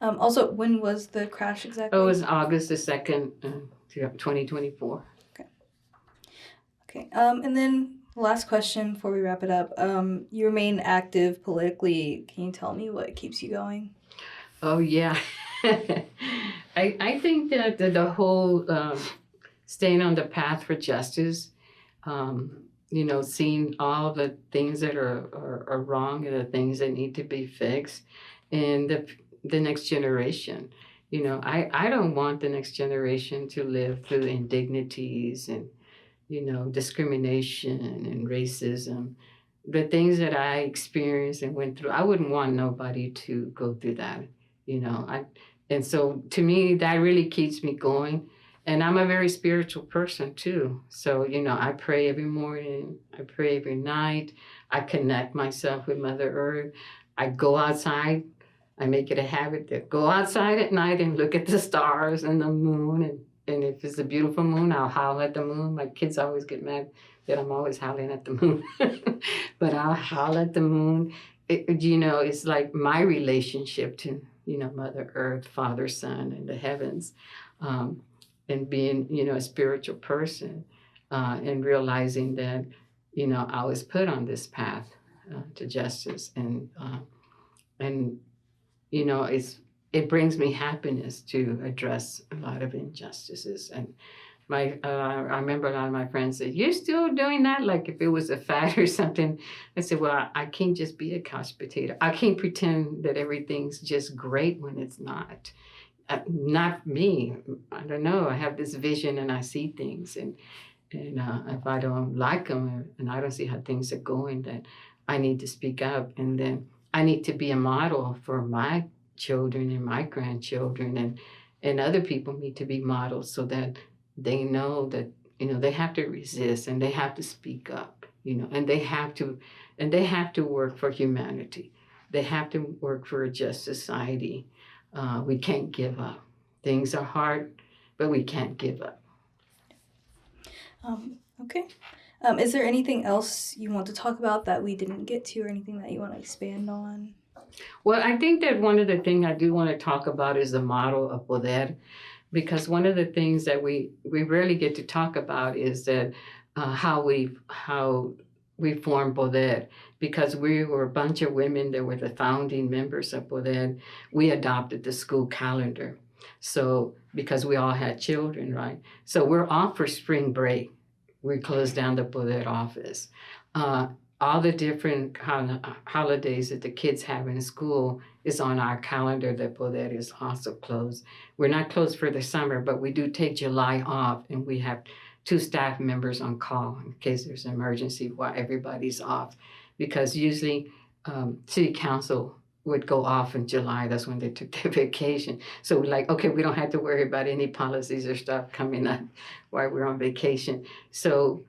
Also, when was the crash exactly? It was August the 2nd, 2024. Okay. And then last question before we wrap it up. You remain active politically. Can you tell me what keeps you going? Oh, yeah. I think that the whole staying on the path for justice, seeing all the things that are wrong and the things that need to be fixed, and the next generation. I don't want the next generation to live through indignities and, discrimination and racism. The things that I experienced and went through, I wouldn't want nobody to go through that. And so to me, that really keeps me going. And I'm a very spiritual person too. So, I pray every morning, I pray every night, I connect myself with Mother Earth. I go outside, I make it a habit to go outside at night and look at the stars and the moon. And if it's a beautiful moon, I'll howl at the moon. My kids always get mad that I'm always howling at the moon. But I'll howl at the moon. It's like my relationship to, Mother Earth, Father, Son, and the heavens, and being, a spiritual person, and realizing that, I was put on this path to justice, and it brings me happiness to address a lot of injustices. And I remember a lot of my friends said, "You're still doing that?" Like if it was a fad or something. I said, "Well, I can't just be a couch potato. I can't pretend that everything's just great when it's not. Not me. I don't know. I have this vision and I see things, and if I don't like them and I don't see how things are going, then I need to speak up, and then I need to be a model for my children and my grandchildren, and other people need to be models so that they know that they have to resist and they have to speak up, and they have to work for humanity. They have to work for a just society. We can't give up. Things are hard, but we can't give up. Okay. Is there anything else you want to talk about that we didn't get to, or anything that you want to expand on? Well, I think that one of the things I do want to talk about is the model of poder, because one of the things that we rarely get to talk about is that how we formed Poder, because we were a bunch of women that were the founding members of Poder. We adopted the school calendar, so because we all had children, right? So we're off for spring break. We closed down the Poder office. All the different holidays that the kids have in school is on our calendar. That Poder is also closed. We're not closed for the summer, but we do take July off, and we have 2 staff members on call in case there's an emergency while everybody's off. Because usually city council would go off in July. That's when they took their vacation. So we're like, okay, we don't have to worry about any policies or stuff coming up while we're on vacation. So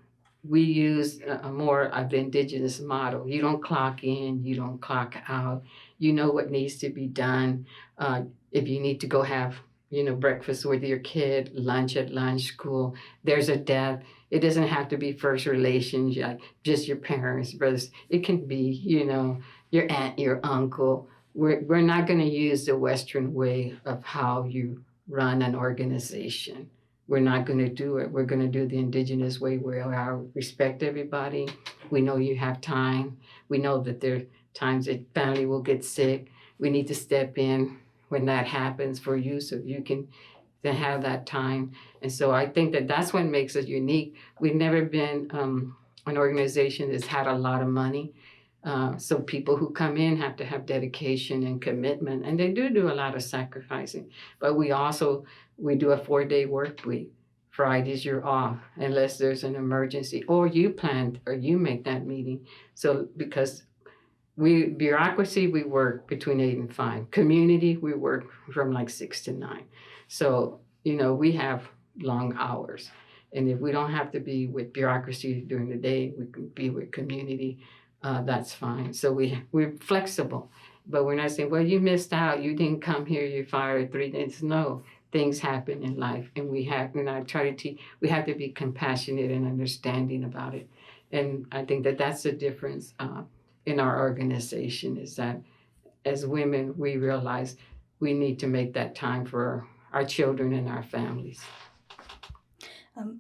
we use a more of the indigenous model. You don't clock in, you don't clock out. You know what needs to be done. If you need to go have, breakfast with your kid, lunch at lunch, school, there's a death. It doesn't have to be first relations, like just your parents, brothers. It can be, your aunt, your uncle. We're not going to use the Western way of how you run an organization. We're not going to do it. We're going to do the indigenous way where I respect everybody. We know you have time. We know that there are times that family will get sick. We need to step in when that happens for you so you can then have that time. And so I think that that's what makes us unique. We've never been an organization that's had a lot of money. So people who come in have to have dedication and commitment, and they do a lot of sacrificing. But we do a 4-day work week. Fridays you're off unless there's an emergency or you planned or you make that meeting. So because bureaucracy, we work between 8 and 5. Community, we work from like 6 to 9. So, we have long hours. And if we don't have to be with bureaucracy during the day, we can be with community. That's fine. So we're flexible, but we're not saying, well, you missed out. You didn't come here. You're fired 3 days. No, things happen in life. And we have to be compassionate and understanding about it. And I think that that's the difference in our organization is that as women, we realize we need to make that time for our children and our families.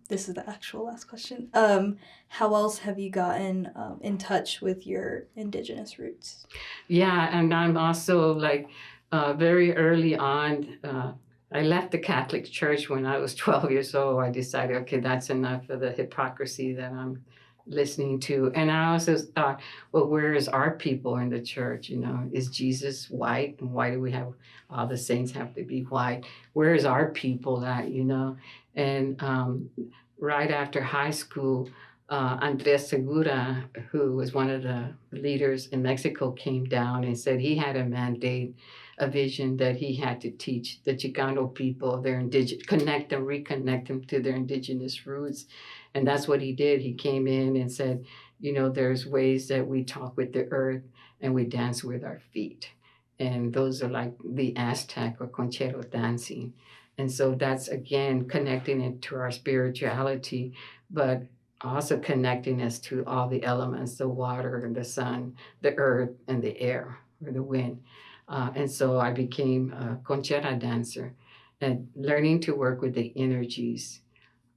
This is the actual last question. How else have you gotten in touch with your indigenous roots? Yeah, and I'm also very early on, I left the Catholic Church when I was 12 years old. I decided, okay, that's enough of the hypocrisy that I'm listening to. And I also thought, well, where is our people in the church? Is Jesus white? And why do we have all the saints have to be white? Where is our people at, And right after high school, Andres Segura, who was one of the leaders in Mexico, came down and said he had a mandate, a vision that he had to teach the Chicano people, reconnect them to their indigenous roots. And that's what he did. He came in and said, there's ways that we talk with the earth and we dance with our feet. And those are like the Aztec or Conchero dancing. And so that's, again, connecting it to our spirituality, but also connecting us to all the elements, the water, the sun, the earth, and the air, or the wind. And so I became a conchera dancer and learning to work with the energies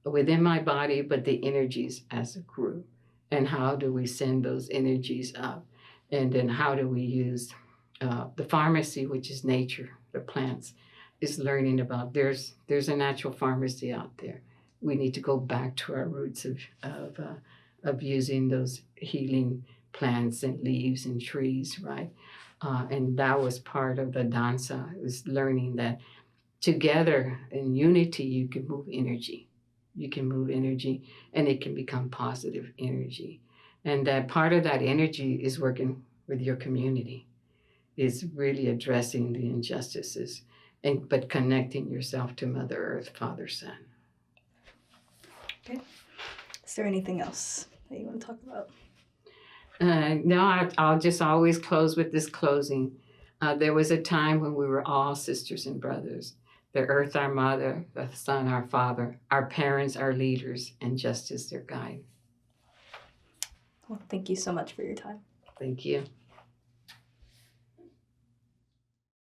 within my body, but the energies as a group. And how do we send those energies up? And then how do we use the pharmacy, which is nature, the plants, is learning about there's a natural pharmacy out there. We need to go back to our roots of using those healing plants and leaves and trees, right? And that was part of the danza, is learning that together in unity you can move energy. You can move energy and it can become positive energy. And that part of that energy is working with your community, is really addressing the injustices, but connecting yourself to Mother Earth, Father, Son. Okay. Is there anything else that you want to talk about? No, I'll just always close with this closing. There was a time when we were all sisters and brothers. The earth, our mother, the sun, our father, our parents, our leaders, and justice, their guide. Well, thank you so much for your time. Thank you.